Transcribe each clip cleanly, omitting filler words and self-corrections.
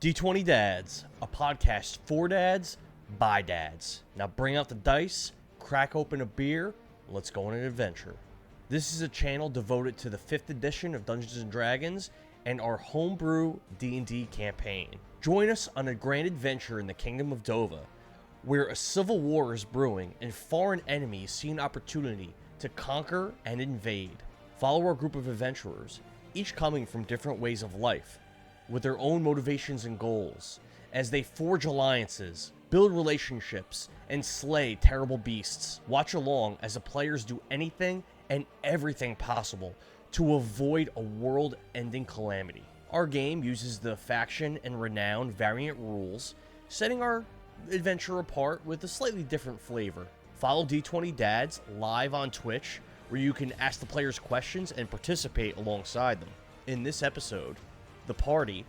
D20 Dads, a podcast for dads, by dads. Now bring out the dice, crack open a beer, let's go on an adventure. This is a channel devoted to the 5th edition of Dungeons & Dragons and our Homebrew D&D campaign. Join us on a grand adventure in the Kingdom of Dovah, where a civil war is brewing and foreign enemies see an opportunity to conquer and invade. Follow our group of adventurers, each coming from different ways of life, with their own motivations and goals, as they forge alliances, build relationships, and slay terrible beasts. Watch along as the players do anything and everything possible to avoid a world-ending calamity. Our game uses the Faction and Reknown variant rules, setting our adventure apart with a slightly different flavor. Follow D20 Dads live on Twitch, where you can ask the players questions and participate alongside them. In this episode, the party,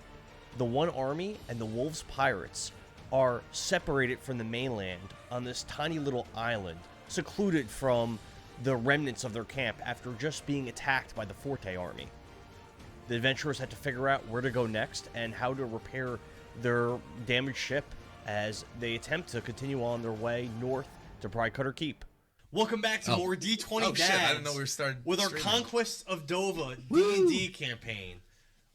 the One Army, and the Wolves Pirates are separated from the mainland on this tiny little island, secluded from the remnants of their camp after just being attacked by the FORTE Army. The adventurers had to figure out where to go next and how to repair their damaged ship as they attempt to continue on their way north to Pridecutter Keep. Welcome back to more D20 Dads. Shit, I didn't know we were starting with our Conquest of Dovah D&D campaign.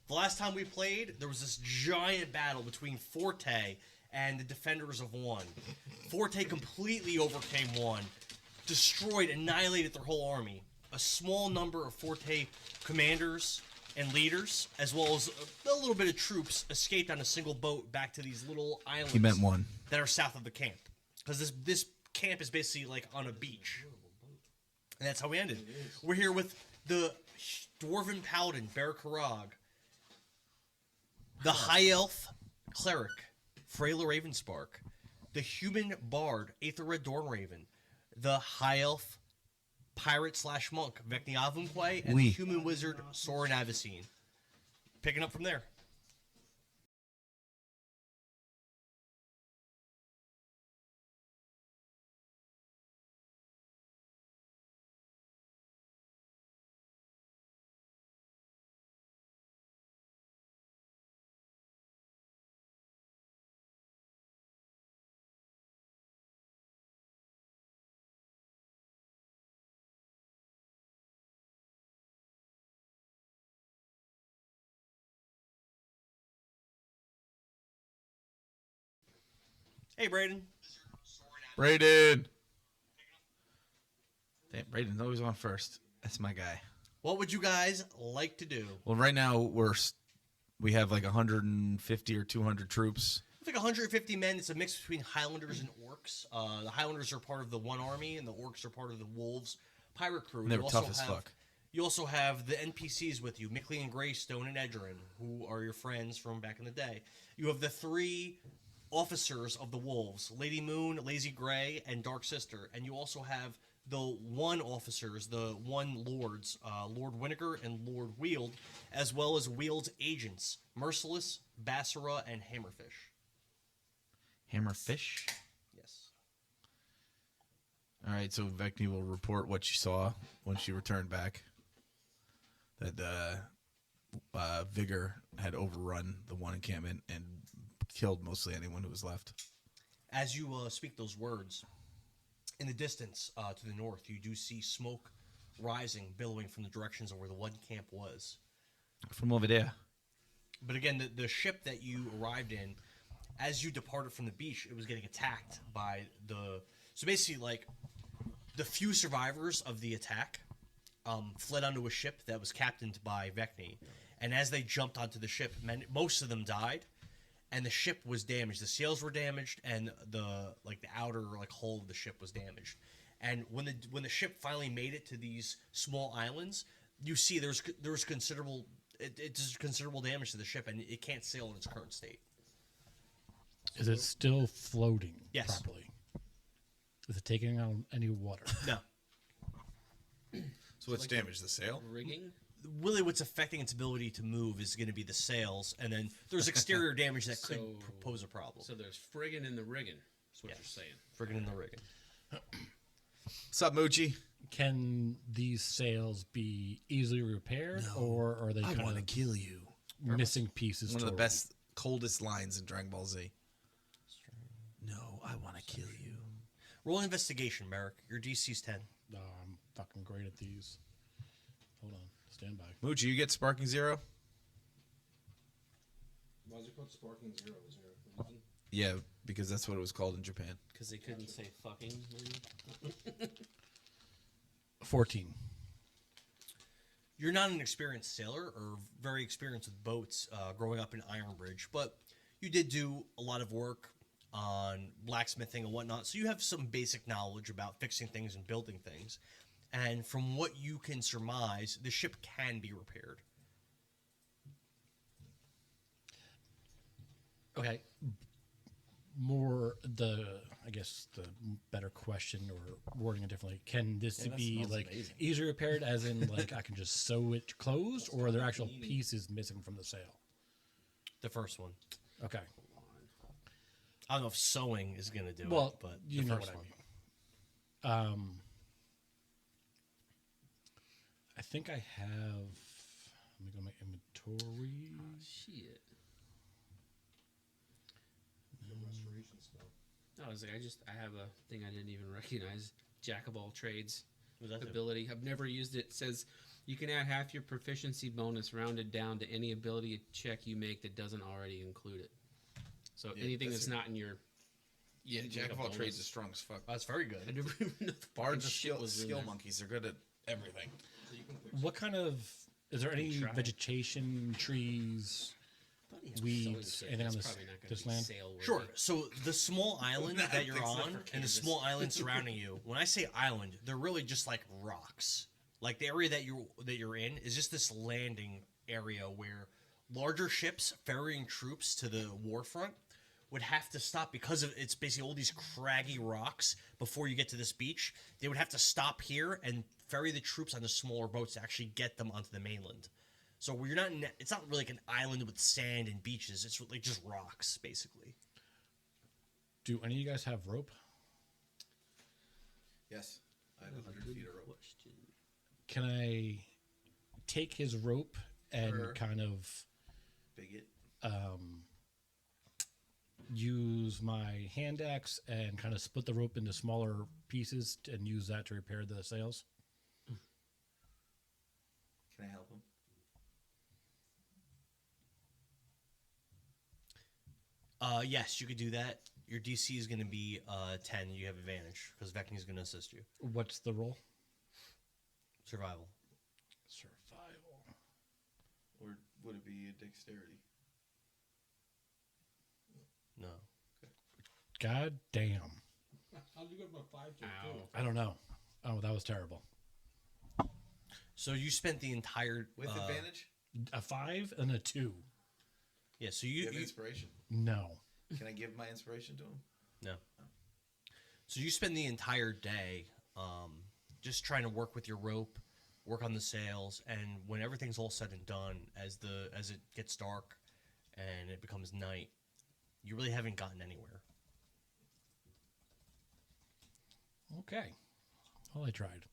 The last time we played, there was this giant battle between FORTE and the Defenders of One. FORTE completely overcame One, destroyed, annihilated their whole army. A small number of FORTE commanders and leaders, as well as a little bit of troops, escaped on a single boat back to these little islands. He meant one. That are south of the camp. Because this camp is basically like on a beach. And that's how we ended. We're here with the Dwarven Paladin, Bear Karag, the High Elf Cleric, Freyla Ravenspark, the Human Bard, Aethelred Dornraven, the High Elf Pirate/Monk, Vecni Avunque, and the Human Wizard, Soren Avicine. Picking up from there. Hey, Braden. Braden! Damn, Braden's always on first. That's my guy. What would you guys like to do? Well, right now, we have like 150 or 200 troops. It's like 150 men. It's a mix between Highlanders and Orcs. The Highlanders are part of the One Army, and the Orcs are part of the Wolves pirate crew. And they were tough as fuck. You also have the NPCs with you, Mickley and Greystone and Edrin, who are your friends from back in the day. You have the 3 officers of the Wolves, Lady Moon, Lazy Grey, and Dark Sister. And you also have the 1 officers, the 1 lords, Lord Winiger and Lord Wield, as well as Wield's agents, Merciless, Bassara, and Hammerfish. Hammerfish? Yes. All right, so Vecni will report what she saw when she returned back. That Vigor had overrun the one encampment and killed mostly anyone who was left. As you speak those words, in the distance to the north, you do see smoke rising, billowing from the directions of where the one camp was. From over there. But again, the ship that you arrived in, as you departed from the beach, it was getting attacked by the... So basically, like, the few survivors of the attack fled onto a ship that was captained by Vecni. And as they jumped onto the ship, most of them died. And the ship was damaged. The sails were damaged, and the outer hull of the ship was damaged. And when the ship finally made it to these small islands, you see there's considerable it's considerable damage to the ship, and it can't sail in its current state. Is it still floating Yes. properly? Is it taking on any water? No. So what's damaged? The sail? Rigging? Really, what's affecting its ability to move is going to be the sails, and then there's exterior damage that could pose a problem. So there's friggin' in the rigging, is what Yes. you're saying. Friggin' in the rigging. What's up, Moochie? Can these sails be easily repaired, or are they I kind want to of kill you. missing pieces? One of the best coldest lines in Dragon Ball Z. No, I want to kill you. Roll investigation, Merrick. Your DC's 10. Oh, I'm fucking great at these. Hold on. Stand by. Moochie, you get Sparking 0? Why is it called Sparking Zero? Is there a reason? Yeah, because that's what it was called in Japan. Because they couldn't say fucking. 14. You're not an experienced sailor or very experienced with boats growing up in Ironbridge, but you did do a lot of work on blacksmithing and whatnot, so you have some basic knowledge about fixing things and building things. And from what you can surmise, the ship can be repaired. Okay. I guess the better question or wording it differently. Can this that be smells like amazing. easily repaired as in like I can just sew it closed or are there actual pieces missing from the sail? The first one. Okay. I don't know if sewing is going to do Well, it, but you the know first what one. I mean. I think I have. Let me go to my inventory. Shit. The restoration spell. No, I was like, I have a thing I didn't even recognize. Jack of all trades What does that do? ability. I've never used it. It says you can add half your proficiency bonus rounded down to any ability check you make that doesn't already include it. So Yeah, anything that's that's not in your Yeah, like Jack a of all bonus. trades is strong as fuck. That's very I good. never even know the Bards fucking are shit was in skill there. monkeys. They're good at everything. So you can fix What kind of. Is there any try it. vegetation, trees? Bloody hell, Weeds, sewing anything on that's this- probably not gonna this be land? sail-worthy. Sure. So the small island Nah, that you're fix that on for and the canvas. small island surrounding you, when I say island, they're really just like rocks. Like the area that you're in is just this landing area where larger ships ferrying troops to the warfront would have to stop because of it's basically all these craggy rocks before you get to this beach. They would have to stop here and ferry the troops on the smaller boats to actually get them onto the mainland. So we're not. It's not really like an island with sand and beaches. It's like just rocks, basically. Do any of you guys have rope? Yes. I have 100 feet of rope. Question. Can I take his rope and Sure. kind of Bigot. use my hand axe and kind of split the rope into smaller pieces and use that to repair the sails? Can I help him? Yes, you could do that. Your DC is going to be 10. You have advantage because Vecni is going to assist you. What's the roll? Survival. Survival. Or would it be a dexterity? No. God damn. How'd you go from a 5 to a 2? Ow. I don't know. Oh, that was terrible. So you spent the entire With advantage? A 5 and a 2. Yeah. So Do you you, have you inspiration? No. Can I give my inspiration to him? no. So you spend the entire day just trying to work with your rope, work on the sails, and when everything's all said and done, as it gets dark and it becomes night, you really haven't gotten anywhere. Okay. Well, I tried.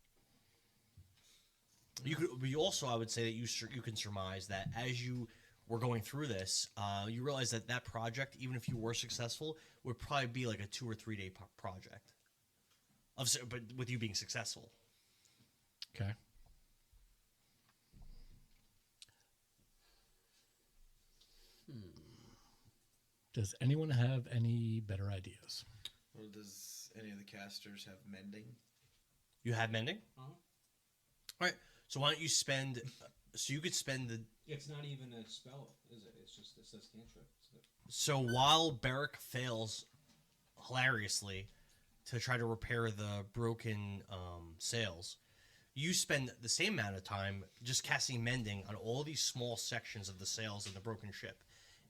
You could. You also, I would say that you can surmise that as you were going through this, you realize that project, even if you were successful, would probably be like a 2 or 3 day project. But with you being successful. Okay. Does anyone have any better ideas? Or does any of the casters have mending? You have mending. Uh-huh. All right. So why don't you spend? So you could spend the. It's not even a spell, is it? It's just, it says cantrip. So while Barrick fails hilariously to try to repair the broken sails, you spend the same amount of time just casting mending on all these small sections of the sails in the broken ship.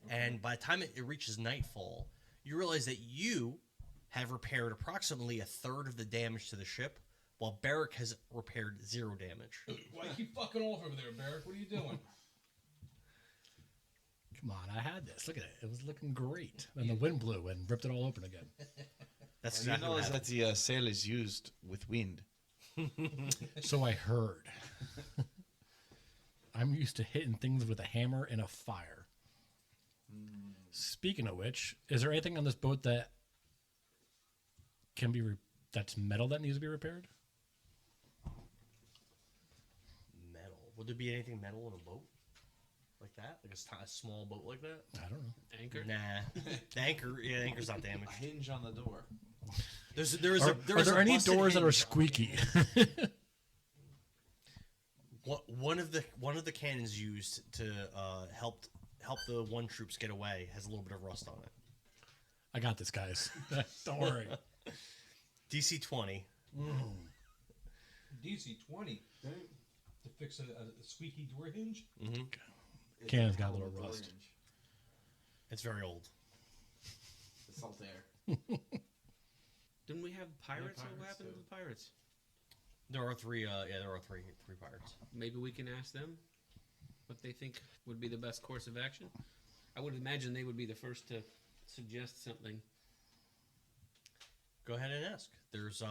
And by the time it reaches nightfall, you realize that you have repaired approximately a third of the damage to the ship, while Barrick has repaired 0 damage. Why you keep fucking off over there, Barrick? What are you doing? Come on, I had this. Look at it. It was looking great. Then the wind blew and ripped it all open again. That's You exactly know what is happened. that the sail is used with wind. So I heard. I'm used to hitting things with a hammer and a fire. Speaking of which, is there anything on this boat that can be that's metal that needs to be repaired? Metal. Would there be anything metal in a boat like that? Like a small boat like that? I don't know. Anchor. Nah. The anchor. Yeah, the anchor's not damaged. A hinge on the door. Are there any doors that are squeaky? One of the cannons used to help the one troops get away has a little bit of rust on it. I got this, guys. Don't worry. DC 20. DC 20 to fix a squeaky door hinge. Cannon's got a little rust. It's very old. The salt air. Didn't we have pirates? What pirates, happened to too. the pirates? There are three. There are three pirates. Maybe we can ask them what they think would be the best course of action. I would imagine they would be the first to suggest something. Go ahead and ask. There's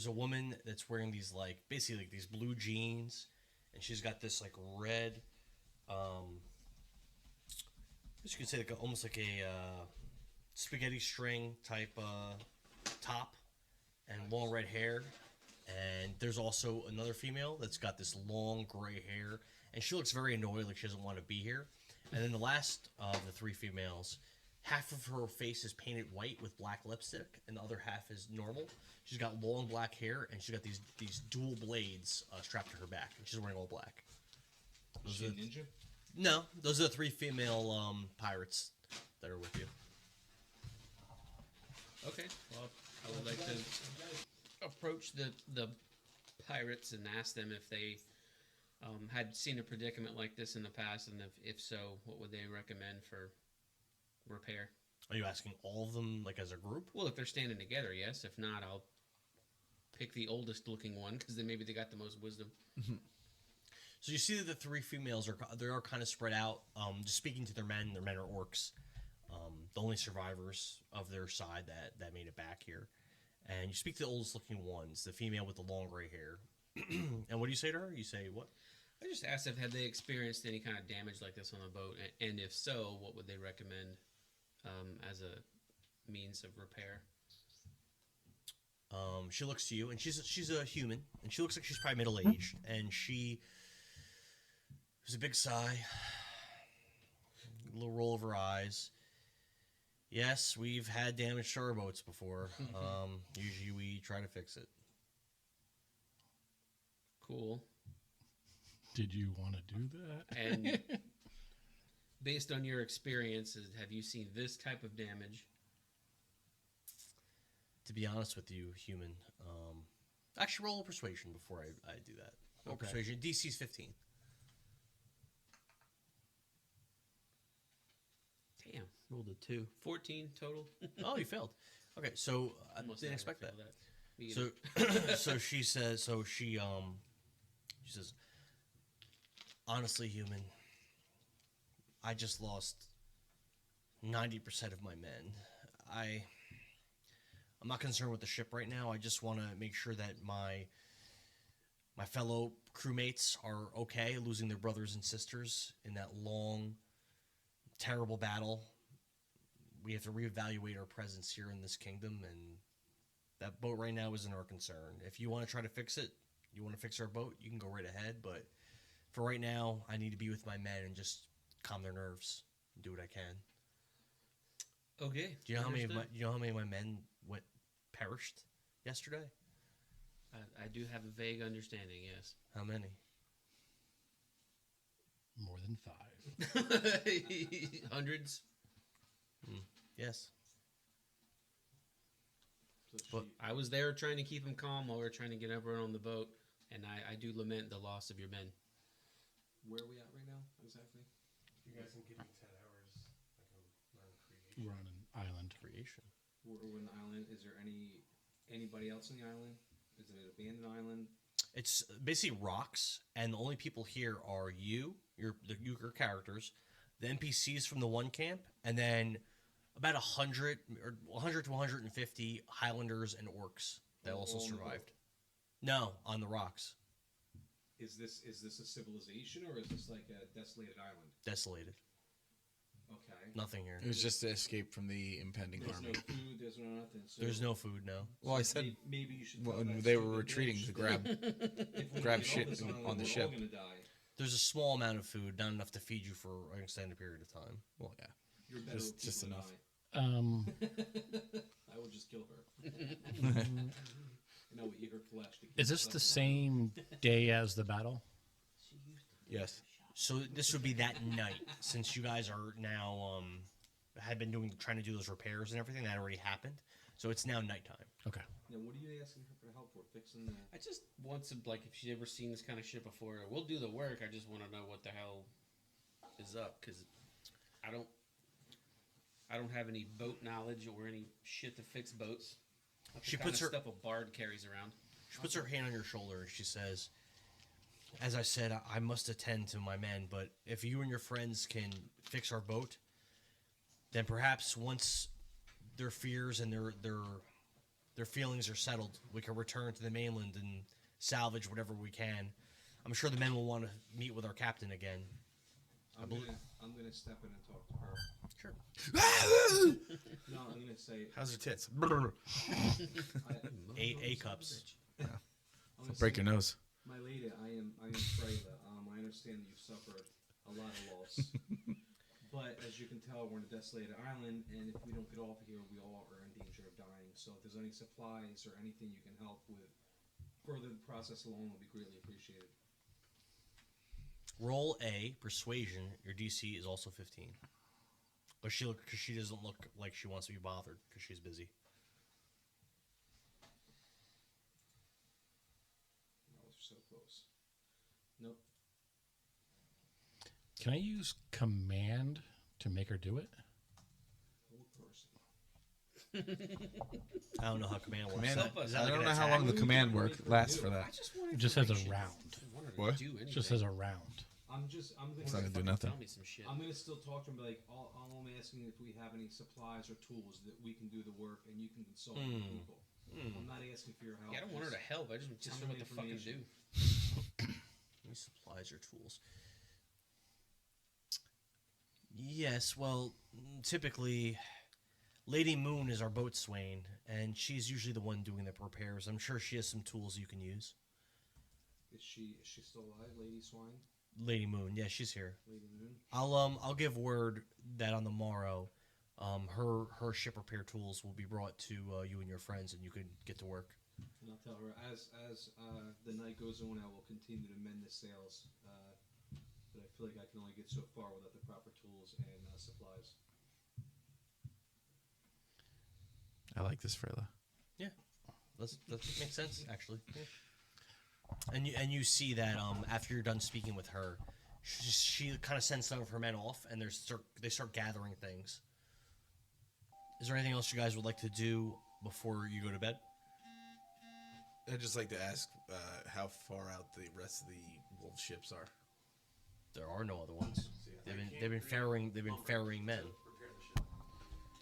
a woman that's wearing these basically these blue jeans, and she's got this red, I guess you could say almost like a spaghetti string type top, and long red hair. And there's also another female that's got this long gray hair, and she looks very annoyed, like she doesn't want to be here. And then the last of the three females, half of her face is painted white with black lipstick, and the other half is normal. She's got long black hair, and she's got these dual blades strapped to her back, and she's wearing all black. Is she a ninja? No, those are the three female pirates that are with you. Okay. Well, I would like to approach the pirates and ask them if they had seen a predicament like this in the past, and if so, what would they recommend for repair? Are you asking all of them as a group? Well, if they're standing together, yes. If not, I'll pick the oldest looking one because then maybe they got the most wisdom. So you see that the three females are kind of spread out. Just speaking to their men are orcs. The only survivors of their side that made it back here. And you speak to the oldest looking ones, the female with the long gray hair. And what do you say to her? You say what? I just asked if had they experienced any kind of damage like this on the boat, and if so, what would they recommend as a means of repair? She looks to you, and she's a human, and she looks like she's probably middle-aged, and she has a big sigh, a little roll of her eyes. Yes, we've had damage to our boats before. Usually we try to fix it. Cool. Did you want to do that? And based on your experiences, have you seen this type of damage? To be honest with you, human, actually roll a persuasion before I do that. Roll Okay. persuasion. DC's 15. Damn, rolled a 2. 14 total. Oh, you failed. Okay, so I Almost didn't never expect that. fail Me So, either. so she says. So she says, honestly, human, I just lost 90% of my men. I'm not concerned with the ship right now. I just want to make sure that my fellow crewmates are okay, losing their brothers and sisters in that long, terrible battle. We have to reevaluate our presence here in this kingdom, and that boat right now isn't our concern. If you want to try to fix it, you want to fix our boat, you can go right ahead. But for right now, I need to be with my men and just calm their nerves and do what I can. Okay. Do you know how many? understood. You know how many of my men perished yesterday? I do have a vague understanding, yes. How many? More than 5. Hundreds. Yes. So I was there trying to keep them calm while we were trying to get everyone on the boat, and I do lament the loss of your men. where are we at right now exactly? You guys can give me 10 hours. We're on an island. Creation. We're in the island. Is there anybody else in the island? Is it an abandoned island? It's basically rocks, and the only people here are your characters, the NPCs from the one camp, and then about 100 to 150 Highlanders and orcs that also All on the boat. survived. No, on the rocks, Is this a civilization or is this like a desolated island? desolated. Okay. Nothing here. It was just to escape from the impending There's army. no food. There's no nothing. So There's no food, no. Well, I said maybe you should. when tell that they were stupid retreating bitch to that grab. if we grab get shit off this island, on the we're ship. all gonna die. There's a small amount of food, not enough to feed you for an extended period of time. Well, yeah. You're better Just- with just people enough. Um, than I would just kill her. And I would eat her flesh. To keep is this myself the alive. same day as the battle? Yes. So this would be that night, since you guys are now had been trying to do those repairs and everything that already happened. So it's now nighttime. Okay. Now, what are you asking her for help for? Fixing the. I just want to, like, if she's ever seen this kind of shit before, we'll do the work. I just want to know what the hell is up, because I don't have any boat knowledge or any shit to fix boats. That's She the puts kind her- of stuff a bard carries around. She puts her hand on your shoulder and she says, "As I said, I must attend to my men, but if you and your friends can fix our boat, then perhaps once their fears and their feelings are settled, we can return to the mainland and salvage whatever we can. I'm sure the men will want to meet with our captain again." I'm gonna step in and talk to her. Sure. No, I'm gonna say. How's her tits? A cups. I'm gonna Break say, your nose. My lady, I am Freyla. I understand that you've suffered a lot of loss. But as you can tell, we're on a desolated island, and if we don't get off of here, we all are in danger of dying. So if there's any supplies or anything you can help with, further the process along, will be greatly appreciated. Roll a persuasion. Your DC is also 15. But she doesn't look like she wants to be bothered because she's busy. That was so close. Nope. Can I use command to make her do it? Old person. I don't know how command works. Command- Is that- is that I like don't an know how attack? long the command work lasts for I that. just want It just has a information. round. I want her What? to do anything. It just has a round. I'm It's not gonna. gonna do nothing. Tell me some shit. I'm gonna still talk to him, but like, all I'm asking if we have any supplies or tools that we can do the work, and you can consult with people. I'm not asking for your help. Yeah, I don't want her to help. I just tell know me what to fucking do. information. Any supplies or tools? Yes, well, typically, Lady Moon is our boatswain, and she's usually the one doing the repairs. I'm sure she has some tools you can use. Is she still alive, Lady Swine? Lady Moon, yeah, she's here. Lady Moon? I'll give word that on the morrow, her ship repair tools will be brought to you and your friends, and you can get to work. And I'll tell her as the night goes on, I will continue to mend the sails. But I feel like I can only get so far without the proper tools and supplies. I like this, Freyla. That makes sense, actually. Yeah. And you see that after you're done speaking with her, she kind of sends some of her men off, and they start gathering things. Is there anything else you guys would like to do before you go to bed? I'd just like to ask how far out the rest of the wolf ships are. There are no other ones. They've been ferrying men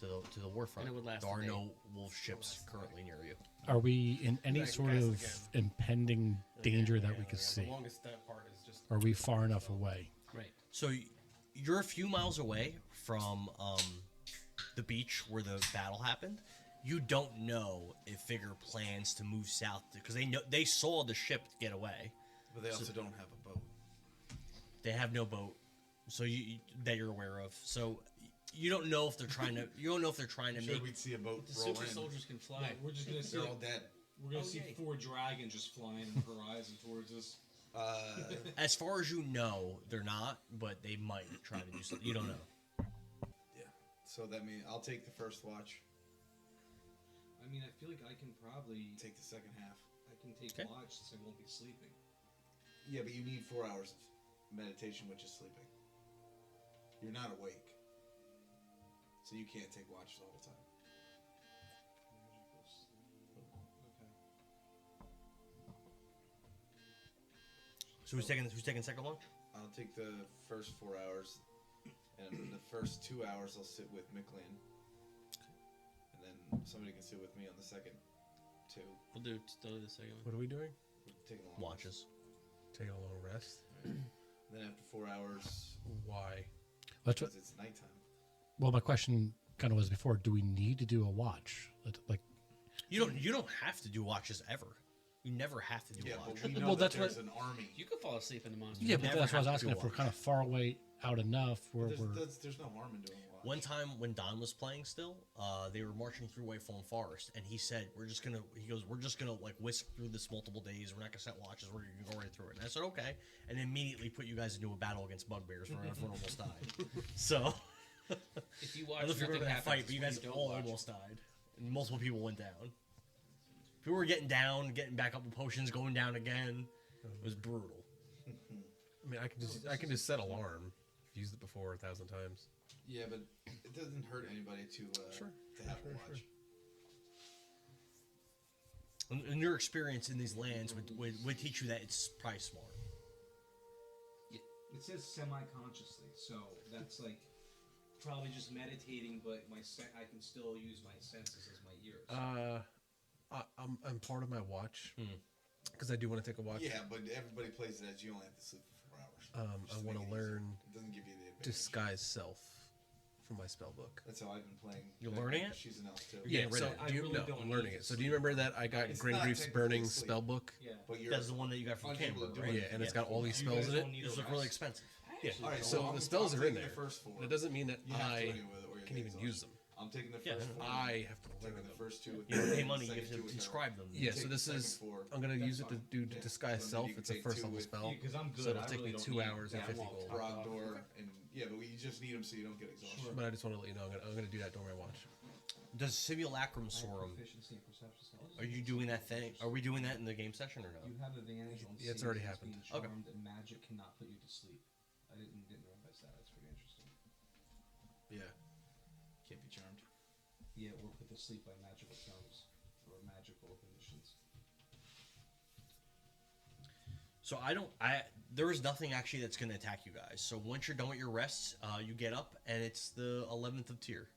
to the warfront. And it would last There a are day. no wolf ships currently near you. Are we in any sort of impending danger that we could The see? longest part is just Are we far enough away? Right. So you're a few miles away from the beach where the battle happened. You don't know if Vigor plans to move south because they saw the ship get away. But they also don't have a boat. They have no boat, so that you're aware of. So you don't know if they're trying to. You don't know if they're trying to make. We'd see a boat The roll super in. soldiers can fly. Yeah, we're just gonna see. They're all dead. We're gonna see Okay. 4 dragons just flying in the horizon towards us. As far as you know, they're not, but they might try to do something. You don't know. Yeah. So that means I'll take the first watch. I mean, I feel like I can probably Take the second half. I can take Okay. watch since I won't be sleeping. Yeah, but you need 4 hours of meditation, which is sleeping. You're not awake, so you can't take watch the whole time. Okay. So who's taking second watch? I'll take the first 4 hours, and the first 2 hours I'll sit with Micklin, and then somebody can sit with me on the second 2. We'll do still the second one. what are we doing? We're taking a long Watches. Take a little rest. Then after 4 hours, Why? Let's. because it's nighttime. Well, my question kind of was before: do we need to do a watch? Like, You don't have to do watches ever. You never have to do Yeah, a watch. but we know Well, that that's there's an army. You could fall asleep in the monster. yeah, but never that's what I was have to asking. do If we're watch. kind of far away out enough, where we're There's no harm in doing a watch. One time when Don was playing still, they were marching through Wayfall Forest, and he said, we're just gonna like whisk through this multiple days. We're not gonna set watches. We're gonna go right through it. And I said, okay, and immediately put you guys into a battle against bugbears where everyone almost died. So If you I watch don't know if you nothing remember that happens, fight, but you when guys don't all watch. almost died, and multiple people went down. People were getting down, getting back up with potions, going down again. It was brutal. I mean, I can just set alarm. I've used it before 1,000 times. Yeah, but it doesn't hurt anybody to have a watch. And your experience in these lands would teach you that it's probably smart. It says semi-consciously, so that's like probably just meditating, but I can still use my senses as my ears. I'm part of my watch because I do want to take a watch. Yeah, but everybody plays it as you only have to sleep for 4 hours. I Just want make to it easier. learn It doesn't give you the advantage. disguise self from my spell book. That's how I've been playing. You're learning it? She's an elf too. You're getting rid so of it. I do you, really no, don't I'm need learning to it. So do you sleep. remember that I got It's Green not Grief's technically Burning sleep. spell book? Yeah. But you're That's the one that you got from unable Canberra, to do right? it. Yeah, and it's Yeah. got all these You spells guys in it. don't need Those a look really rest. expensive. Yeah. All right, So I'm the spells are in taking there. the first 4. That doesn't mean that You have to I anyway, or you're can gonna even exhaust use you. them. I'm taking the Yeah, first 4. I have to I'm learn taking the them. first 2 with You don't her, pay and money, the you have second to 2 with her. inscribe them. Yeah, take so the this second is 4. I'm gonna That's use it to fine. do Yeah. disguise So self. you can It's a take first 2 level with- spell. Because I'm good. So it'll I take really me don't 2 need- hours and yeah, 50 I'm all gold. top Broad off. door, and yeah, but you just need them so you don't get exhausted. But I just want to let you know I'm gonna do that during my watch. Does Simulacrum Sorum, Proficiency and perception skills. are you doing that thing? Are we doing that in the game session or no? You have advantage on Yeah, it's saving already against happened. being Okay. charmed, and magic cannot put you to sleep. I didn't realize that. That's pretty interesting. Yeah, can't be charmed. Yeah, or put to sleep by magical charms or magical conditions. So there is nothing actually that's going to attack you guys. So once you're done with your rests, you get up and it's the 11th of tier.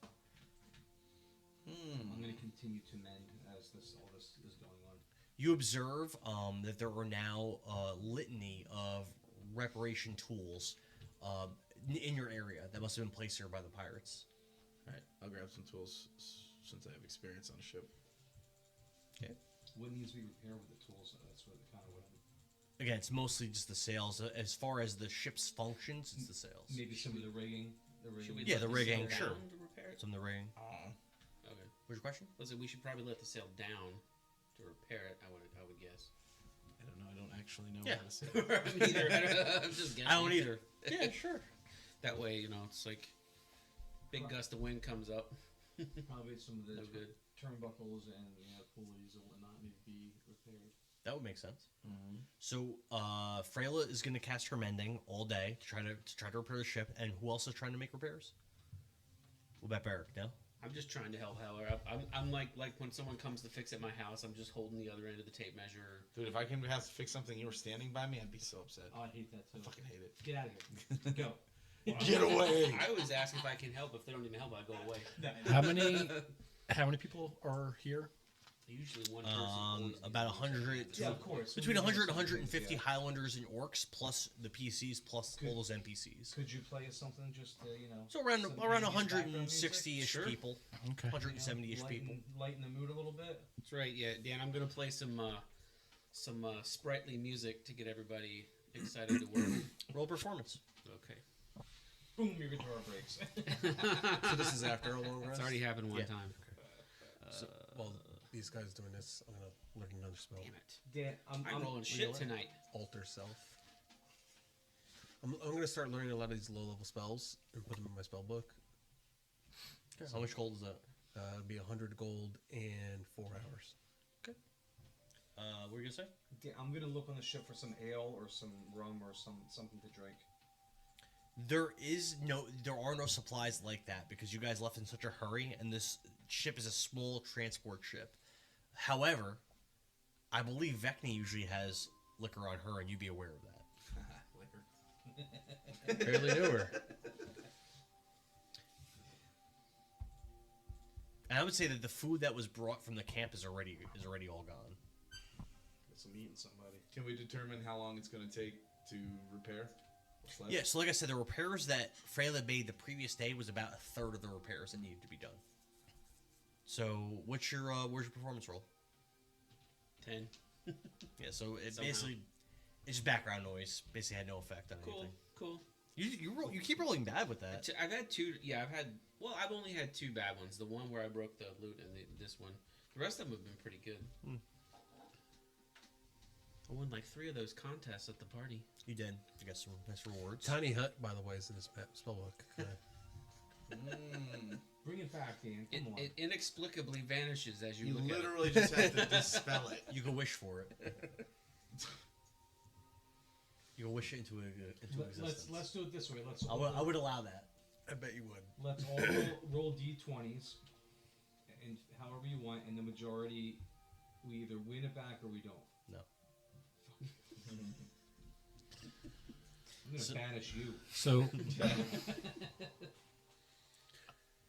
I'm going to continue to mend as all this is going on. You observe that there are now a litany of reparation tools in your area that must have been placed here by the pirates. All right, I'll grab some tools since I have experience on a ship. Okay. What needs to be repaired with the tools? That's what kind of what I'm. Again, it's mostly just the sails. As far as the ship's functions, it's the sails. Maybe some of the rigging. Should we Yeah, let the rigging, sail sure. down to repair it? Some of the rigging. Okay. What's your question? Listen, we should probably let the sail down to repair it. I would guess. I don't know. I don't actually know Yeah. how to say. Neither. I'm just guessing. I don't either. Yeah, sure. That way, it's like big gust of wind comes up. Probably some of the That's good. turnbuckles and pulleys and whatnot need to be repaired. That would make sense. So Freyla is going to cast her mending all day to try to repair the ship. And who else is trying to make repairs? What about Barrick? No. I'm just trying to help her up. I'm like when someone comes to fix at my house, I'm just holding the other end of the tape measure. Dude, if I can have to fix something, you were standing by me, I'd be so upset. Oh, I hate that too. I fucking hate it. Get out of here. Go. Get away! I always ask if I can help. If they don't even help, I go away. How many people are here? Usually one person. always About needs 100. Yeah, of course. Between We 100 and need 150 yeah. Highlanders and Orcs, plus the PCs, plus all those NPCs. Could you play us something just to, So around some around 80s background music? 160-ish Sure. people, Okay. 170-ish people. Lighten the mood a little bit. That's right. Yeah, Dan. I'm gonna play some sprightly music to get everybody excited to work. Roll performance. Okay. Boom, your guitar breaks. So this is after a long It's rest. already happened one Yeah. time. So, while these guys doing this, I'm gonna learn another spell. Damn it. Dan, I'm rolling shit tonight. Alter self. I'm gonna start learning a lot of these low level spells and put them in my spell book. How much gold is that? It'd be 100 gold and 4 hours. What were you gonna say? Dan, I'm gonna look on the ship for some ale or some rum or something to drink. There are no supplies like that because you guys left in such a hurry, and this ship is a small transport ship. However, I believe Vecna usually has liquor on her, and you'd be aware of that. Liquor. Barely knew her. And I would say that the food that was brought from the camp is already all gone. Get some meat and somebody. Can we determine how long it's going to take to repair? Slept. Yeah, so like I said, the repairs that Freyla made the previous day was about a third of the repairs that needed to be done. So, where's your performance roll? 10. Yeah, so it Somehow. basically it's just background noise. Basically, had no effect on Cool, anything. cool. You keep rolling bad with that. I've had two. Yeah, I've only had two bad ones. The one where I broke the loot, and this one. The rest of them have been pretty good. I won like 3 of those contests at the party. You did. You got some nice rewards. Tiny hut, by the way, is in this spellbook. Bring it back, Dan. It, Come on. it inexplicably vanishes as you You look literally just have to dispel it. You can wish for it. You can wish it into existence. Let's do it this way. I would allow that. I bet you would. Let's all roll d20s, and however you want, and the majority, we either win it back or we don't. No. I'm gonna banish you. So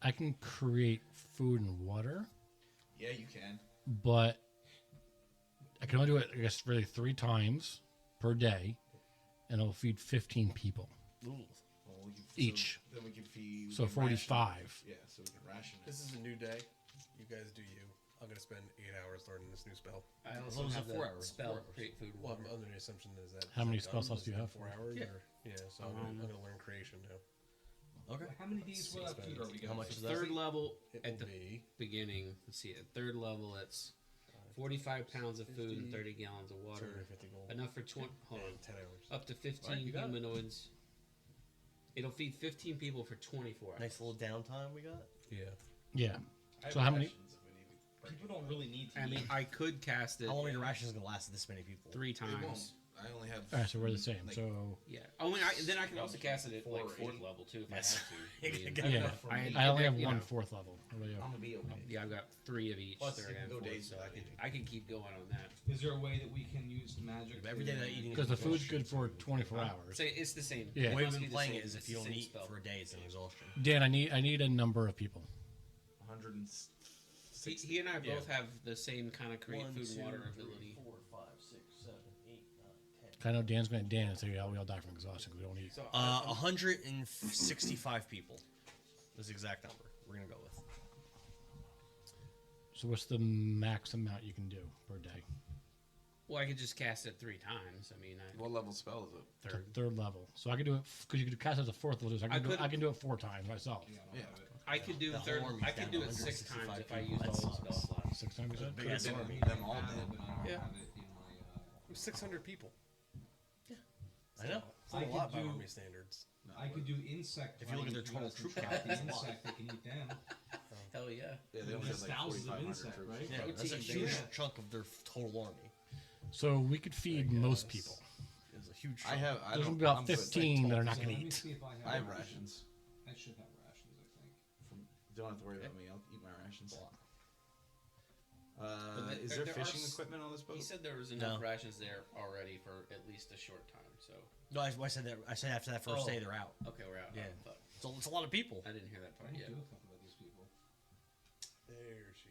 I can create food and water, Yeah, you can. but I can only do it, I guess, really 3 times per day, and it'll feed 15 people Well, each. So then we can feed. So we can ration 45. it. Yeah, so we can ration it. This is a new day. You guys do you. I'm going to spend 8 hours learning this new spell. I As also long as have it's the 4 hours, spell 4 hours. create food. Well, Water. I'm under the assumption is that. How many is that spell done? slots Is do you it have? 4 hours? Yeah. Or, yeah, so I'm going to learn creation now. Okay. How many Ds were left here? Are we How gonna much fix is it? that? Third level It at will the be beginning. Let's see. At third level, it's 45 pounds of food and 30 gallons of water. 250 gold. Enough for 20. Hold on. 10 hours. Up to 15 you got it. humanoids. It'll feed 15 people for 24 hours. Nice little downtime we got. Yeah. Yeah. I So have how many- rations if we need to break People don't really need to. I mean, eat. I could cast it How long are your rations gonna last this many people? 3 it. It won't. times. I only have. All right, so we're the same. like, So Yeah. Then I can also cast it at like 4 or 4th 8. level too if Yes. I have to. I mean, Yeah. yeah, I had- I only have you one know. 4th level. How about you? I'm gonna be okay. Yeah, I've got 3 of each. Plus, third you can and go fourth, days so without eating. I can keep going on that. Is there a way that we can use the magic? But every day that eating Because the food's good for 24 hours. So it's the same. Yeah. The way It we've must been be the playing same. it is It's if you the don't same eat spell. for a day, it's an exhaustion. Dan, I need a number of people. 160. He and I both have the same kind of create food and water 3, ability. 4, 5, 6, 7, 8, 9, 10. I know Dan's going to Dan and say, yeah, we all die from exhaustion because we don't eat. So 165 people. That's the exact number we're gonna go with. So what's the max amount you can do per day? Well, I could just cast it 3 times. I mean, What level spell is it? Third level. So I can do it because you could cast it as a 4th level. So I can do it 4 times myself. Yeah. I could do The third. whole army's I could down do to it 6 times 165 if I people. used all That the sucks. spell slots. 6 times, you said? Big ass Them army. all Them all dead. dead. I don't Yeah. have it in my. 600 people. I know. It's not I a lot could by do- army standards. I could do insect. If you look at their fighting, total guys can troop chop count, the that's a lot. insect, they can eat them. Hell yeah. Yeah, they only There's have like thousands of 4,500 insect, troops. right? Yeah, that's a Protein, huge yeah. chunk of their total army. So we could feed most people. It's a huge. I Chunk. have. I There's don't. about I'm good. 15 that are not So going let to me eat. see if I have. I have rations. I should have rations. I think. Don't have to worry about me. I'll eat my rations. But Is there there are fishing s- equipment on this boat? He said there was enough No. rations there already for at least a short time. So No, I said that. I said after that first Oh. day they're out. okay, we're out. Yeah. Oh, fuck. So it's a lot of people. I didn't hear that I part don't yet. give a fuck about these people. There she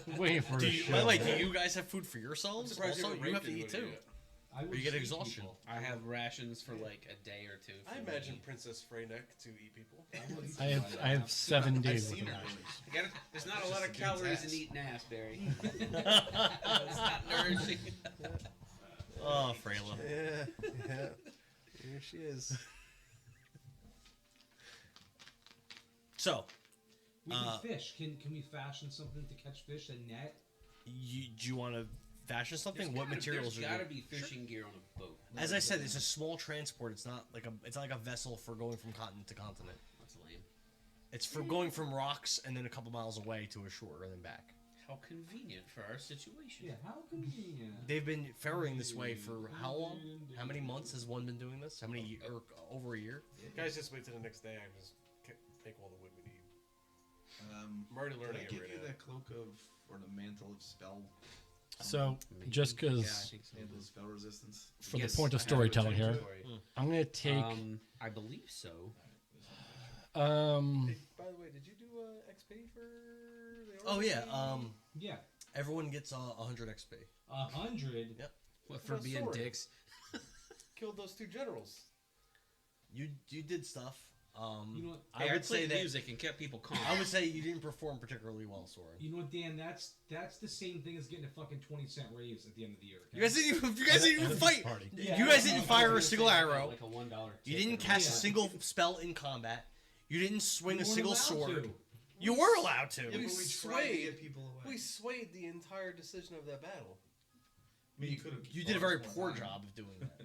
is. Waiting for Do a you, show. by the way, do you guys have food for yourselves? surprised you Also, haven't you have to raped eat too. anybody yet. I would Or you get feed exhaustion. people. I have rations for like a day or two. I for imagine me. Princess Freyneck to eat people. I will eat I have somebody. I have 7 I've days worth seen of her. rations. There's not a It's lot just of a dude's calories ass. in eating ass, Barry. It's not nourishing. Oh, Freyla. Yeah, yeah. Here she is. So, We can fish. Can we fashion something to catch fish? A net? do you want to fashion something? What materials There's are gotta you? be fishing gear on a boat. As I said, it's a small transport. It's not like a vessel for going from continent to continent. That's lame. It's for going from rocks and then a couple miles away to a shore and then back. How convenient for our situation. Yeah. How convenient. They've been ferrying this way for how long? How many months has one been doing this? How many or over a year? Guys, just wait till the next day. I just take all the wood we need. I'm already Can learning I it give right you now. the cloak of or the mantle of spell? So Maybe. just Yeah, I because think so. Mantle of spell resistance. for Yes, the point of I have storytelling returned here, story. I'm going to take. I believe so. Hey, by the way, did you do XP for the Oh army? yeah. Yeah. Everyone gets 100 XP. 100. Yep. What for about being sword? dicks? killed those 2 generals. You did stuff. You know what? Hey, I would say played that music and kept people calm. I would say you didn't perform particularly well, Soren. You know what, Dan? That's the same thing as getting a fucking 20-cent raise at the end of the year. You guys didn't even fight. Party. Yeah. You guys didn't fire a Like single arrow. Like a $1 You tip didn't or cast a Yeah. single spell in combat. You didn't swing You a weren't single allowed sword. to. You were allowed to. Yeah, but we tried to swayed. get people away. We swayed the entire decision of that battle. I mean, you could have. You did a very poor job of doing that.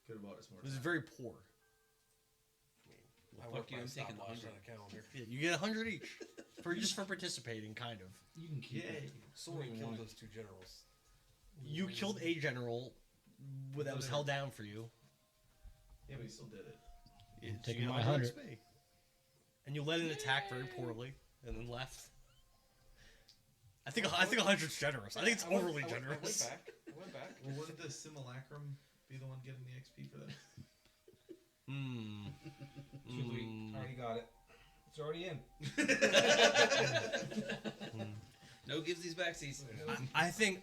Could have bought us more. It was time. very poor. I fuck worked you, my I'm taking the stopwatch 100. on a calendar. Yeah, you get 100 each for just for participating, kind of. You can keep it. Soren you killed want. those 2 generals. You killed a general that was held down for you. Yeah, but he still did it. So taking you got my 100 100. XP. And you led an attack very poorly, and then left. I think 100's generous. I think it's overly generous. I went back. Well, wouldn't the simulacrum be the one getting the XP for that? Too late. Already got it. It's already in. No gives these backsies. I think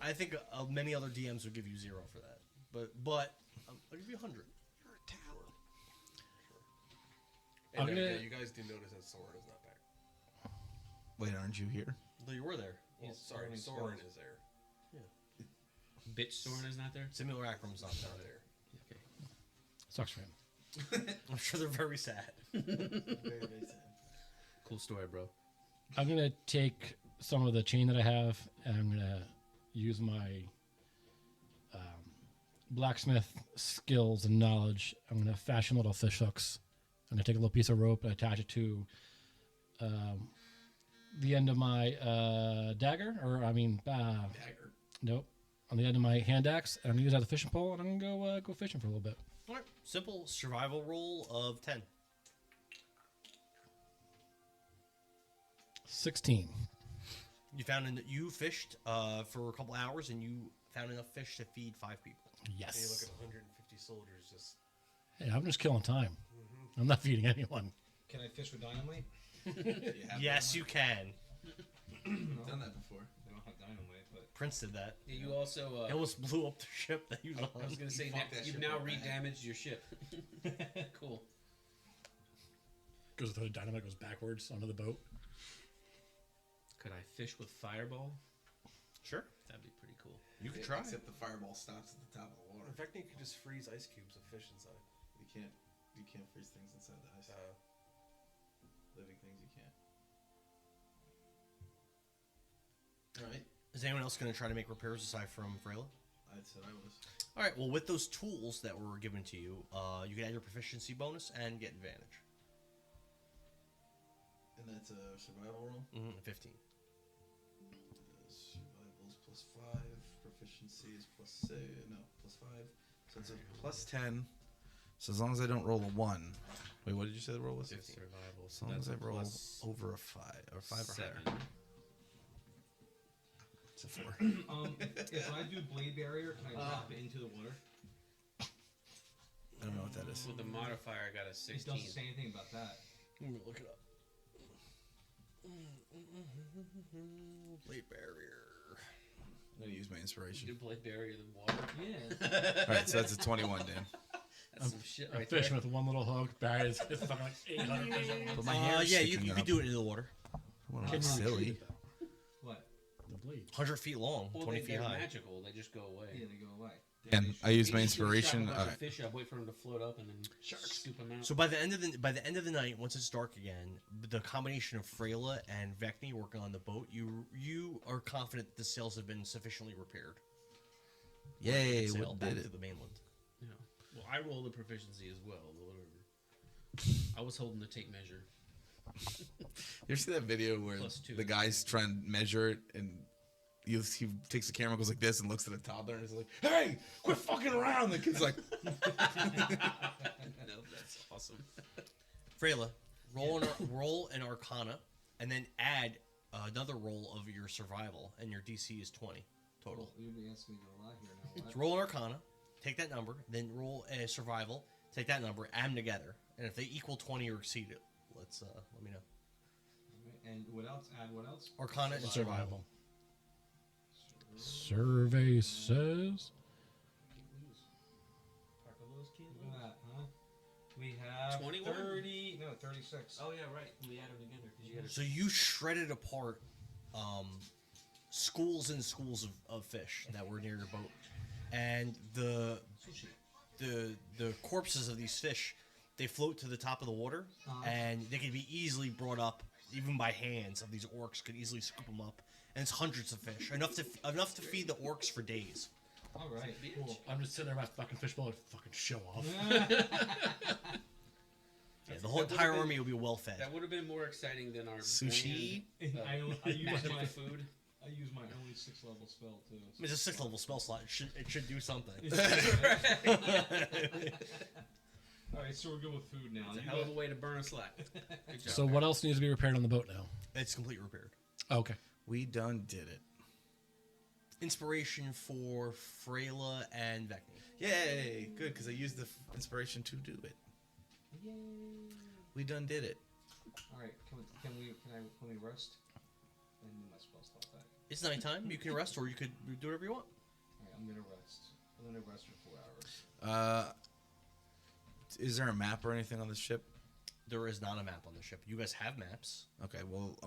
many other DMs would give you 0 for that, but I'll give you 100. You're a tower. I'm And gonna- you guys do notice that Soren is not back. Wait, aren't you here? Though you were there. Well, sorry, learning Soren skills. is there. Bitch Soren is not there? Simulacrum's not Not there. there. Okay. Sucks for him. I'm sure they're very sad. Very, very sad. Cool story, bro. I'm gonna take some of the chain that I have, and I'm gonna use my blacksmith skills and knowledge. I'm gonna fashion little fish hooks. I'm gonna take a little piece of rope and attach it to the end of my dagger, or Dagger. nope, on the end of my hand axe. And I'm gonna use that as a fishing pole, and I'm gonna go fishing for a little bit. All right, simple survival roll of 10. 16. You fished for a couple hours, and you found enough fish to feed 5 people. And you look Yes. at 150 soldiers just. Hey, I'm just killing time. I'm not feeding anyone. Can I fish with dynamite? Yes, you can. I've done that before. I don't have dynamite, but Prince did that. Yeah, you also. It almost blew up the ship that you was I was on. gonna say fucked that you've ship now up, man. re-damaged your ship. Cool. Goes the dynamite goes backwards onto the boat. Could I fish with fireball? Sure, That'd be pretty cool. you could try. Except the fireball stops at the top of the water. In fact, you could just freeze ice cubes with fish inside. You can't freeze things inside the ice. Living things you can't. Alright. Is anyone else going to try to make repairs aside from Freyla? I said I was. All right. Well, with those tools that were given to you, you can add your proficiency bonus and get advantage. And that's a survival roll. 15. Survival's +5. Proficiency is +6. No, +5. So it's a +10. So as long as I don't roll a 1. Wait, what did you say the roll was? It's survival. As So long that's as I a roll plus over a 5 or 5 or 7. higher. It's a 4. if I do blade barrier, can I drop it into the water? I don't know what that is. With the modifier, I got a It 16. doesn't say anything about that. Let me look it up. Blade barrier. I'm gonna use my You inspiration. can blade barrier the water. Yeah. All right, so that's a 21, Dan. That's some shit I'm right fishing there. with one little hook. Barry is it's fucking like 800 fish. But my hair's Yeah, you sticking could up. do it into the water. Well, Can I'm you retrieve silly. it, though? What? The blade. 100 feet long, Well, 20 feet they're high. magical. They just go away. Yeah, they go away. And I use my You just strap inspiration. a bunch All of right. fish up, wait for them to float up, and then scoop them out. So by the end of the night, once it's dark again, the combination of Freyla and Vecni working on the boat, you are confident that the sails have been sufficiently repaired. Yay, Sail what back did to it? the mainland. Yeah. Well, I roll the proficiency as well, but whatever. I was holding the tape measure. You ever see that video where +2. the guy's trying to measure it and he takes the camera, goes like this, and looks at a toddler and is like, "Hey, quit fucking around!" The kid's like, No, that's awesome. Freyla, roll an Arcana, and then add another roll of your survival, and your DC is 20 total. You're asking me to lie here now. So roll an Arcana, take that number, then roll a survival, take that number, add them together, and if they equal 20 or exceed it, let me know. And what else? Add what else? Arcana and survival. Survey says We have 21. 36. Oh yeah, right. We add them together because you got to. So you shredded apart schools and schools of fish that were near your boat, and the corpses of these fish, they float to the top of the water, and they can be easily brought up even by hands. Of these orcs could easily scoop them up, and it's hundreds of fish, enough to feed the orcs for days. All right, cool. I'm just sitting there with my fucking fishbowl and fucking show off. Yeah, the whole entire army will be well fed. That would have been more exciting than our Sushi? bland, I use my food. I use my only 6th level spell too. It's a 6th level spell slot. It should do something. All right, so we're good with food now. It's a You hell of a got- way to burn a slack. Good job. So what else needs to be repaired on the boat now? It's completely repaired. Okay. We done did it. Inspiration for Freyla and Vecni. Yay! Good, because I used the inspiration to do it. Yay. We done did it. All right, can we rest? And my spell slot back. It's nighttime. You can rest, or you could do whatever you want. All right, I'm gonna rest. I'm gonna rest for 4 hours. Is there a map or anything on this ship? There is not a map on the ship. You guys have maps. Okay, well,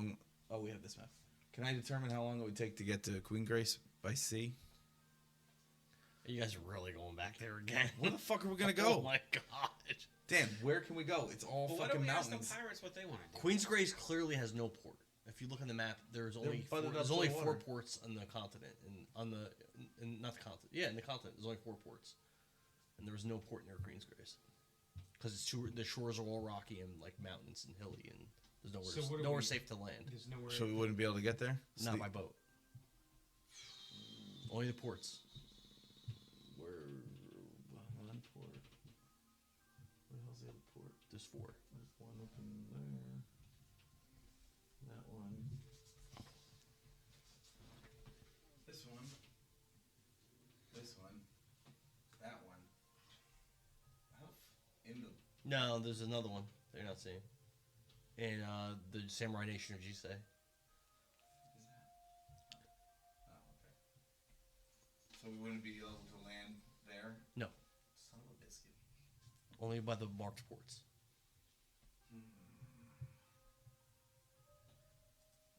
oh, we have this map. Can I determine how long it would take to get to Queen Grace by sea? You guys are really going back there again. Where the fuck are we gonna Oh go? my god. Dan, where can we go? It's all Well, why fucking don't we ask mountains. the pirates what they want to do? Queen's Grace clearly has no port. If you look on the map, there's only butted up there's to only the 4 water. ports on the continent, and on the not the continent. Yeah, in the continent, there's only 4 ports, and there was no port near Queen's Grace because the shores are all rocky and like mountains and hilly, and there's So what nowhere do we- safe to land. There's nowhere. So we wouldn't be able to get there? Not by boat. Only the ports. Where? One port. Where the hell's the other port? There's 4. There's one up in there. That one. This one. This one. That one. In the. No, there's another one that you're not seeing. In the Samurai Nation of Jisei. Oh, okay. So we wouldn't be able to land there? No. Son of a biscuit. Only by the marked ports.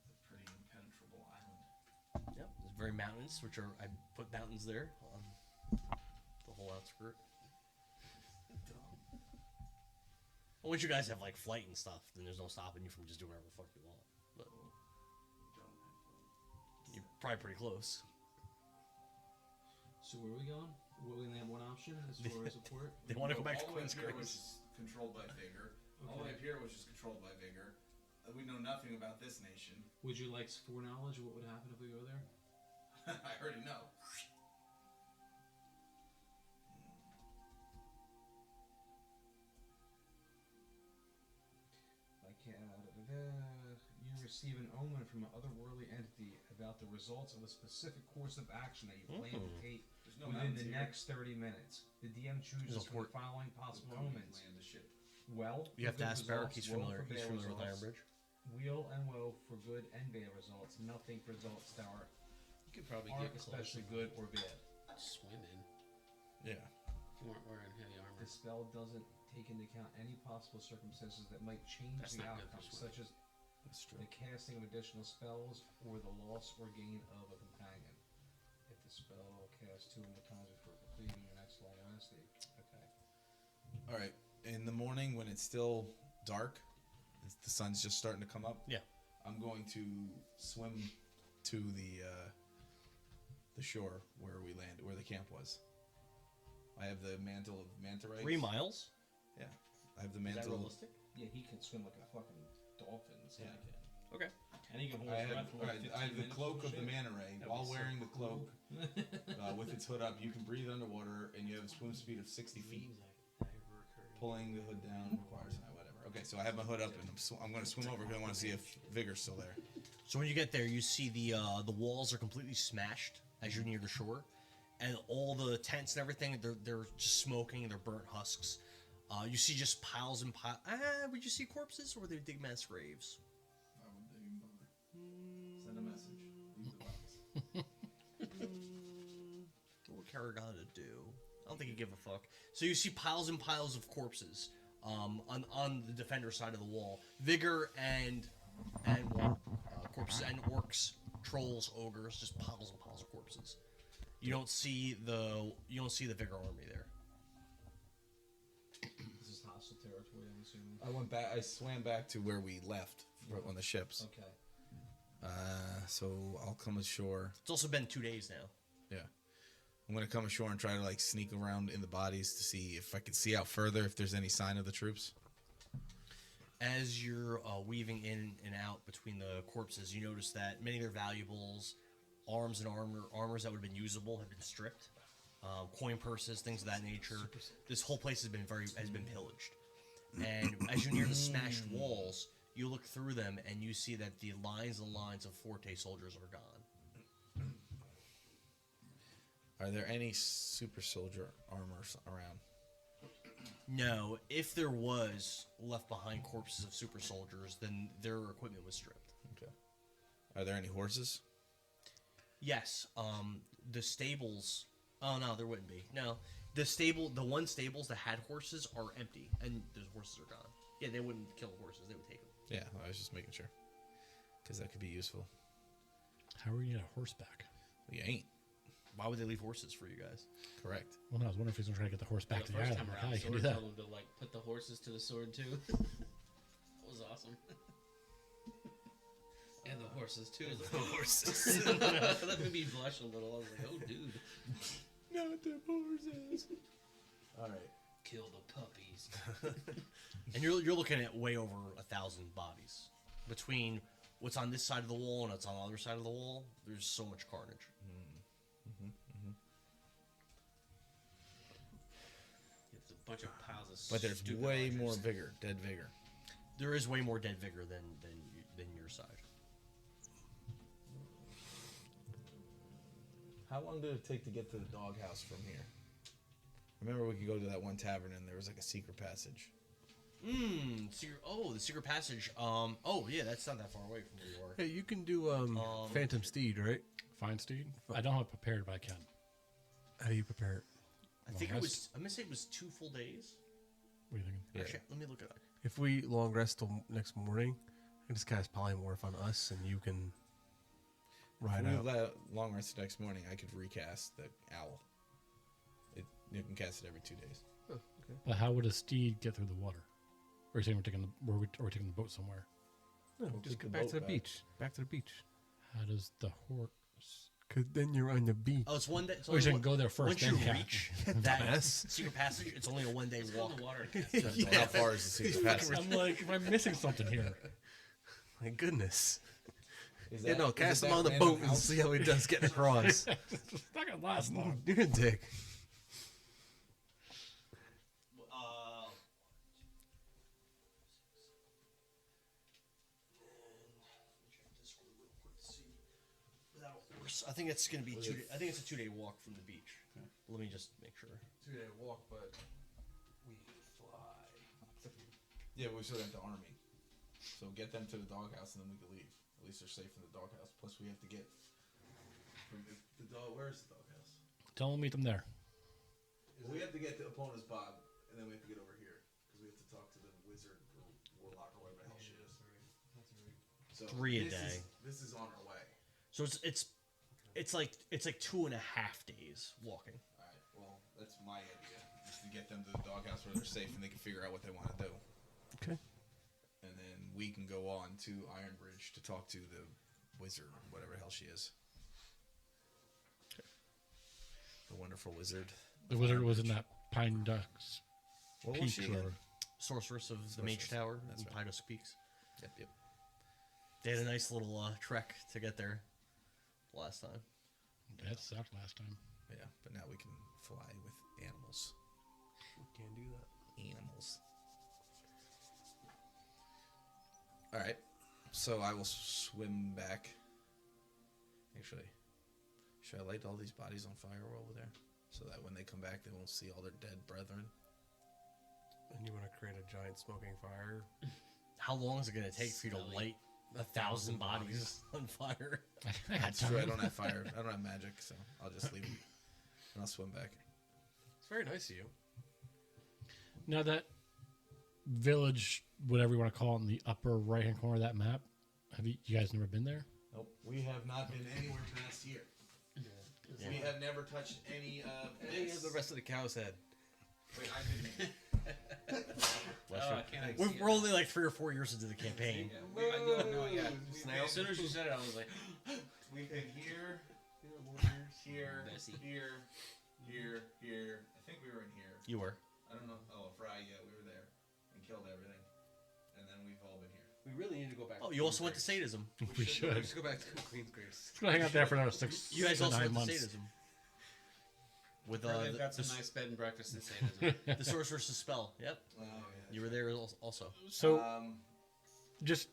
It's a pretty impenetrable island. Yep, there's very mountains, which are I put mountains there on the whole outskirt. Well, once you guys have like flight and stuff, then there's no stopping you from just doing whatever the fuck you want. But you're probably pretty close. So where are we going? We only have one option as far as support. They want to go back to All the way Queen's up here, which Grace. is controlled by Vigor. All the way Okay. up here, which is controlled by Vigor. We know nothing about this nation. Would you like foreknowledge of what would happen if we go there? I already know. You receive an omen from an otherworldly entity about the results of a specific course of action that you plan to take There's no within mountains the here. next 30 minutes. The DM chooses There's a from port. the following possible Come omens. land the ship. Well, You have for to good ask Barak. results, He's woe familiar. for He's bad familiar with results, Ironbridge. Weal and woe for good and bad results. Nothing for results that are You could probably aren't get especially good or bad. swimming Yeah. if you weren't wearing heavy armor. The spell doesn't take into account any possible circumstances that might change That's the not good for outcome, swimming. such as That's true. the casting of additional spells or the loss or gain of a companion. If the spell cast 2 or more times before completing your next long resting. Okay. All right. In the morning, when it's still dark, the sun's just starting to come up. Yeah. I'm going to swim to the shore where we landed, where the camp was. I have the mantle of manta rays. 3 miles. Yeah. I have the Is that mantle. realistic? Yeah, he can swim like a fucking dolphin. So Yeah. he can. Okay. And he can hold I his breath have, for all like right, 15 I have the minutes cloak or of the shit. manta ray. That'd While be so wearing the cool. cloak, with its hood up, you can breathe underwater, and you have a swim speed of 60 feet. Pulling the hood down requires whatever. Okay, so I have my hood up, and I'm going to swim over because I want to see if Vigor's still there. So when you get there, you see the walls are completely smashed as you're near the shore, and all the tents and everything they're just smoking. They're burnt husks. You see just piles and piles. Would you see corpses, or would they dig mass graves? Why would they even bother? Send a message. Leave the box. What would Karagana do? I don't think he'd give a fuck. So you see piles and piles of corpses. on the defender side of the wall. Vigor and corpses and orcs, trolls, ogres, just piles and piles of corpses. You don't see the Vigor army there. This is hostile territory, I'm assuming. I went back. I swam back to where we left on the ships. Okay. So I'll come ashore. It's also been 2 days now. Yeah, I'm gonna come ashore and try to like sneak around in the bodies to see if I can see out further if there's any sign of the troops. As you're weaving in and out between the corpses, you notice that many of their valuables, arms and armors that would have been usable have been stripped. Coin purses, things of that nature. This whole place has been pillaged. And as you near the smashed walls, you look through them and you see that the lines and lines of Forte soldiers are gone. Are there any super soldier armors around? No, if there was left behind corpses of super soldiers, then their equipment was stripped. Okay. Are there any horses? Yes, the stables. Oh no, there wouldn't be. No, the one stables that had horses are empty, and those horses are gone. Yeah, they wouldn't kill the horses; they would take them. Yeah, I was just making sure because that could be useful. How are you get a horse back? We ain't. Why would they leave horses for you guys? Correct. Well, no, I was wondering if he's going to try to get the horse back to the first island. time How around, you can do Sword that? told him to like put the horses to the sword too. That was awesome. And the horses too. The horses. That made me blush a little. I was like, oh dude, Not the horses. All right. kill the puppies. And you're looking at way over 1,000 bodies between what's on this side of the wall and what's on the other side of the wall. There's so much carnage. It's a bunch of piles of. But there's stupid way archers. more vigor, dead vigor. There is way more dead vigor than your side. How long did it take to get to the doghouse from here? Remember, we could go to that one tavern and there was like a secret passage. The secret passage. Oh yeah, that's not that far away from where you are. Hey, you can do Phantom Steed, right? Fine, Steed. I don't have it prepared, but I can. How do you prepare it? I think it was. I'm gonna say it was 2 full days. What are you thinking? Yeah. Actually, let me look it up. If we long rest till next morning, I just cast polymorph on us, and you can ride If we out. let long rest next morning, I could recast the owl. You can cast it every 2 days. But how would a steed get through the water? Or are you saying we're taking the boat somewhere? No, We'll just take go the back boat to the back. beach. Back to the beach. How does the horse? Cause then you're on the beach. Oh, it's one day. It's Oh, you only should one- go there first, Once then you cast. reach that Dumbass. secret passage, it's only a 1-day Let's go walk. in the water. So how far is the secret passage? I'm like, am I missing something here? My goodness. Is Yeah, that- no, is cast it him that on the random boat and house? see how he does getting across. It's not gonna last long. You're a dick. I think it's gonna be I think it's a 2-day walk from the beach. Let me just make sure. 2-day walk, but we fly. Yeah, we still got the army. So get them to the doghouse and then we can leave. At least they're safe in the doghouse. Plus we have to get from the dog. Where's the doghouse? Tell them meet them there. We have to get to Epona's Bog and then we have to get over here because we have to talk to the wizard or warlock or whatever the hell she is. So 3 a this day. This is on our way. So it's like 2.5 days walking. All right. Well, that's my idea. Is to get them to the doghouse where they're safe and they can figure out what they want to do. Okay. And then we can go on to Ironbridge to talk to the wizard, whatever the hell she is. The wonderful wizard. The wizard was in that Pine Ducks What was Peak she again? or Sorceress of the Mage Sorceress. Tower That's in right. Pine Dusk Peaks. Yep. They had a nice little trek to get there last time. that sucked last time. Yeah, but now we can fly with animals. Can't do that. Animals. All right. So I will swim back. Actually, should I light all these bodies on fire over there? So that when they come back, they won't see all their dead brethren? And you want to create a giant smoking fire? How long is it going to take for you to Smelly. light 1,000 bodies on fire? I got That's true. I time. don't have fire. I don't have magic, so I'll just leave them. And I'll swim back. It's very nice of you. Now that village, whatever you want to call it, in the upper right-hand corner of that map. Have you guys never been there? Nope. We have not been anywhere past here. Yeah. We have never touched any of Any of the rest of the cow's head. Wait, I didn't. We're only like 3 or 4 years into the campaign. As soon as you said it, I was like, We've been here, here, Messy. here, here. I think we were in here. You were. I don't know. Oh, Fry, yeah, we were there and killed everything. And then we've all been here. We really need to go back. Oh, to you also went Queen's to Grace. sadism. We should. Let's go back to Queen's Grace. Let's go hang out there for another 6 You guys to also 9 went to months. sadism. With they've got the some nice bed and breakfast and sadism. the sorcerer's spell. Yep. Oh, yeah. You were there also. So, just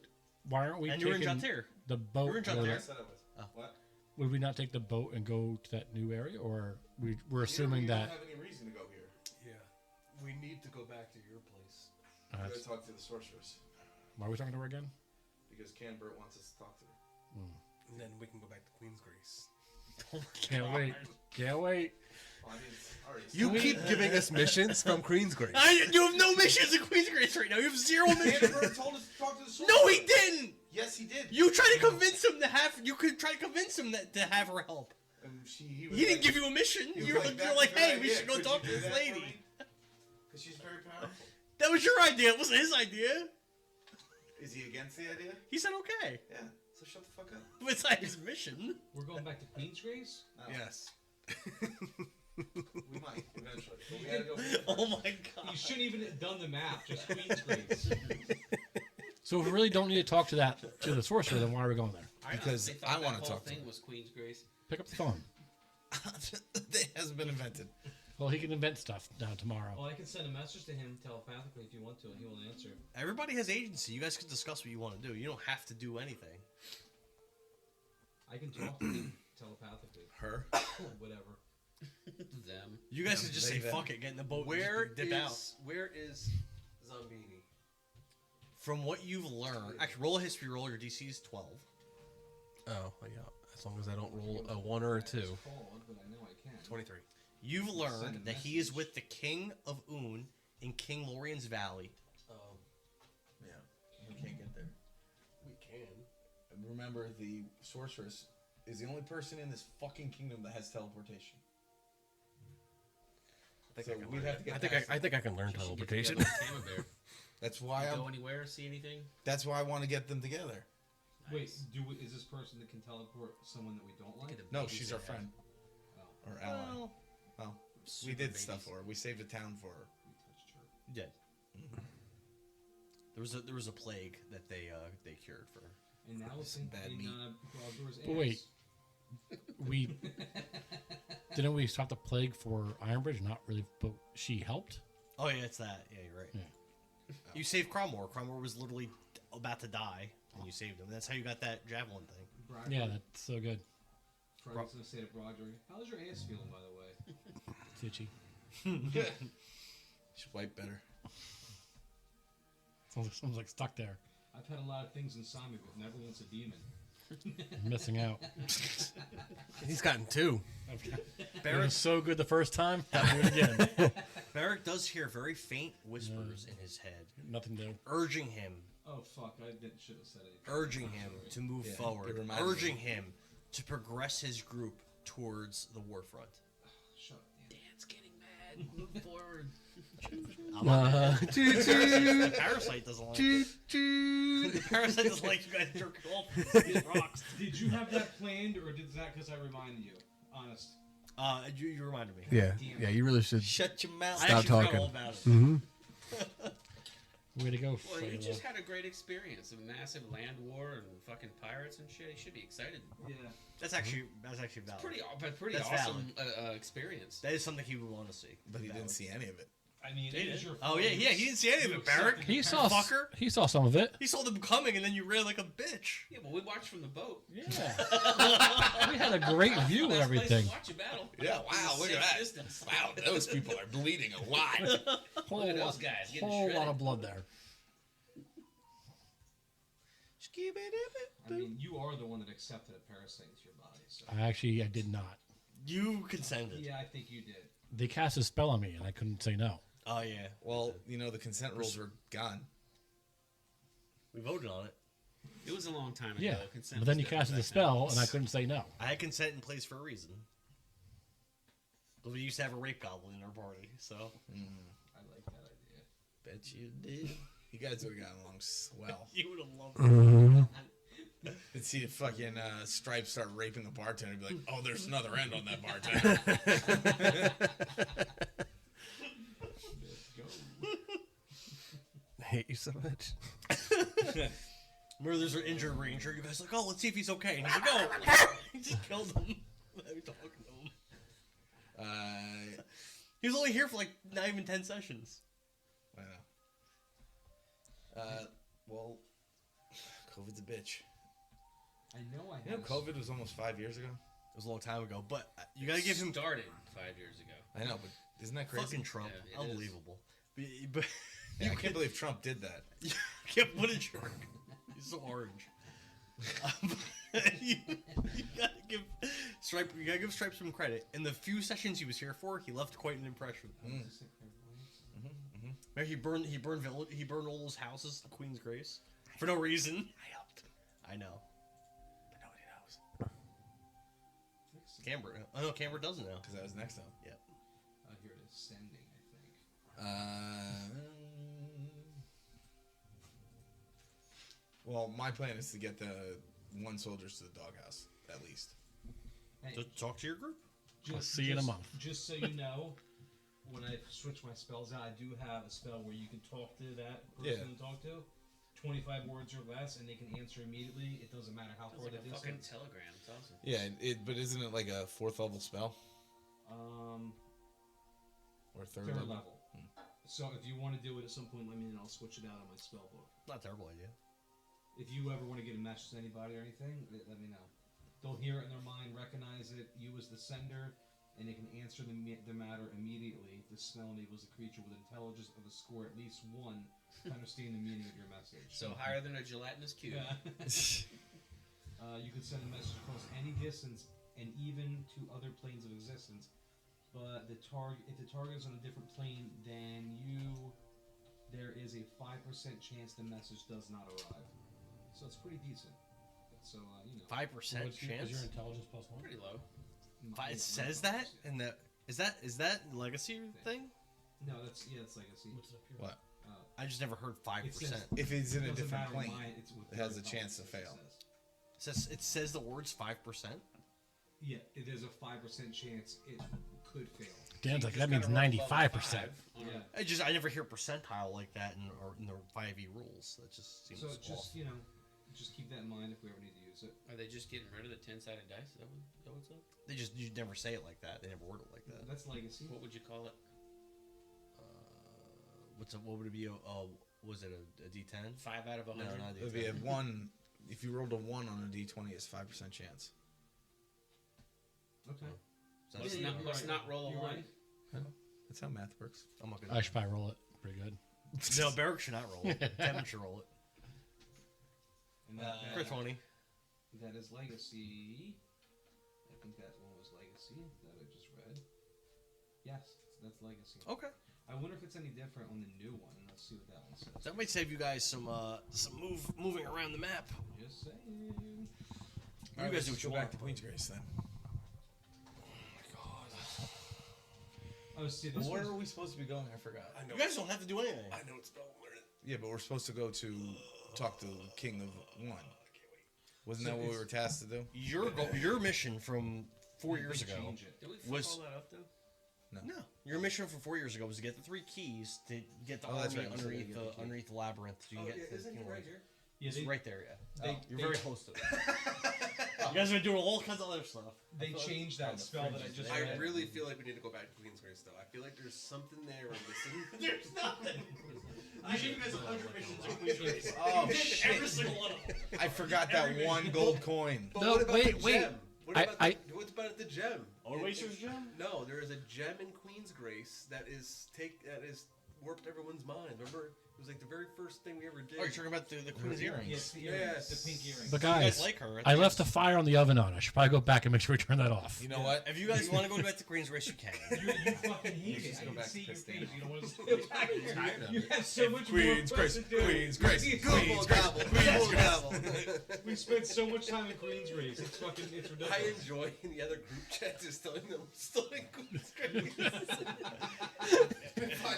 why aren't we And you were in taking Jatir. the boat? You were in go Jatir. there? I said I was. Oh. What? Would we not take the boat and go to that new area, or we're assuming we that? don't have any reason to go here. Yeah, we need to go back to your place. We gotta talk to the sorceress Why are we talking to her again? because Canbert wants us to talk to her. And then we can go back to Queen's Grace. Can't wait. Can't wait. Well, I mean, it's already You started. keep giving us missions from Queen's Grace. You have no missions in Queen's Grace right now. You have 0 missions. Canbert told us to talk to the sorceress. No, he didn't. Yes, he did. You tried to convince him to have. You could try to convince him to have her help. And he was He didn't like- give you a mission. he was You're "That's like, a good hey, we idea. should go Could talk you to do this that for lady. me?" Because she's very powerful. That was your idea. It wasn't his idea. Is he against the idea? He said okay. Yeah. So shut the fuck up. It's not his mission. We're going back to Queen's Grace? No. Yes. We might eventually. But we gotta go. Oh my god. You shouldn't even have done the map, just Queen's Grace. So if we really don't need to talk to the sorcerer, then why are we going there? Because They thought I that wanna whole talk to thing him. was Queen's Grace. Pick up the phone. It hasn't been invented. Well, he can invent stuff now tomorrow. Well, I can send a message to him telepathically if you want to, and he will answer. Everybody has agency. You guys can discuss what you want to do. You don't have to do anything. I can talk to him telepathically. Her. Whatever. Them. You guys can just say they- fuck it, get in the boat, Where and just dip out. where is Zombini? From what you've learned, actually, roll a history roll. Your DC is 12. Oh, yeah. As long as I don't roll a 1 or a 2. It's called, but I know I can. 23. You've Send learned a that he is message. with the King of Un in King Lorian's Valley. Yeah. We can't get there. We can. And remember, the sorceress is the only person in this fucking kingdom that has teleportation. I So think I can we'd learn have to it. get I think past I think I can learn You should get teleportation. together with Tama Bear. That's why Go anywhere, see anything? That's why I want to get them together. Wait, is this person that can teleport someone that we don't like? No, she's our friend Oh, or ally. Well, Well, we Super did stuff babies. for her. We saved a town for her. we touched her. yeah. There was a plague that they cured for her. And now it's Some in, bad in meat. Grogdor's But wait. ass. We didn't we stop the plague for Ironbridge? Not really, but she helped. Oh yeah, it's that. Yeah, you're right. Yeah. You saved Cromwell. Cromwell was literally about to die, and you saved him. That's how you got that javelin thing. Broderick, Yeah, that's so good. I was going to say to Broderick, how's your ass feeling, by the way? It's itchy. Should wipe better. Someone's like stuck there, I've had a lot of things inside me, but never once a demon. missing out. He's gotten 2. It was so good the first time. I'll do it again. Barrack does hear very faint whispers in his head, Nothing to do. urging him, Oh, fuck, I should have said it. urging him to move Yeah, forward, it reminded me. urging him to progress his group towards the war front. Shut up, Dan. Dan's getting mad. Move forward. I'm not Choo the parasite doesn't like it. The parasite doesn't like you guys jerking off with these rocks. Did you have that planned, or did that because I reminded you? Honest. You reminded me. Yeah, yeah, you really should. Shut your mouth. Stop I actually forgot talking. all about it. Mm-hmm. Way to go, Well, he Freyla. just had a great experience of massive land war and fucking pirates and shit. He should be excited. Yeah. That's actually valid. Pretty That's awesome experience. That is something he would want to see. But he Valid. didn't see any of it. I mean, He it did. is your Oh fault. yeah, he didn't see any of You it, Barrack. accepted He the saw fucker. He saw some of it. He saw them coming, and then you ran like a bitch. Yeah, well, we watched from the boat. Yeah. We had a great view of Best place to everything. watch a battle. Yeah, wow, look at Safe that. distance. Wow, those people are bleeding a lot. Whole Look at lot, those guys getting whole lot shredded. of blood there. I mean, you are the one that accepted a parasite into your body. So. I did not. You consented. Yeah, I think you did. They cast a spell on me, and I couldn't say no. Oh yeah. Well, the consent rules were gone. We voted on it. It was a long time ago. Yeah, Consent but then was you casted the different back spell, and I couldn't say no. I had consent in place for a reason. We used to have a rape goblin in our party, so. I like that idea. Bet you did. You guys would have gotten along swell. You would have loved it. You'd see fucking Stripe start raping the bartender and be like, oh, there's another end on that bartender. I hate you so much. Remember, there's an injured ranger. You guys like, oh, let's see if he's okay. And he's like, oh, he just killed him. Without me talking to him. He was only here for like not even 10 sessions. I know. Well, COVID's a bitch. I know I You know, have. COVID was almost 5 years ago. It was a long time ago, but you gotta give him started 5 years ago. I know, but isn't that crazy? fucking Trump. Yeah, it is. Unbelievable. But Yeah, I can't believe Trump did that. you can't put a jerk. He's so orange. You gotta give Stripe. You gotta give Stripe some credit. In the few sessions he was here for, he left quite an impression. Remember, he burned all those houses, the Queen's Grace, for no reason. I helped. I know. But nobody knows. Camber. Oh no, Camber doesn't know. Because I was next to him. Yep. Here it is, sending, I think. Well, my plan is to get the 1 soldiers to the doghouse, at least. Hey, So talk to your group. I'll see you in a month. Just so you know, when I switch my spells out, I do have a spell where you can talk to that person to talk to. 25 words or less, and they can answer immediately. It doesn't matter how It's far like the a fucking distance. telegram. It's awesome. Yeah, but isn't it like a 4th level spell? Or 3rd Third level? level. So if you want to do it at some point, let me know, and I'll switch it out on my spell book. Not a terrible idea. If you ever want to get a message to anybody or anything, let me know. They'll hear it in their mind, recognize it, you as the sender, and they can answer the matter immediately. The spell enables the creature with intelligence of a score at least 1 to understand the meaning of your message. So higher than a gelatinous cube. Yeah. You can send a message across any distance and even to other planes of existence. But if the target is on a different plane than you, there is a 5% chance the message does not arrive. So it's pretty decent. So 5% Is your chance. intelligence +1? Pretty low. It says that in the is that legacy thing? No, that's legacy. What's it up here? What? I just never heard 5%. It says- If it's in a Doesn't different matter plane, mine, it's with it has your a chance to intelligence, fail. It says the words 5%. Yeah, there's a 5% chance it could fail. Dan's You like, just that means gotta roll above 95%. 5 on a- Yeah. I never hear percentile like that in the 5e rules. That just seems So off. just keep that in mind if we ever need to use it. Are they just getting rid of the 10-sided dice? Is that what's up? You never say it like that. They never word it like that. That's legacy. What would you call it? What would it be? Was it a D10? 5 out of 100? No, not a It would be a D10. 1. If you rolled a 1 on a d20, it's 5% chance. Okay. So Let's that's- Yeah, not, you're let's right. not roll a You're 1. right. That's how math works. I'm not I gonna. should probably roll it. Pretty good. No, Barrick should not roll it. Devin should roll it. And For 20. that is legacy. I think that one was legacy that I just read. Yes, that's legacy. Okay. I wonder if it's any different on the new one. Let's see what that one says. That might save you guys some moving around the map. Just saying. All right, guys let's do what go you back want. to Queen's Grace then. Oh, see, this Where one's- are we supposed to be going? I forgot. I know. You guys don't have to do anything. I know it's spell learn it. Yeah, but we're supposed to go to talk to King of One. I can't wait. Wasn't So that what we it's- were tasked to do? Your mission from 4 they years ago. change it. Did we fuck Was- all that up, though? No, your mission from 4 years ago was to get the 3 keys to get the Oh, that's army right, you said you get the key. underneath the labyrinth. So you can get to isn't the it King right of here? Yeah, It's they, right there, yeah. they, You're they, very close to it. You guys have been doing all kinds of other stuff. they changed that spell that I just I read. really feel like we need to go back to Queen's Grace, though. I feel like there's something there we're missing. There's nothing. I gave you guys 100 missions in Queen's Grace. Oh, You did shit. every single one of them. I forgot that one gold coin. But No, what about wait, the wait. gem? What about I- what's about the gem? Oh, Waster's gem? No, there is a gem in Queen's Grace that is warped everyone's mind. Remember, It was like the very first thing we ever did. Oh, you're talking about the Queen's earrings. Yes, the earrings, the pink earrings. But You guys guys, like her. I left the fire on the oven on. I should probably go back and make sure we turn that off. You know what? If you guys want to go back to Queen's Race, you can. You fucking hate it. just I go can back see to your Piston. face. You don't want to stay back here. tired of You it. have so much Queen's more Grace, to do. Queen's Grace, Queen's Queen's Grace. Gobble, gobble, gobble. We spent so much time in Queen's Race. It's fucking, it's I ridiculous. enjoy in the other group chat just telling them I'm still in Queen's Grace.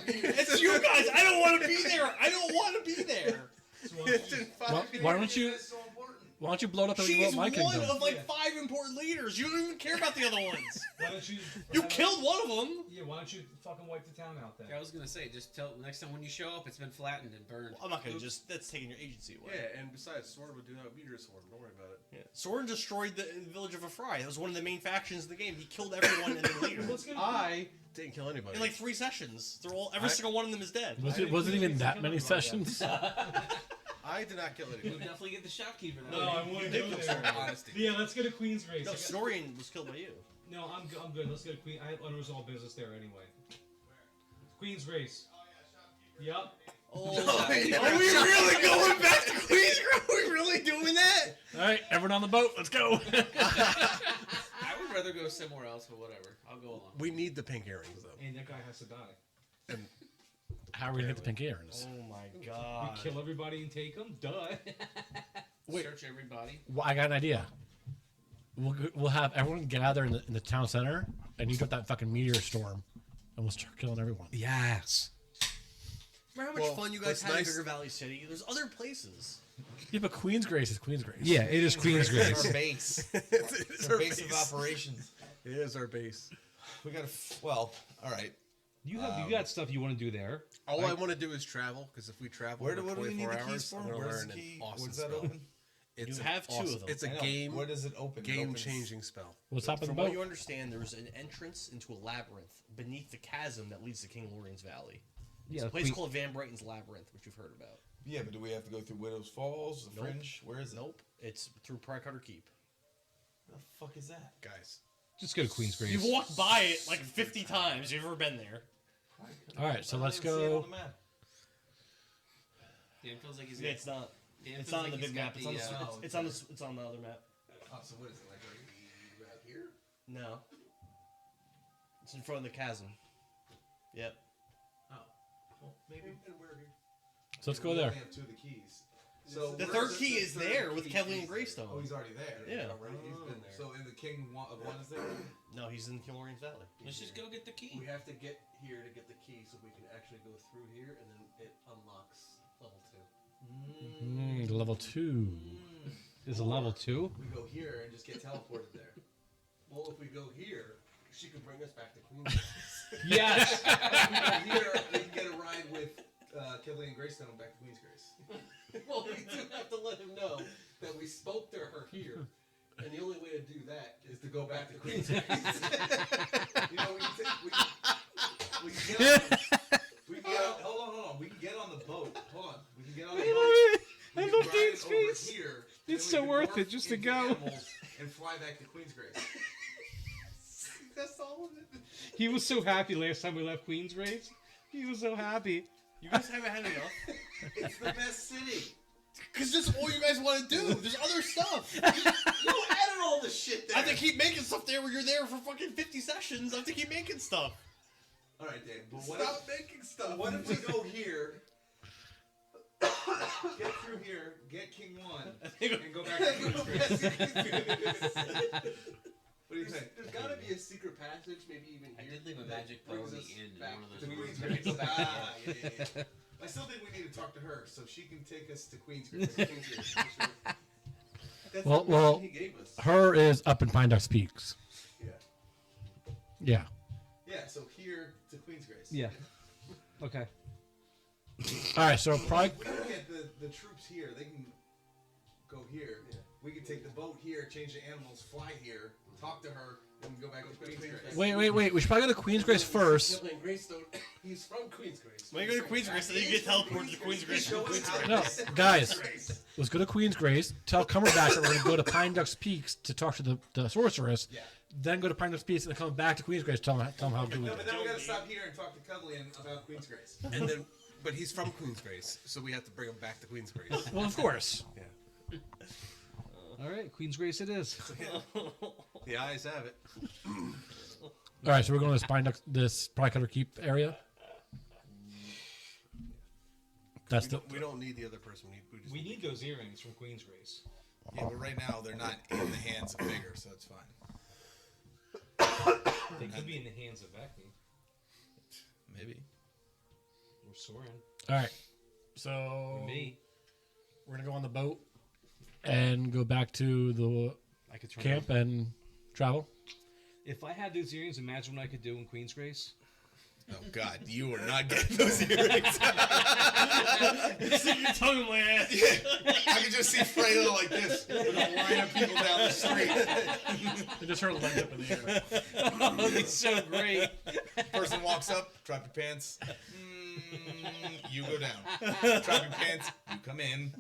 It's you guys. I don't want to be there. I don't want to be there. It's in 5 Well, years. why don't you? That's so important. Why don't you blow it up and blow She's up my one kingdom? of like Yeah. 5 important leaders. You don't even care about the other ones. Why don't you? You killed one of them. Yeah, why don't you fucking wipe the town out then? I was gonna say, just tell next time when you show up, it's been flattened and burned. I'm not gonna just. That's taking your agency away. Yeah, and besides, Sword would do not meteor swarm. Don't worry about it. Yeah. Soren destroyed the village of Afrai. That was one of the main factions of the game. He killed everyone in the leader Let's get I didn't kill anybody. in like 3 sessions. Every single one of them is dead. Was it even that many sessions? I did not kill You'll anybody. definitely get the shopkeeper. No, I want to did go kill there. someone. Honesty. Yeah, let's go to Queen's Race. No, I got- Snorian was killed by you. No, I'm good. Let's go to Queen. I had unresolved business there anyway. Queen's Race. Yep. Oh, are we really going back to Queen's Row? Are we really doing that? All right, everyone on the boat. Let's go. I would rather go somewhere else, but whatever. I'll go along. We need the pink earrings though. And that guy has to die. How are we gonna get the pink earrings? Oh my We god. kill everybody and take them. Duh. Wait. Search everybody. Well, I got an idea. We'll have everyone gather in the town center, and you drop that fucking meteor storm, and we'll start killing everyone. Yes. Remember how much Well, fun you guys what's had in nice- Bigger Valley City? There's other places. Yeah, but Queen's Grace is Queen's Grace. Yeah, it is Queen's It's our base. It's It's our base of operations. It is our base. We gotta. Well, all right. You got stuff you want to do there. All I want to do is travel, because if we travel What for do we 24 need the hours, keys for? I'm gonna Where's learn the an key? awesome What's that spell. open? It's You an have 2 of them. It's a I know. game Where does it open? It game opens- changing spell. What's up in the From what you boat? understand, there's an entrance into a labyrinth beneath the chasm that leads to King Lorian's Valley. It's Yeah, a place called Van Brighton's Labyrinth, which you've heard about. Yeah, but do we have to go through Widow's Falls, the Nope. Fringe? Where is it? Nope. It's through Pridecutter Keep. Where the fuck is that? Guys. Just go to Queen's Grace. You've walked by it like 50 times. You've ever been there. All right, so I let's don't even see it go. on the map. Dan feels like he's Yeah, it's not. Dan It's feels not on like the he's big got map. It's on the. the, It's on the. It's on the other map. Oh, so what is it? Like right here? No. It's in front of the chasm. Yep. Oh. Well, maybe. So let's go We there. only have 2 of the keys. So The where's third key is third there with key? Kevlin and Oh, Greystone. he's already there. Yeah. Already, he's been there. So in the King of One is there? No, he's in King Lorian's Valley. Let's just go get the key. We have to get here to get the key, so we can actually go through here, and then it unlocks level 2. Level 2 is a level 2. We go here and just get teleported there. Well, if we go here, she can bring us back to Queen's. Yes. If we go here, we can get a ride with Kevlin and Greystone back to Queen's Grace. Well, we do have to let him know that we spoke to her here, and the only way to do that Is to go back to Queen's Grace. You know, we can get on, we can get on, hold on. We can get on the boat. Hold on. We can get on the boat. We I can love ride Dane's over face. Here, It's then so we can worth morph it just to into go. animals and fly back to Queen's Grace. That's all of it. He was so happy last time we left Queen's Race. He was so happy. You guys haven't had enough. It's the best city. Because that's all you guys want to do. There's other stuff. You added all the shit there. I have to keep making stuff there where you're there for fucking 50 sessions. I have to keep making stuff. All right, Dan. But what Stop if, making stuff. what if we go here, get through here, get King 1, and go back to Queen's Grace? What do you think? There's got to be a secret passage, maybe even I here. did leave a that magic bow brings in us the end in back one of to those Queen's rooms. Grace. Ah, yeah. I still think we need to talk to her so she can take us to Queen's Grace. Queen's Grace, for sure. That's Well- the well- mission he gave us. Her is up in Pine Ducks Peaks. Yeah. Yeah. Yeah, so here to Queen's Grace. Yeah. Okay. All right, so probably. We can get the troops here. They can go here. Yeah. We can take the boat here, change the animals, fly here, talk to her, and go back to Queen's Grace. Wait. We should probably go to Queen's Grace first. Kevlin Greystone, he's from Queen's Grace. When you go to Queen's Grace, then you get teleported to Queen's Grace. Show us how to No, get to guys. Queen's Grace. Let's go to Queen's Grace. Tell Cumberbatch that we're going to go to Pine Ducks Peaks to talk to the sorceress. Yeah. Then go to Pine Ducks Peaks and then come back to Queen's Grace. Tell them how good we No, do. but then we gotta stop here and talk to Kevlin about Queen's Grace. And then But he's from Queensgrace, so we have to bring him back to Queensgrace. Well, of course. Yeah. All right, Queen's Grace it is. The eyes have it. All right, so we're going to this Pridecutter Keep area. That's We don't need the other person. We need those earrings from Queen's Grace. Yeah, but right now they're not in the hands of Vigor, so it's fine. They could be in the hands of Vecni Maybe. or Soren. all right. So Or me. we're gonna go on the boat and go back to the I could turn camp and travel. If I had those earrings, imagine what I could do in Queen's Grace. Oh God, you are not getting those earrings. Stick your tongue in my ass. I can just see Fredo like this with a line of people down the street. I just heard a leg up in the air. Oh, it's so great. Person walks up, drop your pants. You go down. Drop your pants. You come in.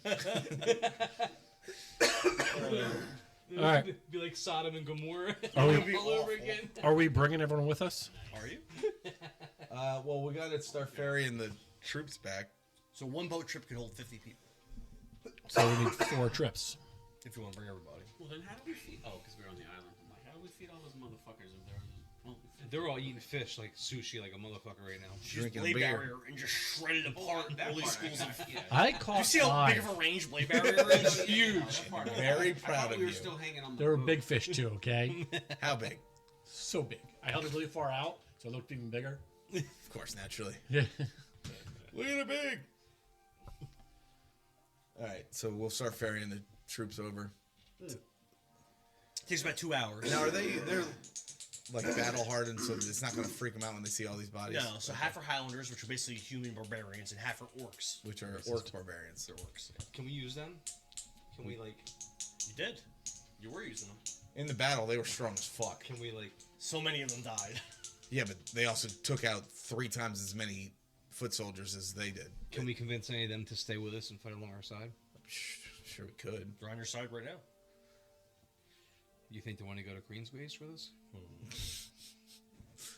All right. Be like Sodom and Gomorrah Are we, all over again. are we bringing everyone with us? Are you? Well, we got to start ferrying the troops back. So one boat trip can hold 50 people So we need 4 trips. if you want to bring everybody. Well, then how do we feed? Oh, because we're on the island. I'm like, how do we feed all those motherfuckers if they're only 50? They're all eating fish like sushi, like a motherfucker right now. Drinking Blade beer. barrier and just shredded apart all these schools of. Yeah. I caught You see how 5. big of a range blade barrier is? Huge. Very proud of we were you. still hanging on the There were boat. big fish too, okay? How big? So big. I held it really far out, so it looked even bigger. Of course, naturally. Yeah. Look at it big. All right, so we'll start ferrying the troops over. Takes about 2 hours. Now, they're like battle hardened, so it's not going to freak them out when they see all these bodies? No, so half are Highlanders, which are basically human barbarians, and half are orcs. Which are orc barbarians. They're orcs. Can we use them? Can we like? You did. You were using them. In the battle, they were strong as fuck. Can we like? So many of them died. Yeah, but they also took out 3 times as many foot soldiers as they did. Can we convince any of them to stay with us and fight along our side? Sure, we could. They're on your side right now. You think they want to go to Queen's Grace with us?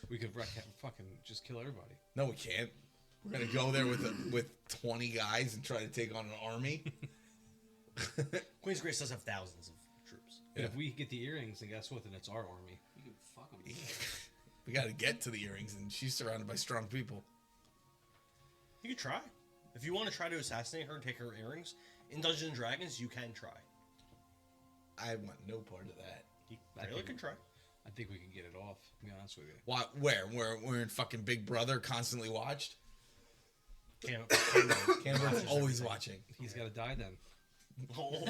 We could fucking just kill everybody. No, we can't. We're gonna go there with 20 guys and try to take on an army. Queen's Grace does have thousands of troops. But Yeah. if we get the earrings, then guess what? Then it's our army. You can fuck them. We got to get to the earrings, and she's surrounded by strong people. You could try. If you want to try to assassinate her and take her earrings, in Dungeons & Dragons, you can try. I want no part of that. You really can try. I think we can get it off. To be honest with you. What? Where? We're in fucking Big Brother, constantly watched. Canberra's always watching, He's got to die then. Oh.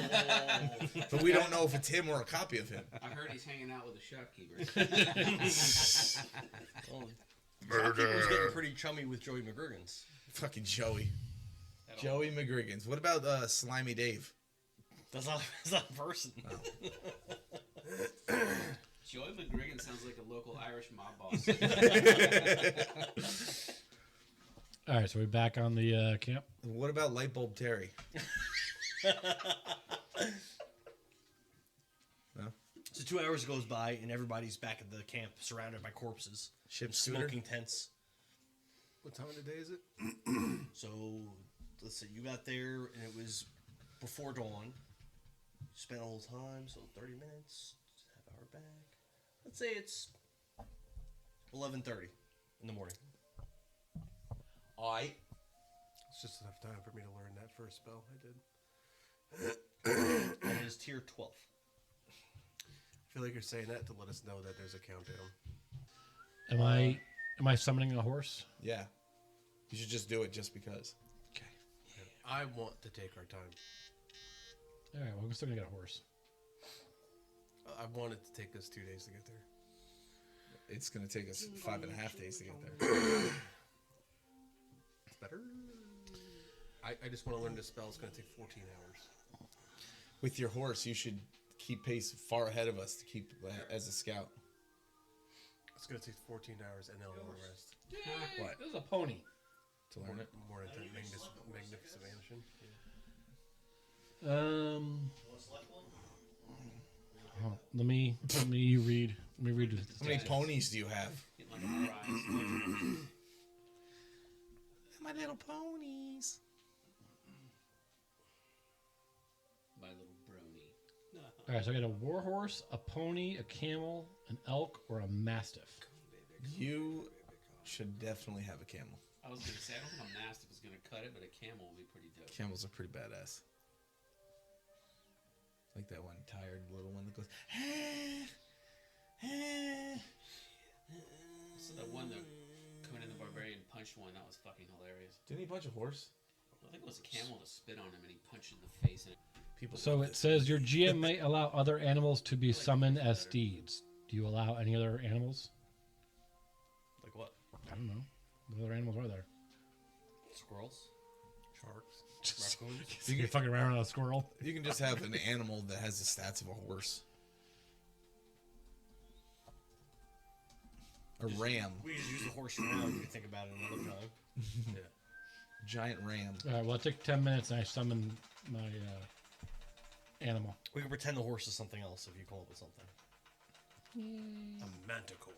but we don't know if it's him or a copy of him. I heard he's hanging out with a shopkeeper. Shopkeeper's getting pretty chummy with Joey McGurgans. Fucking Joey. Joey McGriggins. What about Slimy Dave? That's not a person. Joey McGriggin sounds like a local Irish mob boss. All right, so we're back on the camp. What about Lightbulb Terry? No? So 2 hours goes by, and everybody's back at the camp, surrounded by corpses, Ship scooter? smoking tents. What time of the day is it? So let's see, you got there, and it was before dawn. Spent a little time, so 30 minutes, half hour back. Let's say it's 11:30 in the morning. Alright. It's just enough time for me to learn that first spell I did. And it is tier 12. I feel like you're saying that to let us know that there's a countdown. Am I summoning a horse? Yeah. You should just do it just because. I want to take our time. All right, well, we're still gonna get a horse. I want it to take us 2 days to get there. It's going to take us 5.5 days to get there. It's better. I just want to learn this spell. It's going to take 14 hours. With your horse, you should keep pace far ahead of us to keep as a scout. It's going to take 14 hours and then I'll rest. What? This is a pony. To learn it? More into magnificent mansion. Let me read. Let me read. How many ponies do you have? Getting like a prize. My little Little Ponies. My Little Brony. All right, so I got a warhorse, a pony, a camel, an elk, or a mastiff. You should definitely have a camel. I was gonna say I don't think a mastiff is gonna cut it, but a camel will be pretty dope. Camels are pretty badass. Like that one tired little one that goes. So the one that Conan the Barbarian punched one, that was fucking hilarious. Didn't he punch a horse? I think it was a camel to spit on him, and he punched in the face. And People. So it says your GM may allow other animals to be summoned as steeds. Do you allow any other animals? Like what? I don't know. What other animals are there? Squirrels? Sharks. Raccoons? You can fuck around with a squirrel. You can just have an animal that has the stats of a horse. A ram. We just use the horse around. You can think about it another time. Yeah. Giant ram. All right, well, it took 10 minutes and I summoned my animal. We can pretend the horse is something else if you come up with something. A manticore.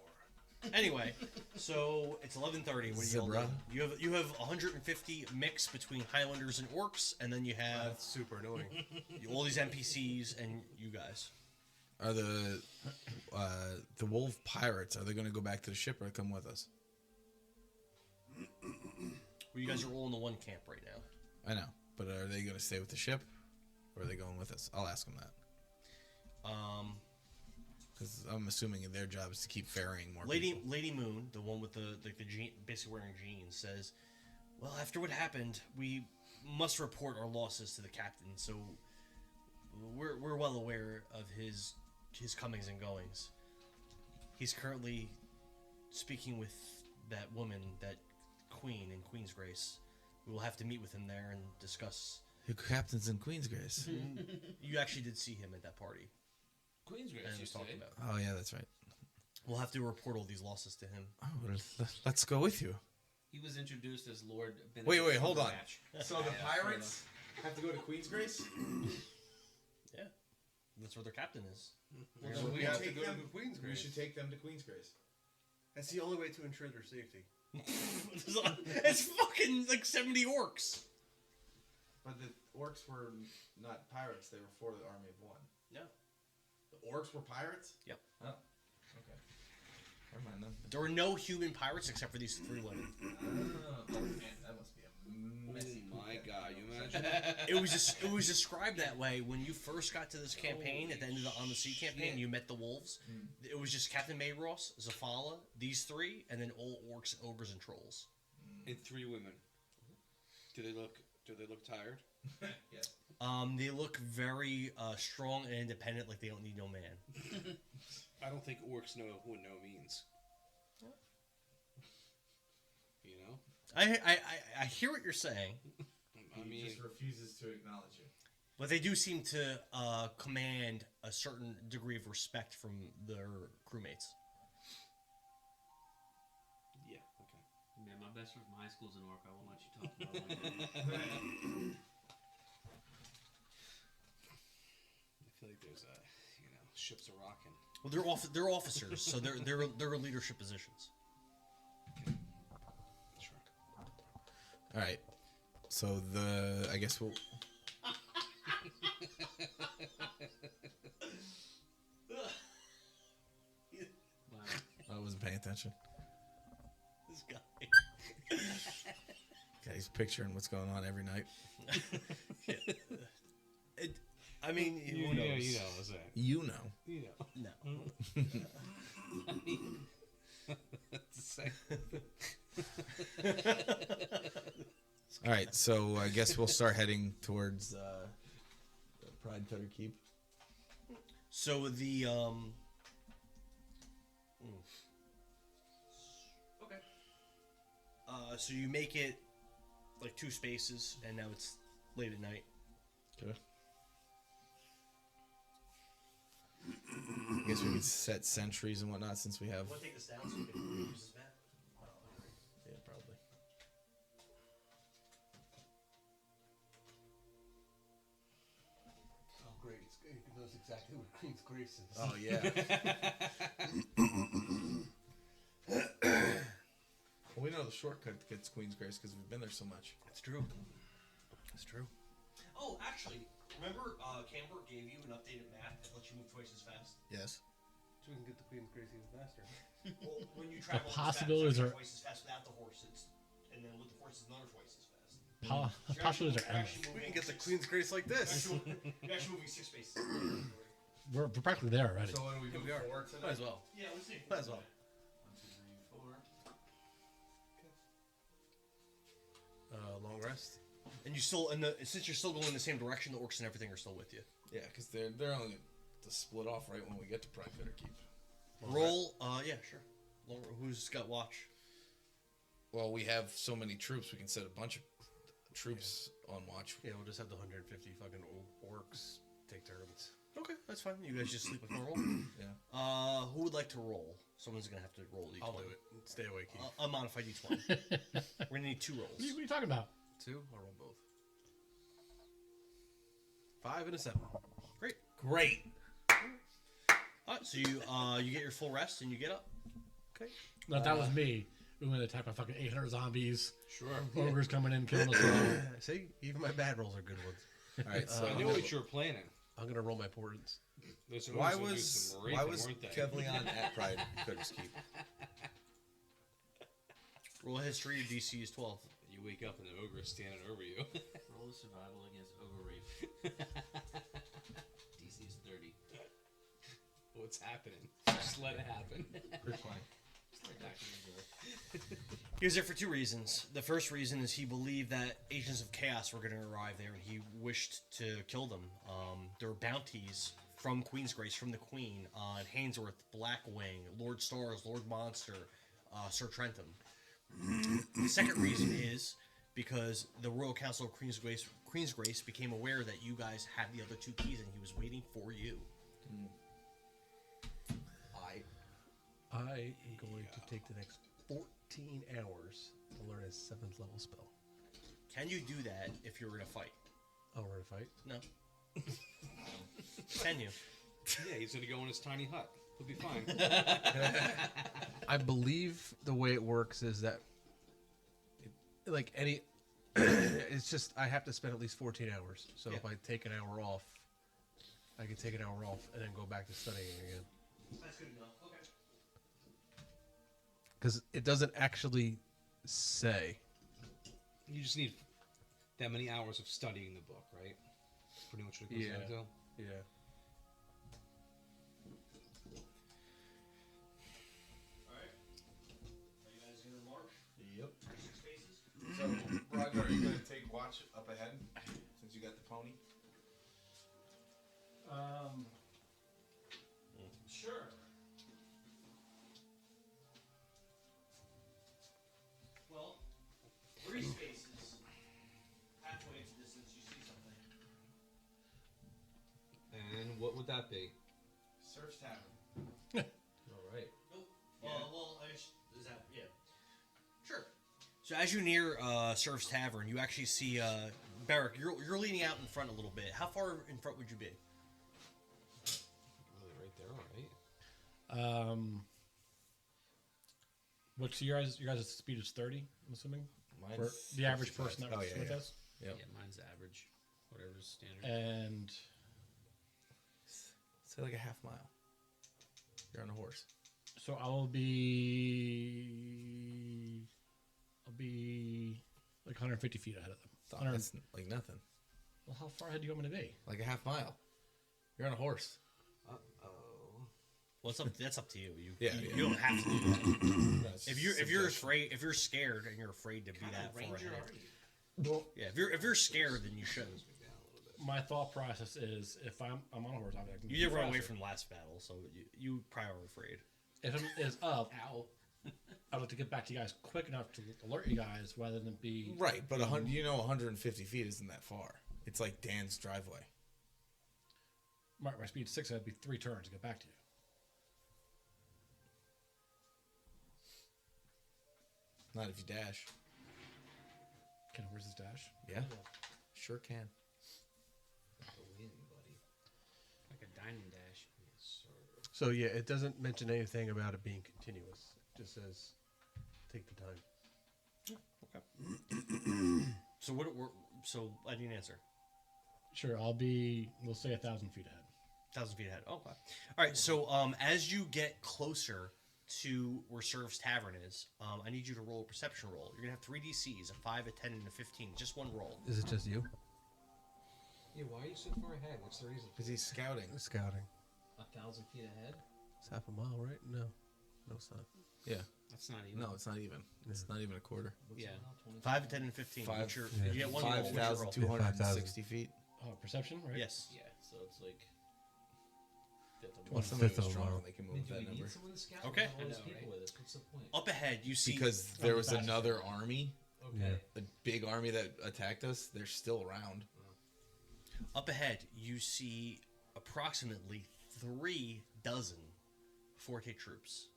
Anyway, so it's 11:30. What do you all Zebra. do? You have 150 mix between Highlanders and Orcs, and then you have That's super annoying. all these NPCs and you guys. Are the wolf pirates? Are they going to go back to the ship or come with us? Well, you guys are all in the one camp right now. I know, but are they going to stay with the ship, or are they going with us? I'll ask them that. Because I'm assuming their job is to keep ferrying more people. Lady Moon, the one with the basically wearing jeans, says, "Well, after what happened, we must report our losses to the captain. So we're well aware of his comings and goings. He's currently speaking with that woman, that queen in Queen's Grace. We will have to meet with him there and discuss." Who captains in Queen's Grace? You actually did see him at that party. Queen's Grace, And you was say? talking about. Oh yeah, that's right. We'll have to report all these losses to him. Oh, well, let's go with you. He was introduced as Lord Benedict Wait, hold on. Cumberbatch. So the pirates have to go to Queen's Grace? Yeah, that's where their captain is. Well, So then we we have to take go them- to Queen's We Grace. should take them to Queen's Grace. That's the only way to ensure their safety. It's fucking like 70 orcs. But the orcs were not pirates, they were for the army of one. No. The orcs were pirates? Yep. Oh, okay. Never mind then. There were no human pirates except for these 3 women. Oh, man, that must be a messy. Oh my god, you imagine? It was described that way when you first got to this campaign at the end of the On the Sea campaign. You met the wolves. It was just Captain Mayros, Zafala, these 3, and then all orcs, ogres, and trolls. And 3 women. Do they look tired? Yes. They look very strong and independent, like they don't need no man. I don't think orcs know what no means. You know? I hear what you're saying, I He mean, just refuses to acknowledge you. but they do seem to command a certain degree of respect from their crewmates. yeah, okay. Man, my best friend from high school's an orc. I won't let you talk about it. I feel like there's ships are rocking. Well, they're officers, so they're leadership positions. Sure. All right. So I guess we'll. Wow. I wasn't paying attention. This guy. Okay, he's picturing what's going on every night. I mean, who knows? You know, what's that? You know. You know. No. I mean, that's the same. All right, so I guess we'll start heading towards Pridecutter Keep. So the Okay. so you make it like 2 spaces, and now it's late at night. Okay. I guess we could set sentries and whatnot since we have. Want to take this down so we can use this map? Yeah, probably. Oh, great. It knows exactly where Queen's Grace is. Oh yeah. Well, we know the shortcut gets Queen's Grace because we've been there so much. It's true. It's true. Oh, actually, remember Camber gave you an updated map that lets you move twice as fast? Yes. So we can get the Queen's Grace even faster. Well, when you travel possibilities as fast, are- twice as fast without the horses, and then with the horses, another twice as fast. The possibilities are endless. We can get the Queen's Grace like this. You're actually moving 6 spaces. We're practically there already. So when are we Yeah, doing we are. 4 today? Might as well. Yeah, let's see. Might as well. 1, 2, 3, 4. Long rest. And you still, since you're still going in the same direction, the orcs and everything are still with you. Yeah, because they're only to split off right when we get to Pridecutter Keep. Roll, yeah, sure. Who's got watch? Well, we have so many troops, we can set a bunch of troops on watch. Yeah, we'll just have the 150 fucking old orcs take turns. Okay, that's fine. You guys just sleep with no roll. Yeah. Who would like to roll? Someone's gonna have to roll each I'll one. do it. Stay awake, Keith. A modified each one. We're gonna need 2 rolls. What are you talking about? 2. I'll roll both. 5 and a 7. Great. Great. Alright, so you get your full rest and you get up. Okay. No, if that was me. We went to attack by fucking 800 zombies. Sure. Ogres coming in, killing us all. See, even my bad rolls are good ones. All right. So I knew what you were planning. I'm gonna roll my portents. Those are why always gonna do was some why raping, was weren't they? Kevleon at Pridecutter's Keep? Roll a history. Your DC is 12. You wake up and the ogre is standing over you. Roll a survival against ogre rape. DC is 30. What's happening? Just let it happen. He was there for 2 reasons. The first reason is he believed that agents of chaos were going to arrive there, and he wished to kill them. There were bounties from Queen's Grace, from the Queen, on Hainsworth, Blackwing, Lord Stars, Lord Monster, Sir Trentham. The second reason is because the Royal Council of Queen's Grace became aware that you guys had the other 2 keys, and he was waiting for you. I am going to take the next 14 hours to learn a 7th level spell. Can you do that if you're in a fight? Oh, we're in a fight? No. Can you? Yeah, he's gonna go in his tiny hut. He'll be fine. I believe the way it works is that, like any, it's just I have to spend at least 14 hours. So if I take an hour off, I can take an hour off and then go back to studying again. That's good enough. Okay. Because it doesn't actually say. You just need that many hours of studying the book, right? That's pretty much what it comes down to. Yeah. Alright. Are you guys gonna march? Yep. 6 spaces? So, Roger, are you going to take watch up ahead since you got the pony? Sure. Well, 3 spaces. Halfway to distance, you see something. And what would that be? Surf's Tavern. All right. Nope. Well, is that, yeah. Sure. So as you near Surf's Tavern, you actually see Barrack. You're leaning out in front a little bit. How far in front would you be? Really, right there. All right. What's your guys' speed is 30, I'm assuming? For Mine's the average 55. person that works with us? Yep. Yeah, mine's average. Whatever's standard. And Say like a half mile. You're on a horse. so I'll be like 150 feet ahead of them. That's like nothing. Well, how far ahead do you want me to be? Like a half mile. You're on a horse. Well, that's up to you. You Yeah, you, yeah. you don't have to do that. That's If you're suggestion. afraid, if you're scared and you're afraid to be that far ahead. Well, Yeah, if you're scared, then you should. my thought process is if I'm on a horse, I can You did run away faster. from the last battle, so you probably were afraid. If it is up, I'd like to get back to you guys quick enough to alert you guys rather than be Right, but 150 feet isn't that far. It's like Dan's driveway. my speed's 6. That'd be 3 turns to get back to you. Not if you dash. Can horses dash? Yeah, sure can. Like a dining dash. Yes, sir. So yeah, it doesn't mention anything about it being continuous. It just says take the time. So so I didn't answer. Sure, I'll be. We'll say 1,000 feet ahead. 1,000 feet ahead. Okay. All right. So as you get closer to where Serv's Tavern is, I need you to roll a perception roll. You're gonna have 3 DCs: a 5, a 10, and a 15. Just one roll. Is it just you? Yeah, why are you so far ahead? What's the reason? Because he's scouting. Scouting. 1,000 feet ahead. It's half a mile, right? No, it's not. Yeah. That's not even. No, it's not even. It's not even a quarter. Yeah. 5, 10, and 15. Five- What's your, You get one roll. What's your roll? 5,260 feet. Oh, perception, right? Yes. Yeah, so it's like fifth of One one. Somebody fifth was of a strong, mile. they can I mean, move do that we number. need someone to scout? Okay. We have all those I know, people right? with us. What's the point? Up ahead, you see Because there was another army, Okay. a big army that attacked us. They're still around. Up ahead, you see approximately 3 dozen FORTE troops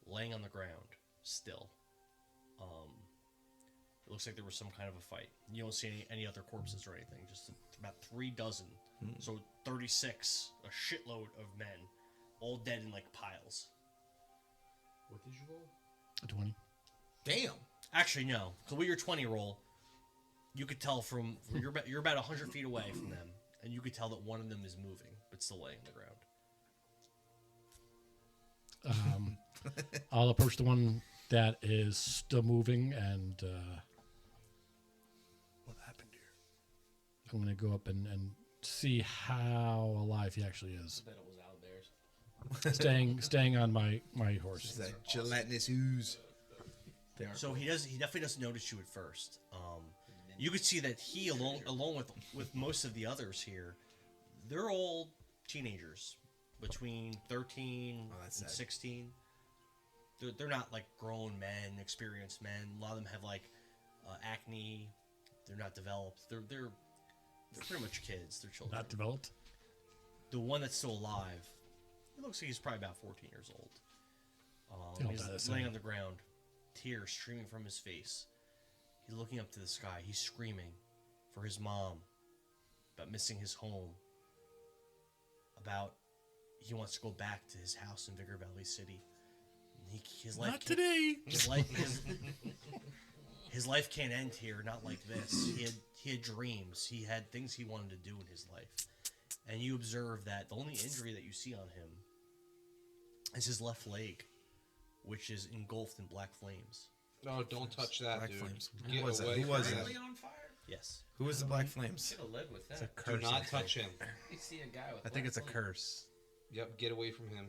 laying on the ground still. It looks like there was some kind of a fight. You don't see any other corpses or anything. Just about 3 dozen. So 36, a shitload of men, all dead in like piles. What did you roll? A 20. Damn. Actually, no. So with your 20 roll, you could tell from you're about 100 feet away from them, and you could tell that one of them is moving, but still laying on the ground. I'll approach the one that is still moving, and what happened here? I'm going to go up and see how alive he actually is. I bet it was Owlbears. Staying on my horse. It's that gelatinous ooze. They are So he definitely doesn't notice you at first. You could see that he along with most of the others here, they're all teenagers between 13 Oh, that's and sad. 16. They're not like grown men, experienced men. A lot of them have like acne. They're not developed. They're pretty much kids. They're children. Not developed. The one that's still alive, it looks like he's probably about 14 years old. They don't He's die the laying same. on the ground, tears streaming from his face. He's looking up to the sky. He's screaming for his mom, about missing his home, about he wants to go back to his house in Vigor Valley City. His life Not can't- today. his life can't end here, not like this. He had dreams. He had things he wanted to do in his life. And you observe that the only injury that you see on him is his left leg, which is engulfed in black flames. No, don't touch that, Black dude. Flames. Get Who was that? away Who was from that? him. On fire? Yes. Who was the Black Flames? Should have led with It's a that. curse. Do not I think. touch him. You see a guy with. I think it's a black flame. curse. Yep, get away from him.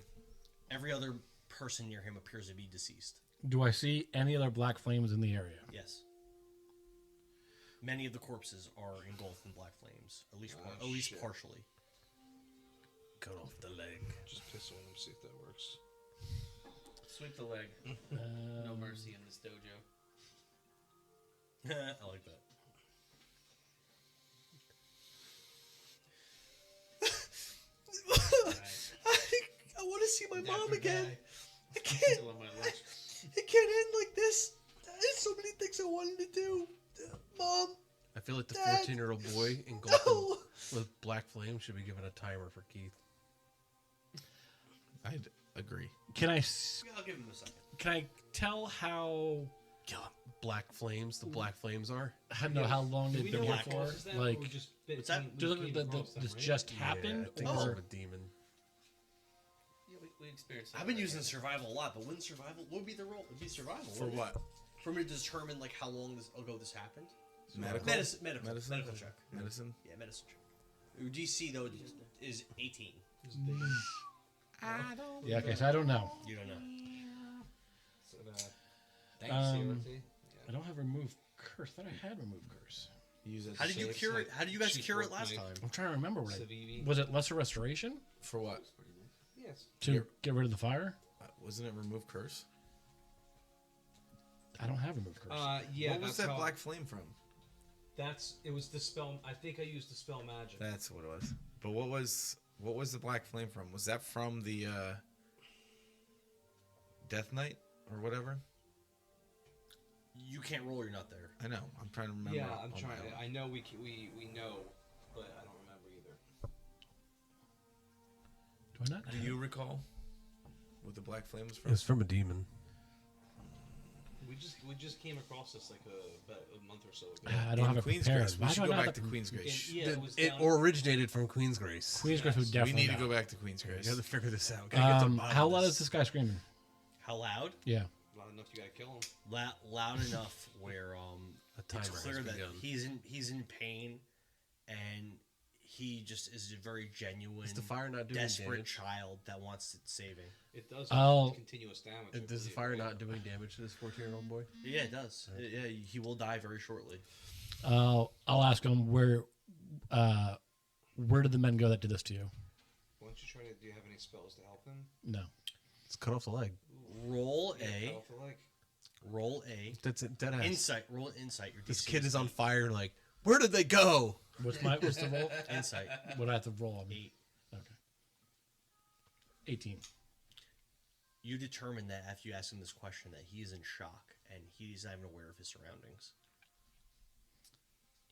Every other person near him appears to be deceased. Do I see any other black flames in the area? Yes. Many of the corpses are engulfed in black flames, at least Ah, at least shit. partially. Cut off the leg. Just piss on him, see if that works. Sweep the leg. No mercy in this dojo. I like that. I want to see my mom again. I can't. Still on my list. It can't end like this. There's so many things I wanted to do. Mom, I feel like the Dad. 14-year-old boy engulfed no. with black flame should be given a timer for Keith. I'd agree. Can I I'll give him a second. tell how Black flames, the black flames are. know how long Do they've we been know here what for? causes that? Like, Or we just bit what's that? came- we does it came the, across them, this right? just happened? I think Oh. it's a demon. Yeah, we experienced that. I've been already. using survival a lot, but wouldn't survival? What would be the role? It'd be survival. For wouldn't it? what? For me to determine like how long ago this happened. Medical? Medical check. Medicine? Yeah, medicine check. Your DC though is 18. Yeah, okay, so I don't know. You don't know. So, CRT? I don't have remove curse. I thought I had remove curse. Use it How did you Shapes cure it? like How did you guys cheap cure it work last knife. time? I'm trying to remember what Civivi. was it lesser restoration for what? Yes. to get rid of the fire? Wasn't it remove curse? I don't have remove curse. Yeah. what was that's that how- black flame from? It was dispel. I think I used dispel magic. That's what it was. But what was the black flame from? Was that from the Death Knight or whatever? You can't roll. You're not there. I know. I'm trying to remember. Yeah, I'm on trying. my own. I know we know, but I don't remember either. Do I not? Do you recall what the black flame was It from? was from a demon. We just came across this like about a month or so ago. I don't have it Queen's prepared. Grace. We Why should do I go not back have to that- Queen's Grace. Yeah, it was It down- originated from Queen's Grace. Queen's Grace would We definitely need to know. go back to Queen's You Grace. got to figure this out. Gotta get to the bottom How of loud this. is this guy screaming? How loud? Yeah. loud enough you gotta kill him. Loud enough where A timer it's has clear that begun. he's in pain, and he just is a very genuine, Is the fire not doing desperate damage? child that wants it saving. It does Oh. continuous damage. I Does the believe, fire right? not doing damage to this 14-year-old boy? Yeah, it does. Yeah, he will die very shortly. I'll ask him where did the men go that did this to you? Why don't you try to? Do you have any spells to help him? No. Let's cut off the leg. Roll Yeah, a cut off the leg. roll a That's it. Dead ass. insight. Roll an insight. Your This DC kid is on fire. Like, where did they go? What's the roll? insight. What do I have to roll on? 8. Okay. 18. You determine that after you ask him this question that he is in shock and he's not even aware of his surroundings.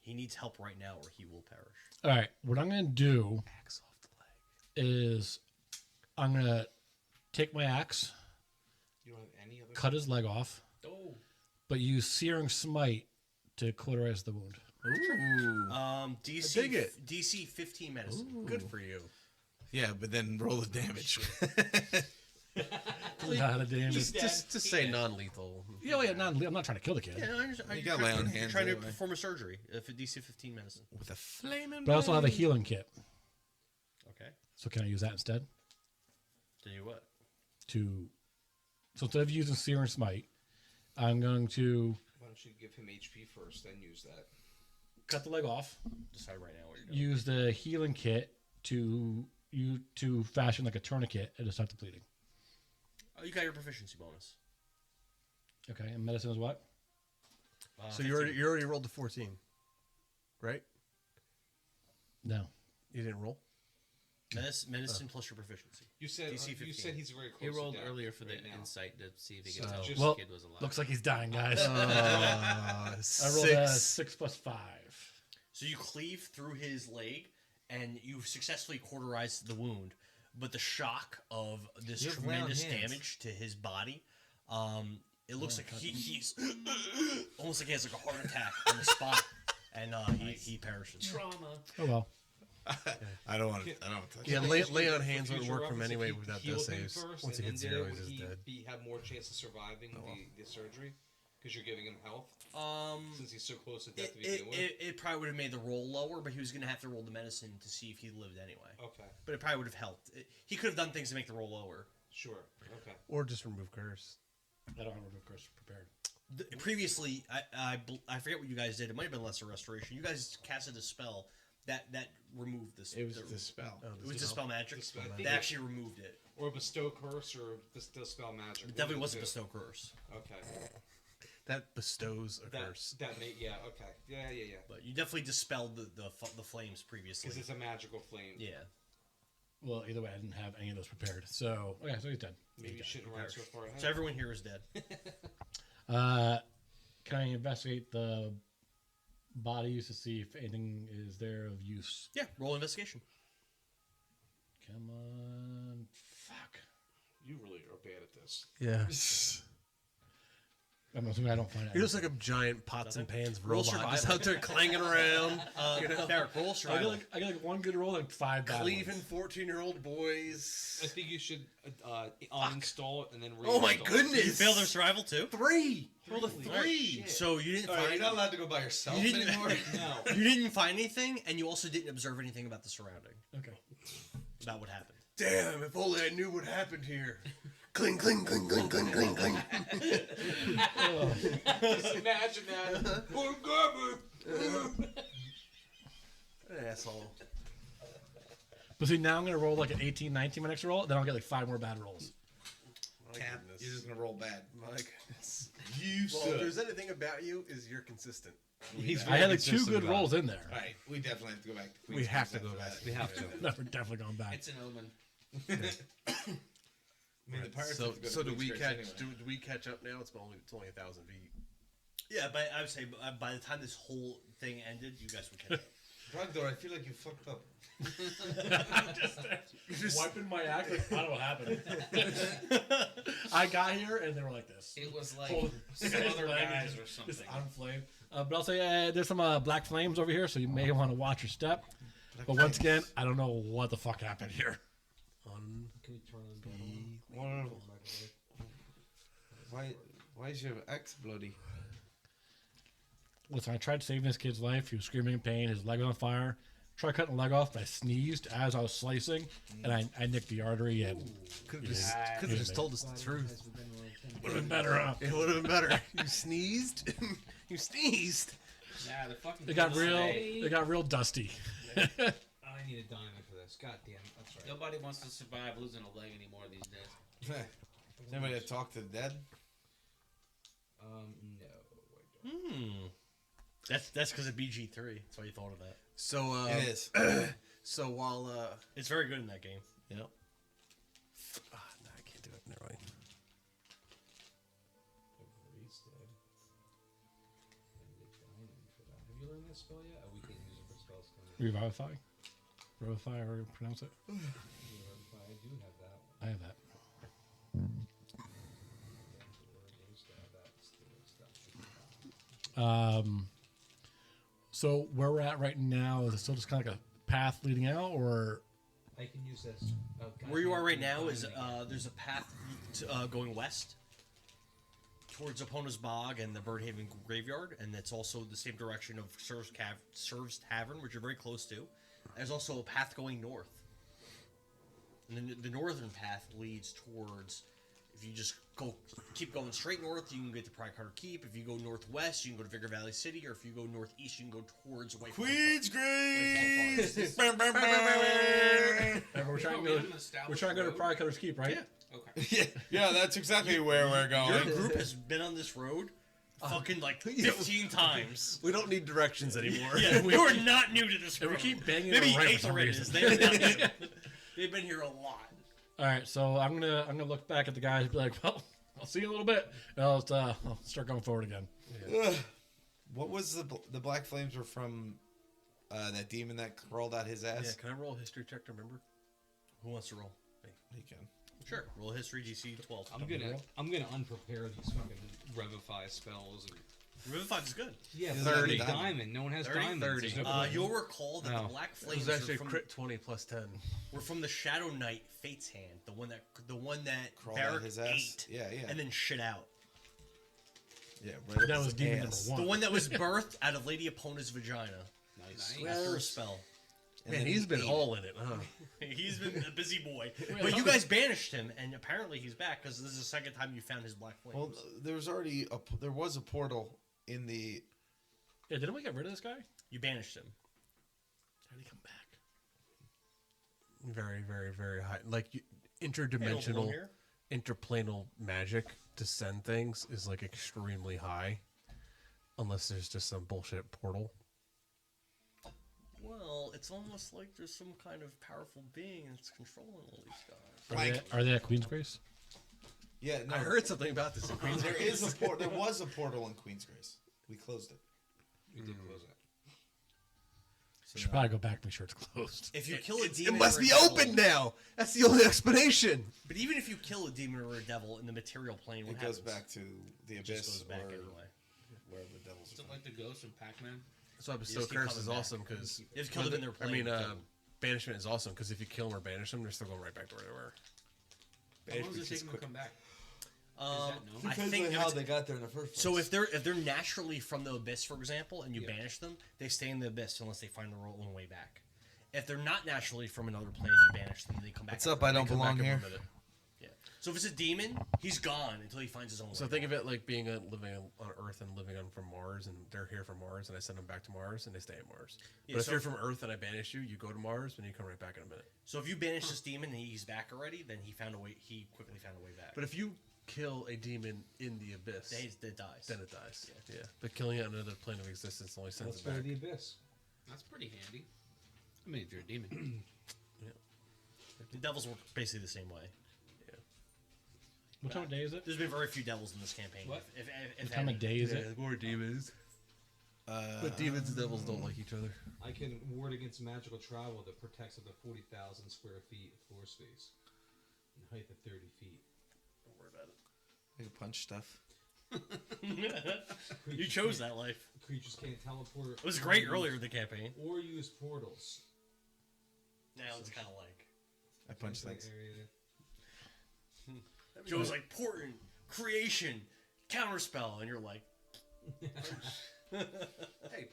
He needs help right now or he will perish. All right. What I'm going to do Axe off the leg. is I'm going to take my axe, You don't have any other. cut his leg off, Oh, but use Searing Smite to cauterize the wound. Ooh. DC dig it. DC 15 medicine. Good for you. Yeah, but then roll the damage. Not a damage. Just say non-lethal. Yeah, I'm not trying to kill the kid. Yeah, I understand. You You're got lay trying- on you're hands trying to anyway. perform a surgery. If a DC 15 medicine. With a flaming But I also have a blade. healing kit. Okay. So can I use that instead? Do you what? So instead of using Searing Smite, I'm going to Why don't you give him HP first, then use that? cut the leg off, Decide right now what you're doing. use the healing kit to fashion like a tourniquet and to stop the bleeding. Oh, you got your proficiency bonus. Okay, and medicine is what? So you already rolled the 14, right? No. You didn't roll. Medicine plus your proficiency. You said DC you 15. said he's very he close. rolled to death earlier for the right now. insight to see if he So could tell if just- the Well, kid was alive. looks like he's dying, guys. Uh, I rolled a 6 plus 5. So you cleave through his leg, and you've successfully cauterized the wound. But the shock of this You have lay on tremendous hands. damage to his body, it looks like he's almost like he has like a heart attack on the spot, and he perishes. Trauma. Oh well. I don't want to touch Yeah, it. lay on For hands wouldn't future work from reference, anyway if he without healed death him saves. first Once he and hits then 0, did he's it, just would dead. he have more chance of surviving the surgery because you're giving him health since he's so close to death to begin with. It probably would have made the roll lower, but he was going to have to roll the medicine to see if he lived anyway. Okay, But it probably would have helped. He could have done things to make the roll lower. sure. Okay. Or just remove curse. I don't have a curse prepared. Previously, I forget what you guys did. It might have been lesser restoration. You guys casted a spell that removed this. It was the spell. It was dispel magic. Dispel- I think They it- actually removed it. Or bestow curse or dispel magic. It definitely One of wasn't the bestow curse. two. Okay. That bestows a curse. That may okay yeah. But you definitely dispelled the flames previously. Because it's a magical flame. Yeah. Well, either way, I didn't have any of those prepared. So okay, so he's dead. Maybe you shouldn't run so far ahead. So everyone here is dead. Can I investigate the bodies to see if anything is there of use? Yeah. Roll investigation. Come on. Fuck. You really are bad at this. Yeah. I'm assuming I don't find it. You're just like a giant pots and pans Roll robot just survival. out there clanging around, Derek, roll I get survival. like one good roll and 5 bad cleaving ones. 14-year-old boys. I think you should uninstall it and then reinstall Oh my it. goodness! You failed their survival too. 3. Rolled a 3. So you didn't find. allowed to go by yourself You didn't- No. You didn't find anything, and you also didn't observe anything about the surrounding. Okay. About what happened. Damn! If only I knew what happened here. Cling, cling, cling, cling, cling, cling, cling. Just imagine that. Oh, God, Asshole. But see, now I'm going to roll like an 18, 19 my next roll, then I'll get like 5 more bad rolls. Tap. You're just gonna roll bad. My goodness. Well, if there's anything about you, is you're consistent. I had like 2 good rolls in there. All right, we definitely have to go back to Queen's We have to Queen's go after back. that. We have to. No, we're definitely going back. It's an omen. I mean, the pirates So, have to go to so do Queen's we Grace catch? anyway. Do we catch up now? It's only 1,000 feet. Yeah, but I would say by the time this whole thing ended, you guys would catch up. Brogdor, I feel like you fucked up. just wiping my axe. Like, I don't know what happened. I got here and they were like this. It was like Hold- some other guys or something. Just on flame. But I'll say there's some black flames over here, so you may want to watch your step. But once again, I don't know what the fuck happened here. Can you turn on Why is your axe bloody? Listen, I tried saving this kid's life. He was screaming in pain. His leg was on fire. Tried cutting the leg off, but I sneezed as I was slicing, and I nicked the artery. And Could have just told us the truth. would have been better. It would have been better. You sneezed. You sneezed. Yeah, the fucking. It got real dusty. I need a diamond for this. God damn it. That's right. Nobody wants to survive losing a leg anymore these days. Does anybody have talked to the dead? No. I don't. That's because of BG3. That's why you thought of that. So It is. So while It's very good in that game. no, I can't do it. Never mind. Everybody's dead. I need a diamond for that. Have you learned that spell yet? Oh, we can't use it for spells. Can we? Revivify. Revivify, however you pronounce it. I do have that one. I have that. So where we're at right now, is it still just kind of like a path leading out, or I can use this. Where you are right now is there's a path going west towards Opona's Bog and the Birdhaven Graveyard, and that's also the same direction of Serves Tavern, which you're very close to. There's also a path going north, and then the northern path leads towards. If you just keep going straight north, you can get to Pridecutter Keep. If you go northwest, you can go to Vigor Valley City, or if you go northeast, you can go towards White Queen's Grave. we're trying to go to Pridecutter's Keep, right? Yeah. Okay. Yeah, that's exactly where we're Your going. group has been on this road fucking like 15 times. We don't need directions anymore. Yeah, we are not new to this road. We keep banging Maybe it right for some Aether reason. is. They're not new. They've been here a lot. All right, so I'm gonna look back at the guys and be like, well, I'll see you in a little bit. And I'll start going forward again. Ugh. What was the black flames were from that demon that crawled out his Yeah, ass? can I roll a history check to remember? Who wants to roll? He can. Sure. Roll history DC 12. I'm gonna unprepare these fucking revivify spells. And, Revivify is good. yeah, Doesn't but have I need a diamond. diamond. No one has 30? diamonds. 30. There's no point. You'll recall that No. the black It flames was actually are a from, crit 20 plus 10. were from the Shadow Knight Fate's Hand, the one that Crawled out Varric his ass. ate Yeah, yeah. and then shit out. Yeah, right That up was his demon ass. number The 1. one that was birthed out of Lady Epona's vagina Nice. after a spell. And Man, then he's he been ate all in it, huh? He's been a busy boy. But you guys banished him, and apparently he's back because this is the second time you found his black flames. Well, there was a portal in the. Yeah, didn't we get rid of this guy? You banished him. How did he come back? Very, very, very high. Like Hey, don't belong interdimensional, here. interplanal magic to send things is like extremely high, unless there's just some bullshit portal. Well, it's almost like there's some kind of powerful being that's controlling all these guys. Are they at Queen's Grace? Yeah, no, I heard something about this in Queens. there was a portal in Queen's Grace. We closed it. We did close it. We should probably go back and make sure it's closed. If you kill a It demon, must or a be devil- open now. That's the only explanation. But even if you kill a demon or a devil in the material plane, what It goes happens? back to the It just abyss goes back or anyway. wherever the devils Is are. it like the ghost from Pac-Man? That's why just Bestow keep Curse coming is back. awesome because You just kill them in their plane. kill them. Banishment is awesome because if you kill them or banish them, they're still going right back to where they were. How long does it take them to come back? Is that known? I think if it's- got there in the first place. so if they're naturally from the abyss, for example, and you banish them, they stay in the abyss unless they find their own way back. If they're not naturally from another plane, you banish them, they come back. What's up? I don't Come belong back in here. 1 minute. Yeah. So if it's a demon, he's gone until he finds his own So way. think of it like being living on Earth and living on from Mars, and they're here from Mars, and I send them back to Mars, and they stay at Mars. Yeah, But if so- you're from Earth and I banish you, you go to Mars, and you come right back in a minute. So if you banish this demon and he's back already, then he quickly found a way back. But if you kill a demon in the abyss, it dies. then it dies. Yeah. But killing it on another plane of existence only sends Let's it go to back. the abyss. That's pretty handy. I mean, if you're a demon. The devils work basically the same way. What time of day is it? There's been very few devils in this campaign. What? If What time any. of day is it? more demons. But demons and devils don't like each other. I can ward against magical travel that protects up to 40,000 square feet, floor force phase. And height of 30 feet. Don't worry about it. I can punch stuff. You chose that life. Creatures can't teleport. It was great earlier in the campaign. Or use portals. Now it's kind of like I punch things. Joe's like portent, creation, counterspell, and you're like, Hey,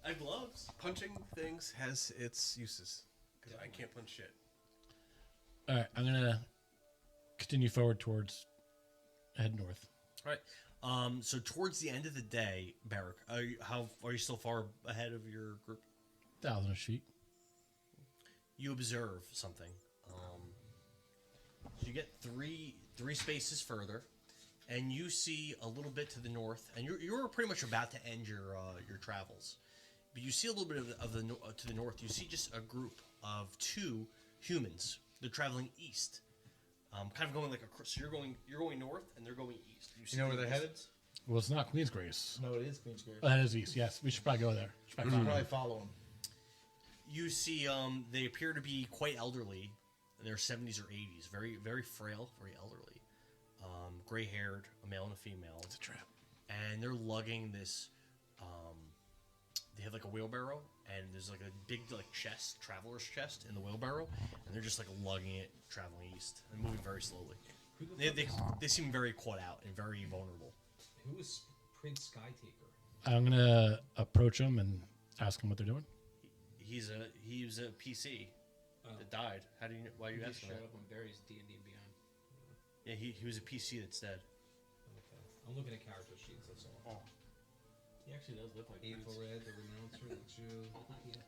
I have gloves. punching things has its uses because I can't punch shit. All right, I'm gonna continue forward towards head north. All right. So towards the end of the day, Barrick, are you still far ahead of your group? 1,000 feet. You observe something. So you get three spaces further, and you see a little bit to the north, and you're pretty much about to end your travels, but you see a little bit to the north. You see just a group of 2 humans. They're traveling east, kind of going like so you're going north, and they're going east. You know where they're headed? Well, it's not Queen's Grace. No, it is Queen's Grace. Oh, that is east. Yes, we should probably go there. You should probably follow them. You see, they appear to be quite elderly, in their 70s or 80s, very, very frail, very elderly, gray-haired, a male and a female. It's a trap. And they're lugging this. They have like a wheelbarrow, and there's like a big like chest, traveler's chest, in the wheelbarrow, and they're just like lugging it, traveling east, and moving very slowly. They seem very caught out and very vulnerable. Who is Prince Skytaker? I'm gonna approach them and ask them what they're doing. He was a PC that died. How do you? Why are you He asking showed that? up on Barry's D&D and Beyond. Yeah, he was a PC that's dead. Okay. I'm looking at character sheets, that's all. He actually does look like Prince. Red, the Renouncer, the Jew. Yeah.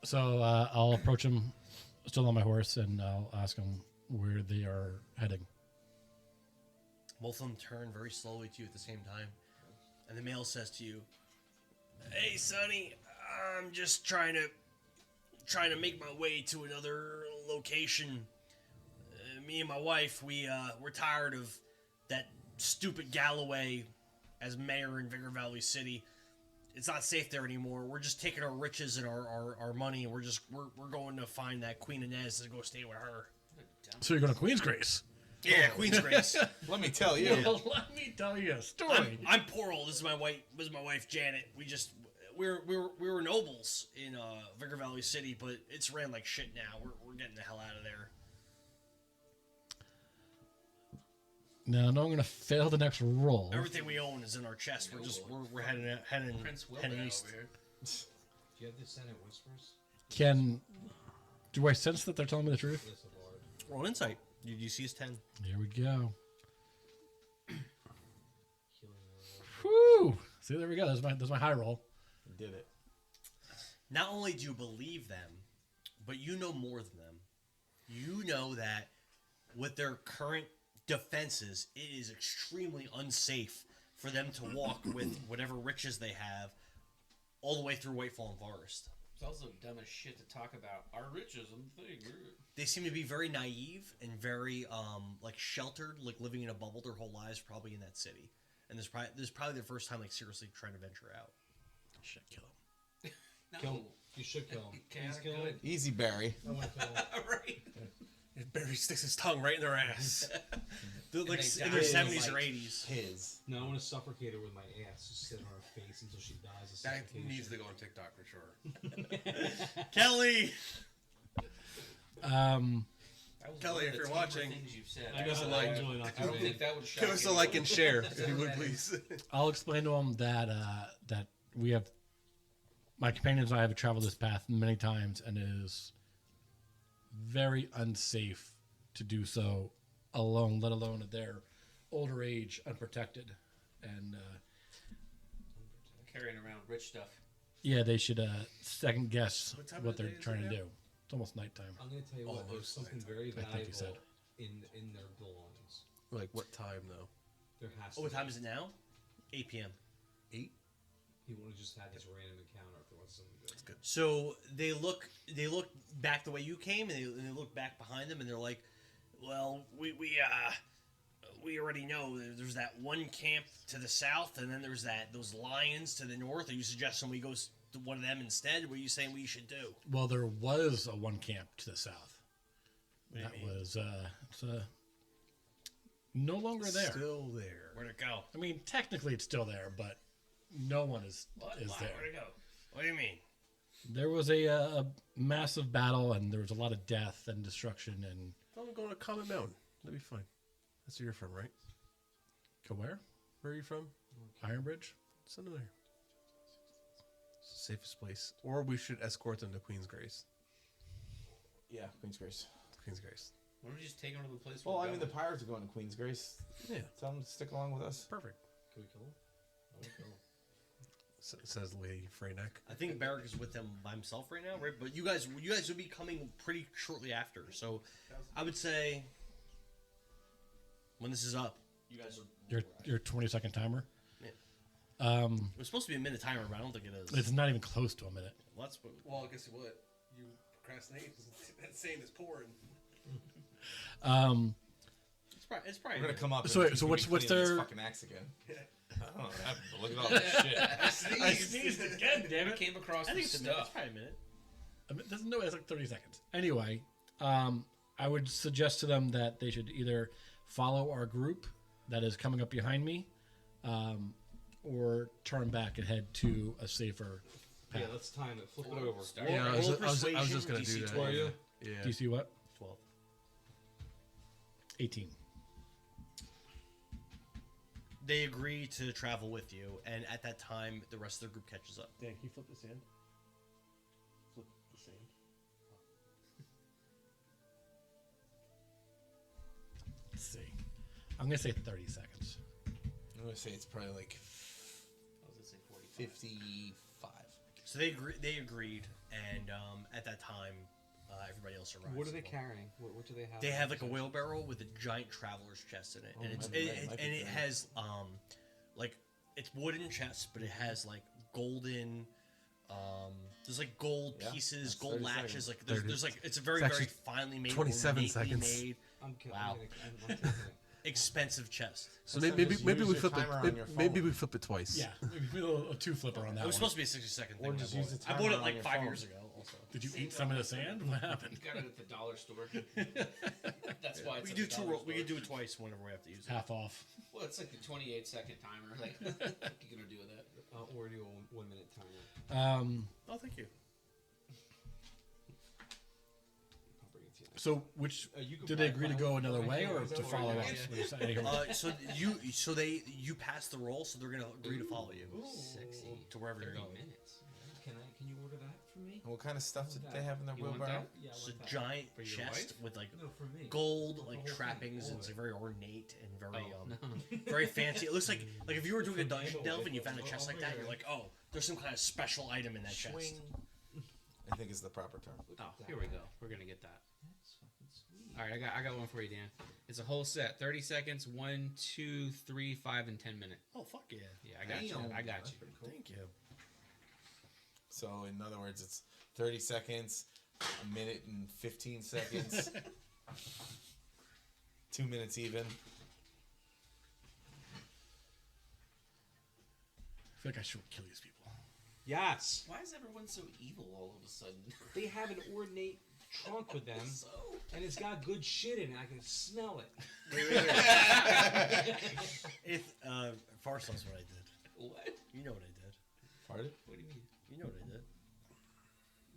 So I'll approach them, still on my horse, and I'll ask them where they are heading. Both of them turn very slowly to you at the same time, and the male says to you, "Hey, Sonny, I'm just trying to make my way to another location. Me and my wife, we're tired of that stupid Galloway as mayor in Vigor Valley City. It's not safe there anymore. We're just taking our riches and our money, and we're going to find that Queen Inez and go stay with her." So you're going to Queen's Grace? Yeah, Queen's Grace. Let me tell you. Let me tell you a story. I'm poor old. This is my wife Janet. We were nobles in Vigor Valley City, but it's ran like shit now. We're getting the hell out of there. No, I'm going to fail the next roll. Everything we own is in our chest. We're heading Prince Will heading over east. here. Do you have the Senate Whispers? Do I sense that they're telling me the truth? Yes, a Lord. Roll insight. You see his 10. Here we go. Healing Word. Woo! See, there we go. That's my high roll. Did it. Not only do you believe them, but you know more than them. You know that with their current defenses, it is extremely unsafe for them to walk with whatever riches they have all the way through Whitefallen Forest. It's also dumb as shit to talk about our riches and thing. They seem to be very naive and very like sheltered, like living in a bubble their whole lives, probably in that city. And this is probably their first time like seriously trying to venture out. Should kill him. No. Kill him. You should kill him. Please kill him. Easy, Barry. I want to kill him. Right. Barry sticks his tongue right in their ass. They're like they in die their in 70s or light. 80s. His. No, I want to suffocate her with my ass. Just sit on her face until she dies of That suffocation. needs to go on TikTok for sure. Kelly! That was Kelly, one if of the you're tamer watching, things you've said. I Give us a know, like. that was really not I too don't bad. think that would shock Give us a like and share, if you would, please. I'll explain to them that that we have my companions and I have traveled this path many times, and it is very unsafe to do so alone, let alone at their older age, unprotected. And Carrying around rich stuff. yeah, they should second guess What time what of the they're day is trying it to now? do. It's almost nighttime. I'm going to tell you what. There's something very I think valuable you said. in their belongings. Like what time though? There has to Oh, what be. time is it now? 8 p.m. 8? He would have just had this random encounter if there was something good. That's good. So they look back the way you came, and they look back behind them, and they're like, "Well, we already know there's that one camp to the south, and then there's those lions to the north. Are you suggesting we go to one of them instead? What are you saying we should do?" Well, there was a one camp to the south. is no longer there. Still there. Where'd it go? I mean, technically it's still there, but no one is there. Where'd it go? What do you mean? There was a massive battle, and there was a lot of death and destruction. And I'm going to Common Mountain. That'd be fine. That's where you're from, right? go where? Where are you from? Ironbridge. Send them there. It's the safest place. Or we should escort them to Queen's Grace. Yeah, Queen's Grace. Queen's Grace. Why don't we just take them to the place? Well, we're I mean, the going? pirates are going to Queen's Grace. Yeah. Tell them to stick along with us. Perfect. Can we kill him? I would kill him. Says Lady Freyneck. I think Barrick is with them by himself right now, right? But you guys will be coming pretty shortly after. So I would say when this is up, you guys are. Your 20-second timer. Yeah. It was supposed to be a minute timer, but I don't think it is. It's not even close to a minute. Well, that's what, Well, guess what? You procrastinate. That same is pouring. it's probably. We're gonna come up. So and wait, he's so gonna what's be cleaning his their- fucking axe again? I don't know what happened, but look at all this shit. I sneezed again, damn We it. came across I think this it's a minute. It's stuff. probably a minute. It doesn't know. It's like 30 seconds. Anyway, I would suggest to them that they should either follow our group that is coming up behind me, or turn back and head to a safer path. Yeah, let's time it. Flip it over. Start. Yeah, I Roll was just going to persuasion, do DC that. 12. Yeah. DC what? 12. 18. They agree to travel with you, and at that time, the rest of the group catches up. Dan, can you flip the sand? Flip the sand. Let's see. I'm going to say 30 seconds. I'm gonna say it's probably like I was gonna say 45. 55. So they agreed, and at that time, everybody else arrives. What are they as well. carrying? What do they have? They have like a wheelbarrow with a giant traveler's chest in it, and it has like it's wooden chest, but it has like golden. There's like gold Yeah, pieces, that's gold 30 latches. seconds. Like there's like it's a very It's very actually finely made, 27 ornately seconds. made, I'm kidding. Wow. I'm taking it. expensive chest. So Next time maybe just maybe use we your flip timer on it. your Maybe phone. we flip it twice. Yeah, we do a two flipper on that It was one. supposed to be a 60-second thing. Or when just I use bought the it. I bought timer it on like your 5 phone. years ago. Also, Did you eat some of the sand? What happened? Got it at the dollar store. That's why it's we at could do the dollar we could store. do it twice whenever we have to use it. Half off. Well, it's like the 28-second timer. Like, what you gonna do with that? Or do a 1 minute timer. Oh, thank you. I'll bring it to you. So which You can did they probably agree to find go one. another I way can't or remember to where follow it us? is. What you saying? So you pass the roll, so they're gonna agree to follow you Sexy. to wherever you're 30 going. minutes. Can you order that for me? What kind of stuff did they have in their You want wheelbarrow? that? Yeah, It's a giant For your chest with like No, for me. gold The like whole thing, trappings, all and it's of like very ornate and very Oh, no. very fancy. It looks like if you were doing a dungeon delve and you found a chest like that, you're like, oh, there's some kind of special item in that chest. I think is the proper term. Oh, here we go. We're gonna get that. That's fucking sweet. All right, I got one for you, Dan. It's a whole set. 30 seconds. 1, 2, 3, 5, and 10 minutes. Oh fuck yeah! Yeah, I got you. I got you. Thank you. So in other words, it's 30 seconds, a minute and 15 seconds, 2 minutes even. I feel like I should kill these people. Yes. Why is everyone so evil all of a sudden? They have an ornate trunk with them, and it's got good shit in it. I can smell it. Farce knows what I did. What? You know what I did. Pardon? What do you mean? You know what I did.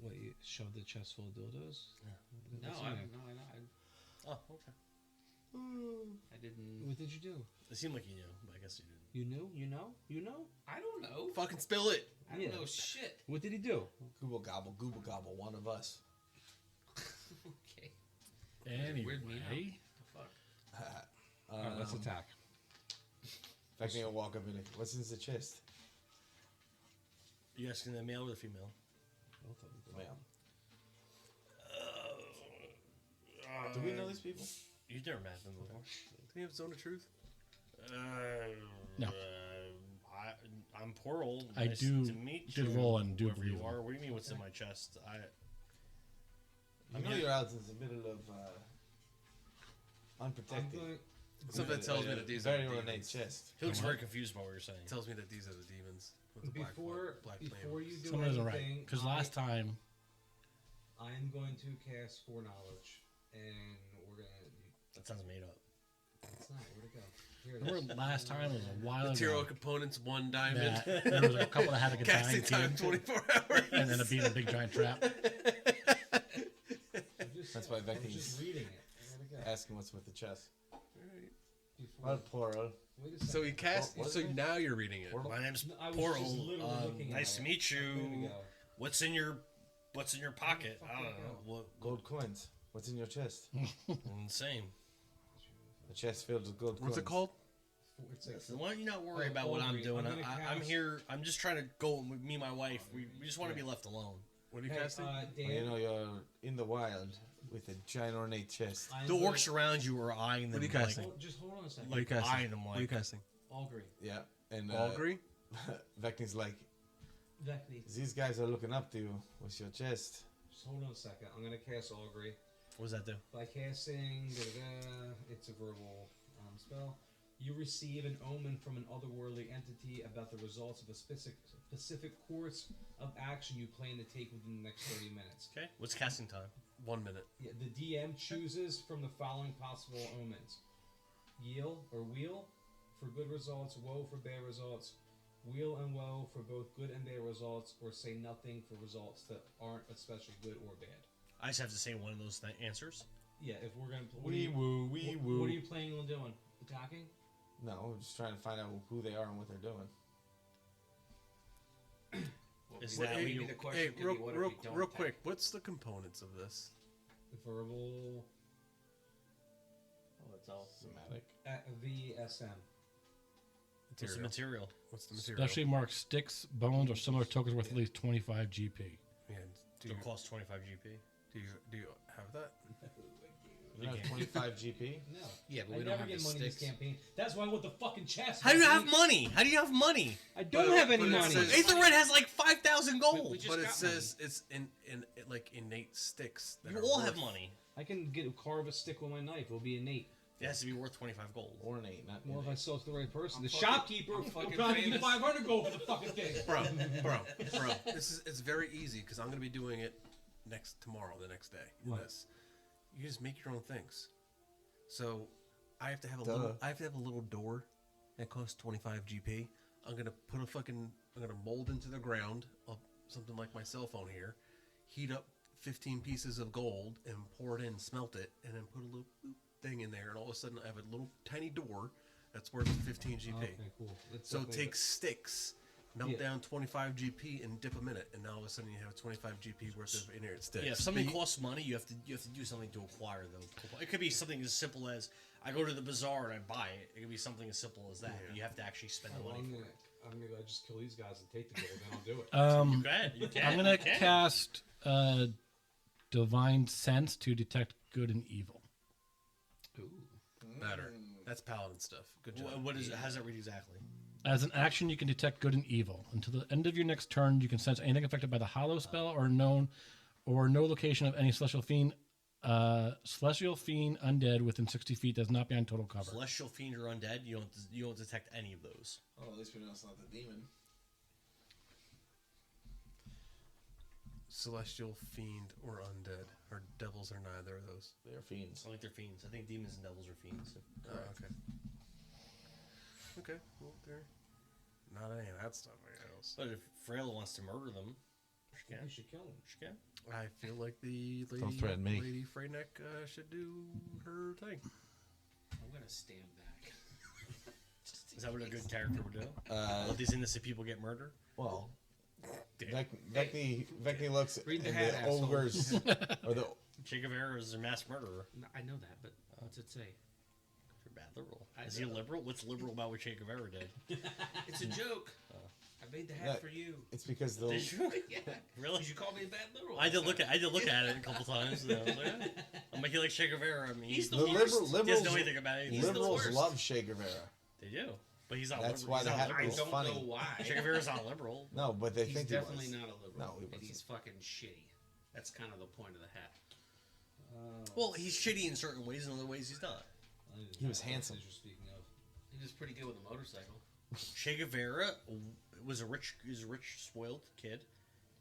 What, you shoved the chest full of dildos? No, What's I your don't name? know. Oh, okay. I didn't. What did you do? It seemed like you knew, but I guess you didn't. You knew? You know? You know? I don't know. Fucking spill it. I don't Yeah. know shit. What did he do? Google gobble, one of us. Okay. Anyway, Weird me out. The fuck? Alright, let's attack. In fact, I'll walk up in it. What's in the chest? You asking the male or the female? Both of them. The male. Do we know these people? You've never met them before. Do you have Zone of Truth? No. I'm poor old. I Nice do- to meet did you, roll and do whoever you breathe. are. What do you mean? What's in my chest? I know you're out in the middle of unprotected. Something tells me that these are very the ornate demons. chest. He looks very confused by what you're saying. It tells me that these are the demons with the black Before flame. you do someone isn't right. anything, Because last time, I'm going to cast Foreknowledge, and we're gonna That sounds made up. It's not. Where'd it go? Here it Remember is. last time it was a while Material ago components, 1 diamond. that there was a couple that had like a Casting dying time, kid 24 hours. and then it being a big giant trap. That's why I was Becky's just reading it. Where'd it go? asking what's with the chest. Before- Well, plural. Wait a second. So he cast. What so is it? now you're reading it. My name's No, I was Portal. just literally looking Nice at to it. meet There we you. go. What's in your pocket? fuck I don't did it know. go? What Gold coins. What's in your chest? insane. The chest filled with gold What's coins. it called? It's like Listen, why don't you not worry Oh, about what I'm Aubrey, doing? I'm gonna I'm cast- here. I'm just trying to go with me and my wife. We just want to be left alone. What are you Hey, casting? Well, Dan, you know you're in the wild with a giant ornate chest. I'm The gonna- orcs around you are eyeing them. What are you like, casting? Just hold on a second. What are you like casting? eyeing them What are you like. casting? Augury. Yeah, and Augury? Vecna's like, Vecni. these guys are looking up to you. What's your chest? Just hold on a second. I'm gonna cast Augury. What does that do? By casting, it's a verbal spell. You receive an omen from an otherworldly entity about the results of a specific course of action you plan to take within the next 30 minutes. Okay. What's casting time? 1 minute. Yeah, the DM chooses from the following possible omens: Yield or Wheel for good results, Woe for bad results, Wheel and Woe for both good and bad results, or Say Nothing for results that aren't especially good or bad. I just have to say one of those answers. Yeah, if we're gonna Wee woo, wee woo. What are you planning on doing? Attacking? No, we're just trying to find out who they are and what they're doing. Is What- that hey, what you- the question Hey, could real, be, what if real, we don't real attack? quick. What's the components of this? Verbal Oh, it's all. Somatic. VSM. What's the material? What's the material? Specially marked sticks, bones, or similar tokens worth at least 25 GP. Man, do It'll you, cost 25 GP. do you have that? You have 25 GP? No. Yeah, but I we never don't have get the money this sticks. campaign. That's why I want the fucking chest. How do you Vecni. have money? How do you have money? I don't have any but it money. says- Aetherred has like 5,000 gold. We just But it got says it's in like innate sticks. That You are all worth- have money. I can carve a stick with my knife. It'll be innate. It has to be worth 25 gold. Ornate, not Well, if I sell it to the right person, the fucking- shopkeeper I'm will fucking probably give me famous. 500 gold for the fucking thing. bro. It's very easy because I'm gonna be doing it tomorrow, the next day. What? This. You just make your own things. So I have to have a Duh. little door that costs 25 GP. I'm gonna mold into the ground of something like my cell phone here, heat up 15 pieces of gold and pour it in, smelt it, and then put a little boop thing in there, and all of a sudden I have a little tiny door that's worth 15 GP. Okay, cool. That's So definitely- take sticks, melt Yeah. down 25 GP, and dip them in it, and now all of a sudden you have 25 GP worth of inert sticks. Yeah, if something costs money, you have to do something to acquire them. It could be something as simple as I go to the bazaar and I buy it. It could be something as simple as that. Yeah. You have to actually spend the Well, money. I'm gonna go just kill these guys and take the gold, then I'll do it. You can. You can. I'm gonna you can. cast Divine Sense to detect good and evil. Better. That's paladin stuff. Good job. What is it? How does that read exactly? As an action, you can detect good and evil. Until the end of your next turn, you can sense anything affected by the Hollow spell or no location of any celestial fiend undead within 60 feet that's not behind total cover. Celestial fiend or undead? You don't detect any of those. Oh, at least we know it's not the demon. Celestial fiend or undead, or devils are neither of those. They're fiends. I think they're fiends. I think demons and devils are fiends. Oh, okay. Okay. Well, they're not any of that stuff. I guess. But if Frail wants to murder them, she You can. should kill him. She can. I feel like the lady, Don't threaten me. Lady Freyneck should do her thing. I'm gonna stand back. Is that what a good character would do? Uh, Let these innocent people get murdered? well, Damn. Vecni looks Read the and hat, the asshole. ogres or the Che Guevara is a mass murderer. No, I know that, but what's it say? You're bad liberal. I Is he a know. liberal? What's liberal about what Che Guevara did? It's a joke. I made the hat Yeah. for you. it's because the Did you? Yeah. Really? You called me a bad liberal. I did look at it a couple times. And I was like, eh. I'm making like Che Guevara. I mean, He's the the worst. he doesn't liberals know anything about anything. He's the liberals worst. love Che Guevara. They do, but he's not. That's liberal. why He's the not hat liberal. I was don't funny. know why. Che Guevara's not liberal. No, but they He's think definitely he was. not a liberal. No, he and wasn't. he's fucking shitty. That's kind of the point of the hat. Well, he's shitty in certain ways, and other ways he's not. He was handsome. You're speaking of. He was pretty good with a motorcycle. Che Guevara was a rich, spoiled kid,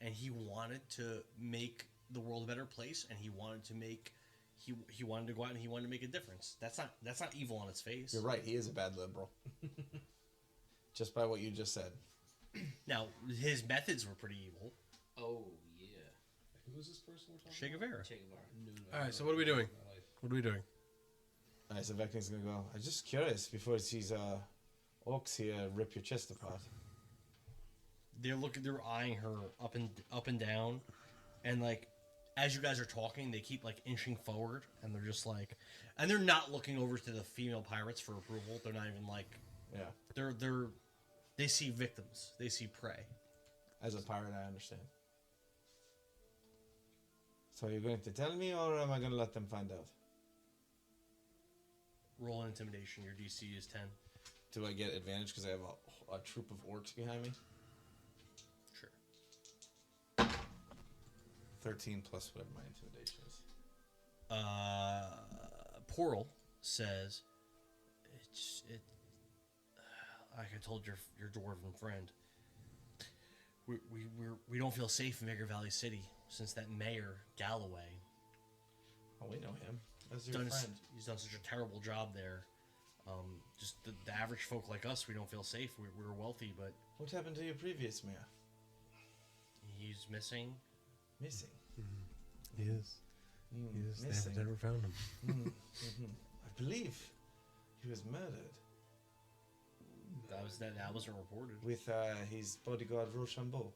and he wanted to make the world a better place, and he wanted to make he wanted to go out and he wanted to make a difference. That's not evil on its face. You're right. He is a bad liberal. Just by what you just said. Now his methods were pretty evil. Oh yeah. Who is this person we're talking Che Guevara. Che Guevara. All right. So what are we doing? What are we doing? Alright, so Vecting's gonna go. I'm just curious before he sees orcs here rip your chest apart. They're eyeing her up and down, and like as you guys are talking, they keep like inching forward, and they're just like, and they're not looking over to the female pirates for approval. They're not even like, Yeah. They see victims. They see prey. As a pirate, I understand. So you're going to tell me, or am I going to let them find out? Roll an intimidation. Your DC is 10. Do I get advantage because I have a troop of orcs behind me? Sure. 13 plus whatever my intimidation is. Portal says, like I told your dwarven friend, we don't feel safe in Vigor Valley City since that mayor Galloway. Oh, we know him. That's your friend. He's done such a terrible job there. Just the average folk like us, we don't feel safe. We're wealthy, but What happened to your previous mayor? he's missing. Missing. He is. He is. They Missing. haven't never found him. I believe he was murdered That wasn't reported. with his bodyguard Rochambeau.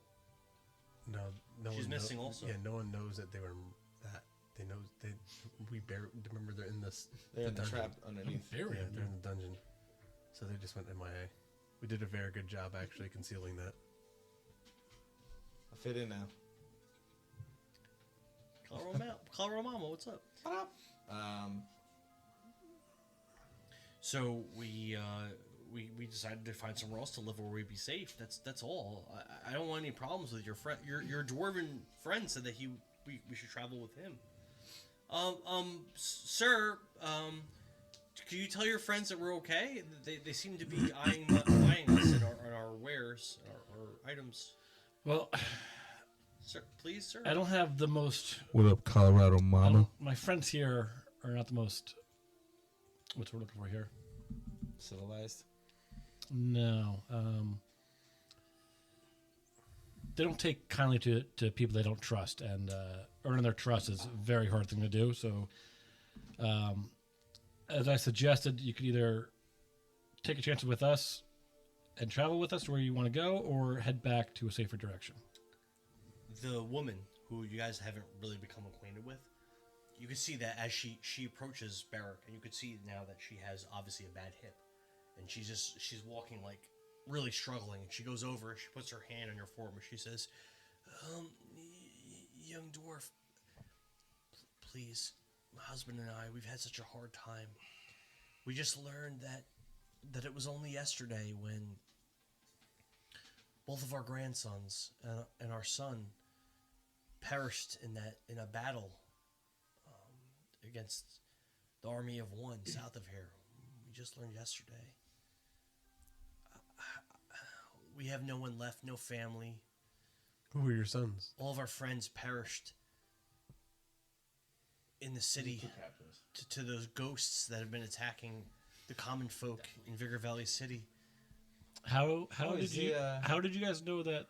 No, no. She's one missing also. Yeah, no one knows that they were that. They know they. We remember they're in this. They're in the dungeon. trap underneath. Yeah, they're in the dungeon. So they just went MIA. We did a very good job actually concealing that. I fit in now. Colorado Mama, what's up? So we decided to find somewhere else to live where we'd be safe. That's all. I don't want any problems with your friend. Your dwarven friend said that we should travel with him. Sir, can you tell your friends that we're okay? They seem to be eyeing us and our wares, our items. Well, Sir, please, sir. I don't have the most. What up, Colorado Mama? My friends here are not the most. What's we're looking for here? Civilized. No. They don't take kindly to people they don't trust, and earning their trust is a very hard thing to do. So, as I suggested, you could either take a chance with us and travel with us to where you want to go, or head back to a safer direction. The woman who you guys haven't really become acquainted with, you can see that as she approaches Barrack, and you can see now that she has obviously a bad hip, and she's walking like really struggling. And she goes over, she puts her hand on your forearm, and she says, "Young dwarf, please, my husband and I, we've had such a hard time. We just learned that it was only yesterday when both of our grandsons and our son perished in a battle against the army of one south of here. We just learned yesterday. We have no one left, no family. Who are your sons? All of our friends perished in the city to those ghosts that have been attacking the common folk in Vigor Valley City. How did you guys know that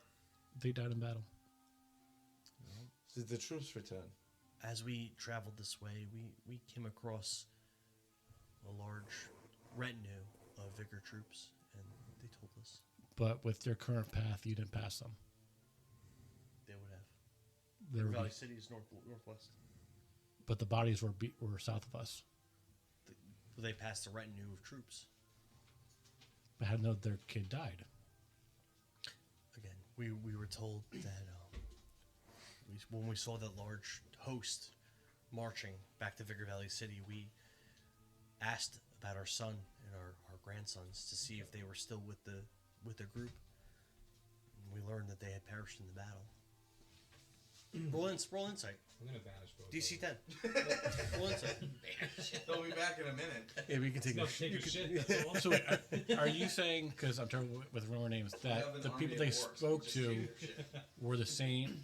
they died in battle? Did the troops return? As we traveled this way, we came across a large retinue of Vigor troops, and they told us But with your current path, you didn't pass them. they would have. They Vigor were Valley City is northwest. but the bodies were south of us. They passed a retinue of troops. But how did they know their kid died? Again, we were told that when we saw that large host marching back to Vigor Valley City, we asked about our son and our grandsons to see if they were still with the group. And we learned that they had perished in the battle. Roll insight. I'm gonna banish both. DC 10. Roll insight. They'll be back in a minute. Yeah, we can take No, a take your shit. That's all. So wait, are you saying, because I'm terrible with remember names, that the people they spoke to were the same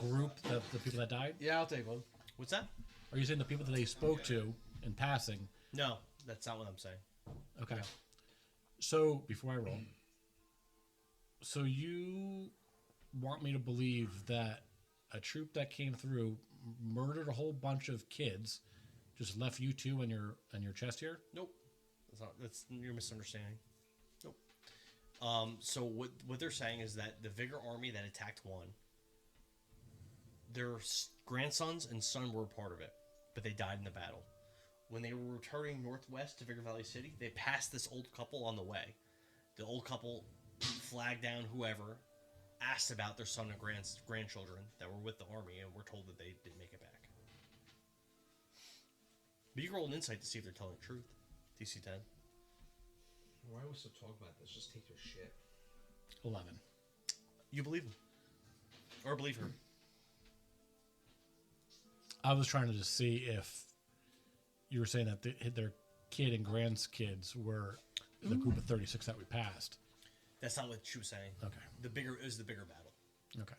group, the people that died? Yeah, I'll take one. What's that? Are you saying the people that they spoke to in passing? No, that's not what I'm saying. Okay. So, before I roll, so you want me to believe that a troop that came through murdered a whole bunch of kids, just left you two and your chest here? Nope. That's your misunderstanding. Nope. So what they're saying is that the Vigor army that attacked one, their grandsons and son were a part of it, but they died in the battle. When they were returning northwest to Vigor Valley City, they passed this old couple on the way. The old couple flagged down whoever, asked about their son and grandchildren that were with the army, and were told that they didn't make it back. But you can roll an insight to see if they're telling the truth. DC 10. Why are we still talking about this? Just take their shit. 11. You believe him. Or believe her. I was trying to just see if you were saying that their kid and grandkids were the group of 36 that we passed. That's not what she was saying. Okay. It was the bigger battle. Okay.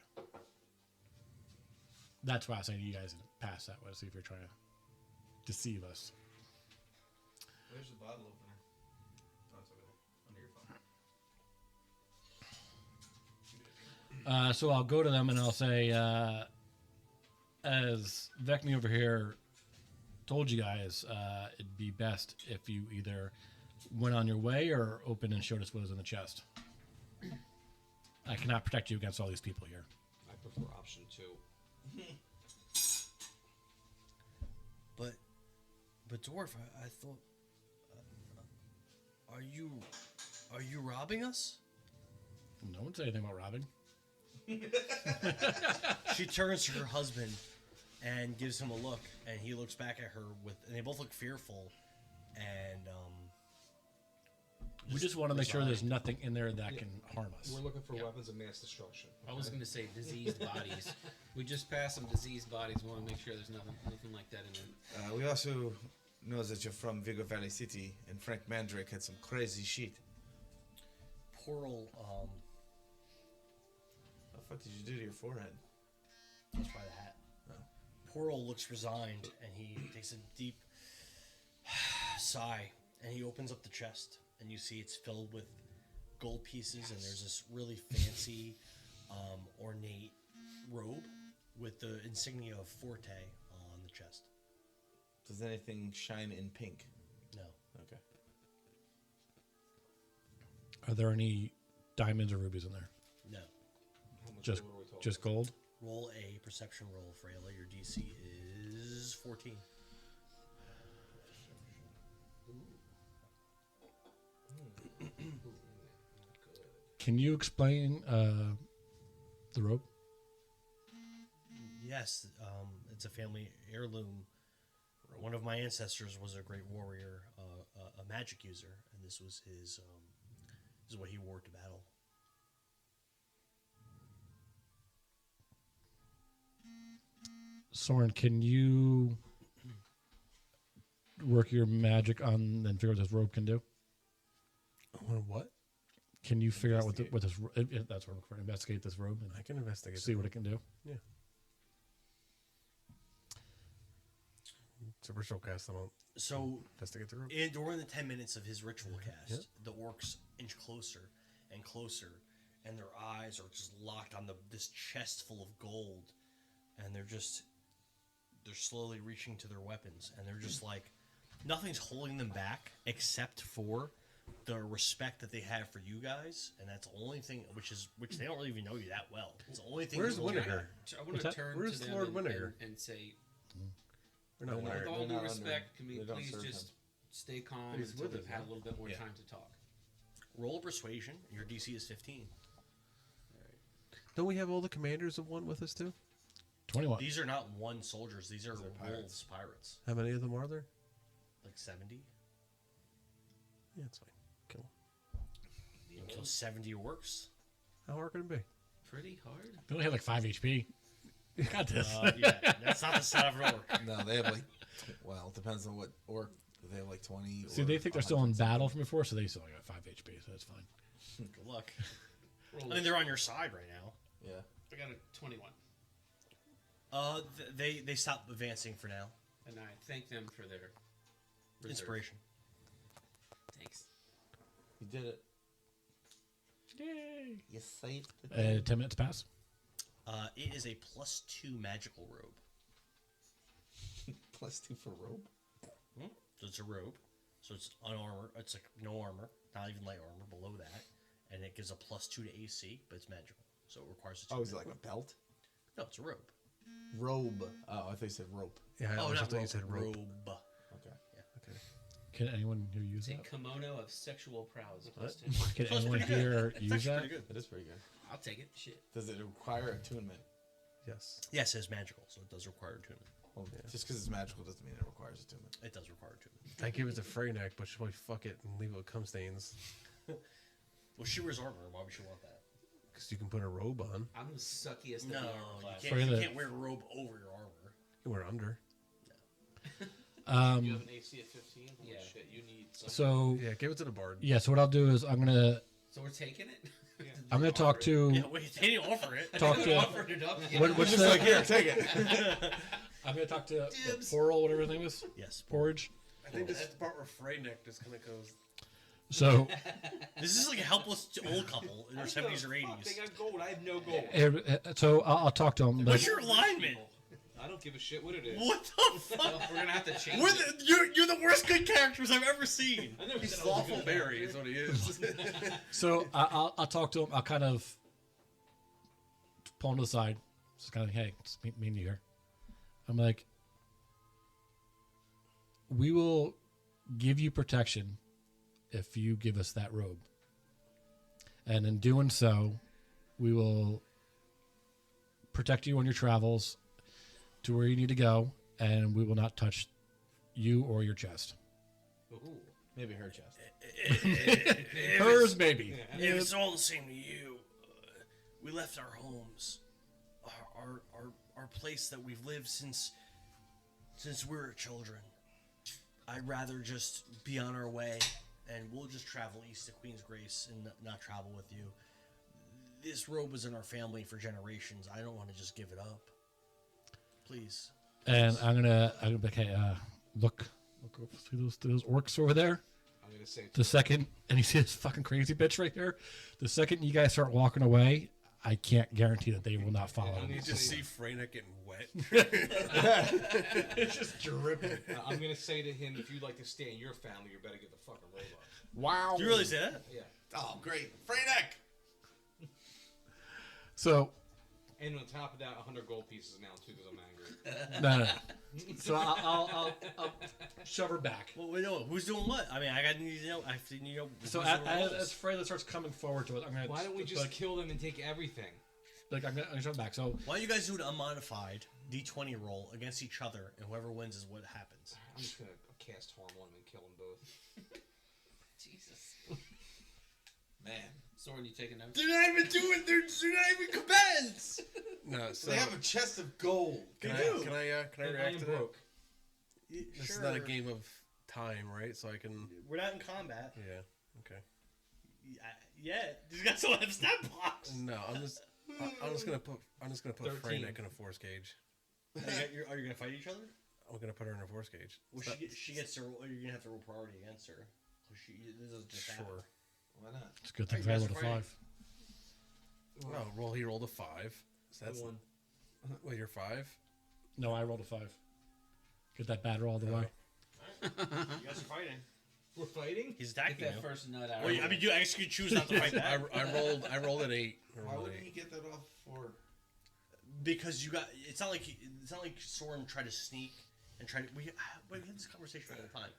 That's why I was saying you guys didn't pass that way. See if you're trying to deceive us. Where's the bottle opener? Oh, it's over there. Under your phone. So I'll go to them and I'll say, as Vecni over here told you guys, it'd be best if you either went on your way or opened and showed us what was in the chest. I cannot protect you against all these people here. I prefer option 2. But dwarf, I thought, are you robbing us? No one said anything about robbing. She turns to her husband and gives him a look, and he looks back at her and they both look fearful, and we just want to make sure there's nothing in there that can harm us. We're looking for weapons of mass destruction. I was going to say diseased bodies. We just passed some diseased bodies. We want to make sure there's nothing like that in there. We also know that you're from Vigor Valley City, and Frank Mandrake had some crazy shit. Poral, What the fuck did you do to your forehead? that's by the hat. Poral looks resigned, and he takes a deep sigh, and he opens up the chest, and you see it's filled with gold pieces, and there's this really fancy, ornate robe with the insignia of Forte on the chest. Does anything shine in pink? No. Okay. Are there any diamonds or rubies in there? No. How much Just gold are we talking? just gold? Roll a perception roll, Freyla. Your DC is 14. Can you explain the robe? Yes, it's a family heirloom. One of my ancestors was a great warrior, a magic user, and this was his. This is what he wore to battle. Soren, can you work your magic on and figure out what this robe can do? What? Can you figure out what this? That's what I'm looking for. Investigate this robe and I can investigate. see what it can do. Yeah. It's a ritual cast. I won't So investigate the room. during the 10 minutes of his ritual cast, the orcs inch closer and closer, and their eyes are just locked on this chest full of gold, and they're slowly reaching to their weapons, and they're just like, nothing's holding them back except for the respect that they have for you guys, and that's the only thing which they don't really even know you that well. It's the only thing. Where's that's holding Winnegar? I want to turn Where's to them Lord and, Winnegar? and say, We're not with wearing. all They're due not respect, can under- we they don't please serve just him. stay calm But he's until with we've us, had huh? a little bit more Yeah. time to talk? Roll persuasion. Your DC is 15. Don't we have all the commanders of one with us too? 21. These are not one soldiers. These are pirates. wolves, pirates. How many of them are there? Like 70. Yeah, it's fine. Kill 'em. You can kill 70 orcs. How hard can it be? Pretty hard. They only have like 5 HP. You got this. Yeah, that's not the sound of an orc. No, they have like, well, it depends on what orc. They have like 20. See, or they think they're still in battle from before, so they still got 5 HP, so that's fine. Good luck. Roll I mean, they're on your side right now. Yeah. I got a 21. They stop advancing for now. And I thank them for their reserve. Inspiration. Thanks. You did it. Yay! You saved the 10 minutes pass. It is a +2 magical robe. +2 for rope. So it's a robe. So it's unarmored. It's like no armor, not even light armor below that. And it gives a +2 to AC, but it's magical. So it requires a Oh, is it like a belt? No, it's a robe. Robe. Oh, I thought you said rope. Yeah, I Oh, always not thought you robe. said rope. Robe. Okay. Can anyone here use It's a that? kimono of sexual prowess. +10. Can That's anyone pretty good. here It's use actually that? pretty good. That is pretty good. I'll take it. Shit. Does it require attunement? Yes. Yes, it's magical, so it does require attunement. Well, just because it's magical doesn't mean it requires attunement. It does require attunement. I give it to Freyneck, but she'll probably fuck it and leave it with cum stains. Well, she wears armor. Why would she want that? Because you can put a robe on. I'm the suckiest No, of the armor you class. can't, For you the- can't wear a robe over your armor. You can wear it under. You have an AC of 15? Holy Yeah. shit, you need some. So Yeah, give it to the bard. yeah, so what I'll do is I'm gonna taking it? talk to Yeah, wait, they didn't offer it. talk to Offered it up. what's Just the, like, here, take it. I'm gonna talk to Dibs. Porral, whatever his name is, Yes. Porridge. I think this is the part where Freyneck just kind of goes. So This is like a helpless old couple in their 70s or They 80s. got gold. I have no gold. so I'll talk to him. What's But your alignment? I don't give a shit what it is. What the fuck? We're gonna have to change We're it. you're the worst good characters I've ever seen. I never He's said I was a lawful good berry character. is what he is. so I'll talk to him. I'll kind of pull him to the side. Just kind of hey, it's me and you here. I'm like, we will give you protection if you give us that robe. And in doing so, we will protect you on your travels to where you need to go, and we will not touch you or your chest. Ooh. Maybe her chest. Hers, maybe. If it's all the same to you, we left our homes, our place that we've lived since we were children. I'd rather just be on our way, and we'll just travel east to Queen's Grace and not travel with you. This robe was in our family for generations. I don't want to just give it up. Please. And I'm gonna be like, hey, look over through those orcs over there. I'm gonna say The second, and you see this fucking crazy bitch right here. The second you guys start walking away, I can't guarantee that they will not follow. I'm you. gonna Just say- see Freyneck getting wet. It's just dripping. I'm gonna say to him, if you'd like to stay in your family, you better get the fucking robe up. Wow. Do you really say that? Yeah. Oh, great. Freyneck! So And on top of that, 100 gold pieces now too, because I'm angry. no. So I'll shove her back. Well, wait, no, who's doing what? I mean, I got to know. I have to know. So who's doing as roles. Freyla starts coming forward to it, I'm gonna. Why don't we just like, kill them and take everything? I'm gonna shove back. So Why don't you guys do an unmodified D20 roll against each other, and whoever wins is what happens. I'm just gonna cast harm on them and kill them both. Jesus. Man. Soren, you taking notes? They're not even doing. They're not even combatants. No, so They have a chest of gold. can I And I react am to broke. that? This is not a game of time, right? So I can. We're not in combat. Yeah. Okay. Yeah, these guys don't have stat blocks. No, I'm just gonna put 13. Freyneck in a force gauge. Are you gonna fight each other? I'm gonna put her in a force gauge. Well, she gets to roll. You're gonna have to roll priority against her. This is just happen. Sure. Why not? it's a good thing Are I you rolled a guys ready? 5. Oh, he rolled a 5. So that's One. Wait, you're 5. No, I rolled a 5. Get that bad roll all the way. You guys are fighting. We're fighting? He's Get attacking that you. first nut out. Well, I mean, you actually could choose not to fight I, back I rolled an 8. Why wouldn't he get that off for? because you got. It's not like Soren tried to sneak and try to. We have this conversation all the time.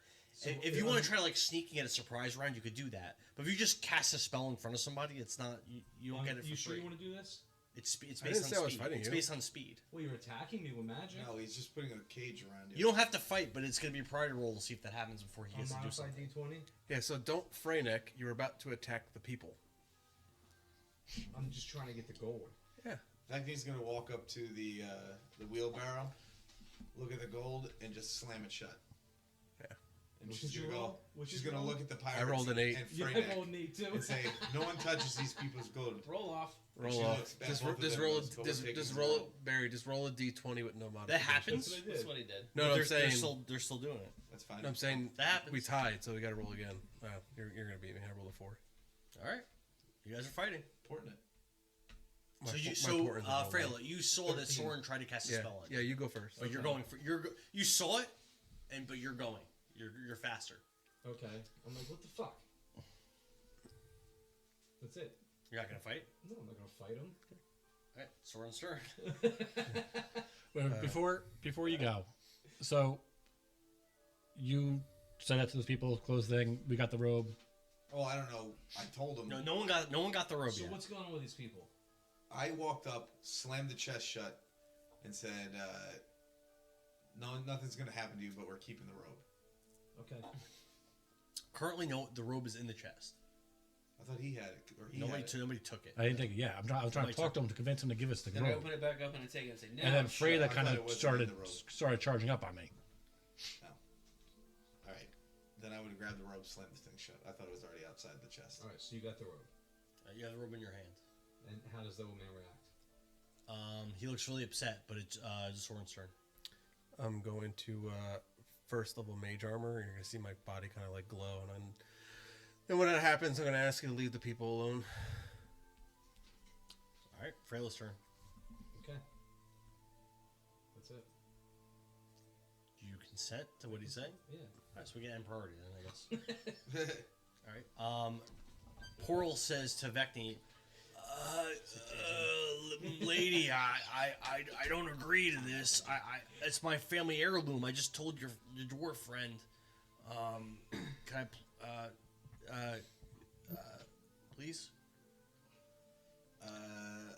If you want to try to like sneak and get a surprise round, you could do that. But if you just cast a spell in front of somebody, it's not. You don't get it for You sure free. you want to do this? It's I based didn't on say I was speed. fighting It's you. based on speed. Well, you're attacking me with magic. No, he's just putting a cage around you. You don't have to fight, but it's going to be a priority roll to see if that happens before he gets to do Modified something. D20. Yeah, so don't Freyneck. You're about to attack the people. I'm just trying to get the gold. Yeah. Agni's gonna walk up to the wheelbarrow, look at the gold, and just slam it shut. Yeah. And What she's did you gonna go. roll? What She's did you gonna roll? look at the pirates. I rolled an 8. And Yeah, I Freyneck rolled an 8 too. and say, "No one touches these people's gold." Roll off. Roll She off. looks back, Just, both of just them roll goes, "Go it. Just, take just his roll it, roll." Barry. Just roll a d20 with no That modification. happens. That's what I That's did. what he did. No, But no, I'm they're saying. they're still doing it. That's fine. No, I'm saying That happens. we tied, so we got to roll again. Wow, you're gonna beat me. I rolled a 4. All right, you guys are fighting. Important it. Freyla, you saw that Soren tried to cast a Yeah, spell on you. yeah. You go first. But you're going for you saw it, but you're going. You're faster. Okay. I'm like, what the fuck? That's it. You're not gonna fight. No, I'm not gonna fight him. All right, Soren's turn. Wait, before you go, so you said that to those people, close thing. We got the robe. Oh, I don't know. I told him. No one got the robe So yet. what's going on with these people? I walked up, slammed the chest shut, and said, "No, nothing's gonna happen to you, but we're keeping the robe." Okay. Currently, no. The robe is in the chest. I thought he had it, or he Nobody, had it. nobody took it. I didn't think. Yeah, I was trying to talk to him to convince him to give us the Then I robe. open it back up and I take it and say, no. And then sure. Freyla I kind thought it of wasn't in the robe. started charging up on me. All right. Then I would grab the robe, slam the thing shut. I thought it was already outside the chest. All right. So you got the robe, You have the robe in your hand. and how does the old man react? He looks really upset, but it's Soren's turn. I'm going to first level mage armor. You're gonna see my body kind of like glow, and when that happens, I'm gonna ask you to leave the people alone. All right, Freyla's turn. Okay. That's it. Do you consent to what he's saying? Yeah. All right, so we get end priority then, I guess. All right. Porl says to Vecni, lady, I don't agree to this. It's my family heirloom. I just told your dwarf friend. Can I, please?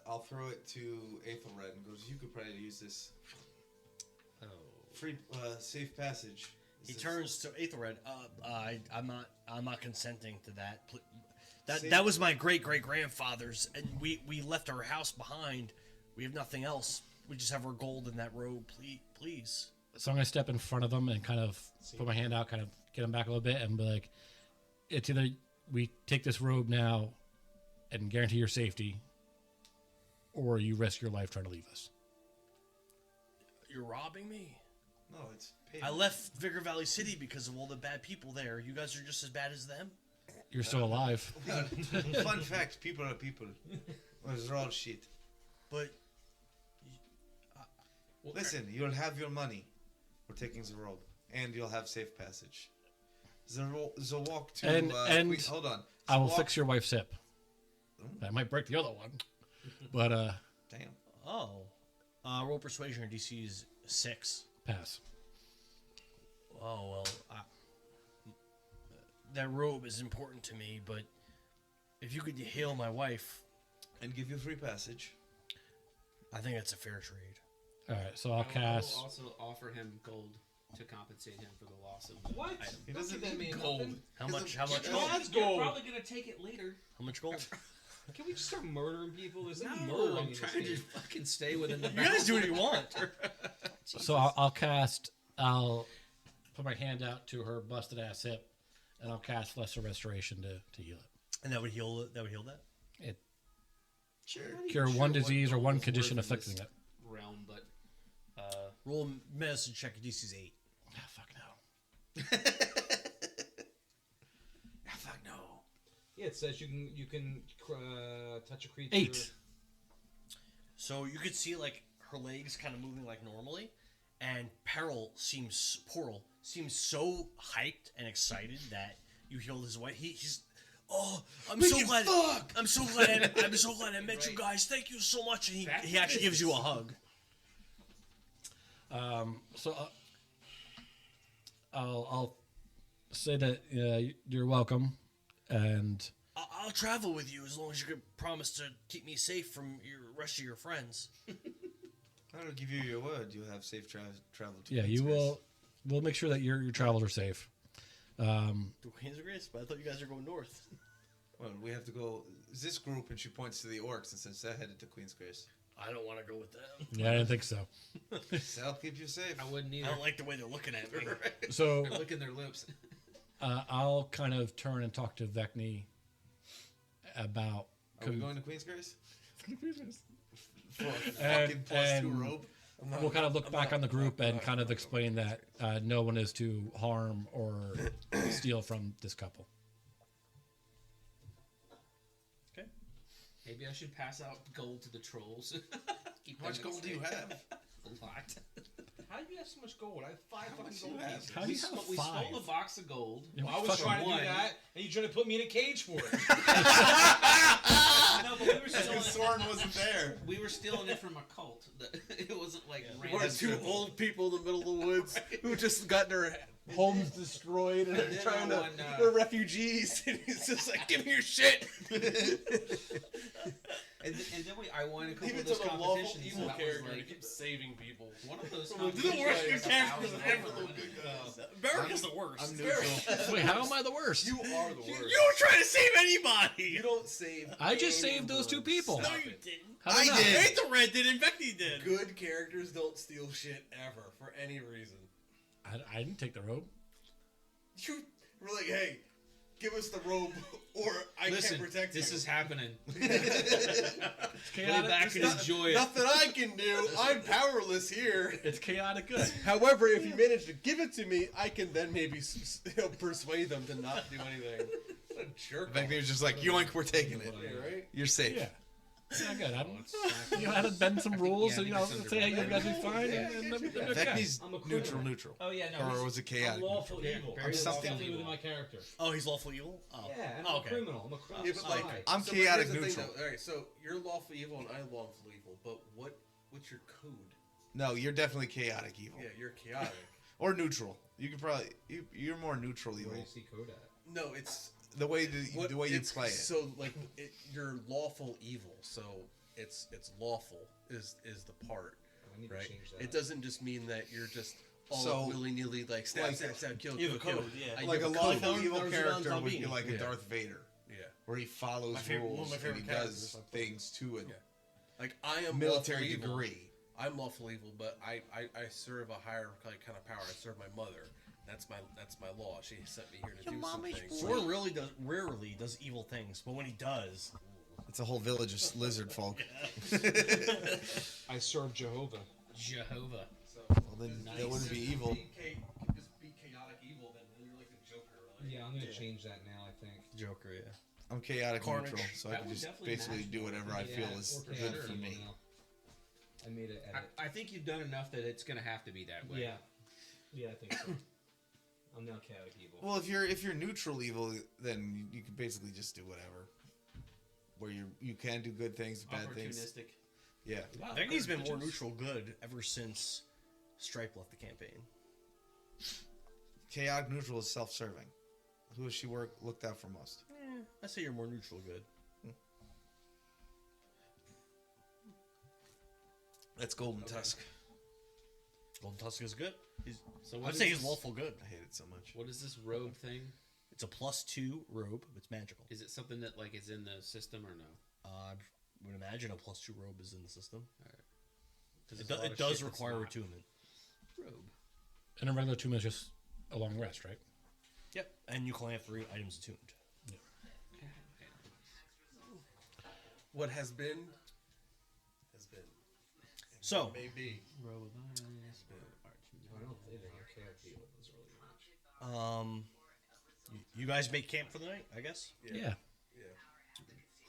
I'll throw it to Aethelred and goes, "You could probably use this Oh. free safe passage." He turns to Aethelred. I'm not consenting to that. See? That was my great grandfather's, and we left our house behind. We have nothing else. We just have our gold in that robe. Please. So I'm gonna step in front of them and kind of put my hand out, kind of get them back a little bit, and be like, "It's either we take this robe now and guarantee your safety, or you risk your life trying to leave us." You're robbing me. No, it's paid. I left Vigor Valley City because of all the bad people there. You guys are just as bad as them. You're still alive. Fun fact: people are people. It's all shit. But Listen, you'll have your money. We're taking the robe, and you'll have safe passage. The walk to And hold on. I will walk- fix your wife's hip. I might break the other one, but Damn. roll persuasion. Your DC is 6. pass. Oh well. That robe is important to me, but if you could heal my wife, And give you free passage. I think that's a fair trade. All right, so I I'll will cast. also offer him gold to compensate him for the loss of the What? item. He doesn't Don't give need that man gold. nothing. How much? How much You're gold? That's You're gold. probably gonna take it later. How much gold? Can we just start murdering people? There's no No, murdering I'm in this trying to game. fucking stay within the You guys do what you want. So I'll cast. I'll put my hand out to her busted ass hip, and I'll cast Lesser Restoration to heal it. And that would heal it. That would heal that. It Sure. cure one disease or one condition afflicting it. realm, but Roll a medicine check. Your DC is 8. Ah, fuck no. Fuck no. Yeah, it says you can touch a creature. 8. So you could see like her legs kind of moving like normally, and Pearl seems so hyped and excited that you healed his wife. He's I'm so glad I'm so glad I met you guys. Thank you so much. And he actually gives you a hug. So I'll say that you're welcome, and I'll travel with you as long as you can promise to keep me safe from your rest of your friends. I'll give you your word. You have safe travel to yeah, you Queen's will. We'll make sure that your travels are safe. To Queen's Grace, but I thought you guys were going north. Well, we have to go. This group, and she points to the orcs and says they're headed to Queen's Grace. I don't want to go with them. Yeah, I didn't think so. So I'll keep you safe. I wouldn't I either. don't like the way they're looking at me. So They're licking their lips. I'll kind of turn and talk to Vecni about. Are we going to Queen's Grace? For a fucking +2 and rope. we'll kind of look back on the group and kind of explain that no one is to harm or steal from this couple. Okay. Maybe I should pass out gold to the trolls. Keep How much them gold do you have? A lot. How do you have so much gold? I have 5 How fucking much gold you have? pieces. How do you have We five? stole a box of gold. Yeah, Well, I was fucking trying to one. do that, and you trying to put me in a cage for it. No, but we were stealing Because Soren wasn't there. We were stealing it from a cult. It wasn't like Or random. two old people in the middle of the woods who just got their homes destroyed and then trying to. on, They're refugees. And he's just like, give me your shit. And then I won a couple Even of to those the lawful competitions. evil that was character to like, keep saving people. one of those. Well, competitions the worst was characters $1,000 ever. winning. America's the worst. I'm neutral. Wait, how am I the worst? You are the worst. You don't try to save anybody. You don't save. I just saved those two people. No, you didn't. How did I I? did. Hey, the red did, and Becky did. Good characters don't steal shit ever for any reason. I didn't take the robe. You were like, hey, give us the robe or I Listen, can't protect this you. is happening. It's Lay chaotic. back and enjoy it. Nothing I can do. I'm powerless here. It's chaotic good. However, if you manage to give it to me, I can then maybe persuade them to not do anything. What a jerk. Back there, just like, yoink, we're taking it. Yeah, right? You're safe. Yeah. Yeah, good. I had to bend some rules, and say, hey, you guys are fine, and then okay. Vecni's I'm a criminal. neutral. Oh yeah, no. Or was it chaotic? I'm lawful evil. Or something Definitely evil. within my character. Oh, he's lawful evil? Oh. Yeah, and Oh, I'm a criminal. I'm a criminal. Yeah, but like, spy. I'm so chaotic here's the thing, neutral. though. All right, so you're lawful evil and I'm lawful evil, but what's your code? No, you're definitely chaotic evil. Yeah, you're chaotic. Or neutral. You could probably you're more neutral evil. Where do you see code at? No, it's The way you it's- play it. So like, you're lawful evil. So it's lawful is the part, I need right? to change that. It doesn't just mean that you're just all So, willy nilly like stab, like, stab, stab, kill, you have kill, a kill. code, yeah. You Like a have code. lawful evil Those are character on would be Zombie. like a Yeah. Darth Vader, Yeah. where he follows One of my rules and favorite he characters, does I put things to it. Yeah. Like I am Military lawful evil. degree. I'm lawful evil, but I serve a higher kind of power. I serve my mother. That's my law. She sent me here to do something. Soren rarely does evil things, but when he does, It's a whole village of lizard folk. I serve Jehovah. Jehovah. Well, then that wouldn't be evil. Just be chaotic evil, then you're like the Joker. Yeah, I'm gonna change that now. I think. Joker, yeah. I'm chaotic Carnage. neutral, so I That can would just definitely basically match do whatever I feel Yeah, is or good chaotic for evil me. now. I made it edit. I think you've done enough that it's going to have to be that way. Yeah, I think so. I'm now chaotic evil. Well, if you're neutral evil, then you can basically just do whatever. Where you can do good things, bad things. Opportunistic. Yeah. Wow, Vecni's been more bitches. neutral good ever since Stripe left the campaign. Chaotic neutral is self-serving. Who has she looked out for most? I say you're more neutral good. That's Golden Tusk. Golden Tusk is good. So I'd what say is he's this- lawful good. I hate it so much. What is this robe thing? It's a +2 robe. It's magical. Is it something that like is in the system or no? I would imagine a +2 robe is in the system. 'Cause It, there's a lot it of does shit that's require not attunement. robe. And a regular 2 minutes just a long rest, right? Yep. And you can only have 3 items attuned. What has been has been. So, Maybe. Robe of Iron. I don't think chaotic evil is really much. you guys make camp for the night, I guess? Yeah. Yeah.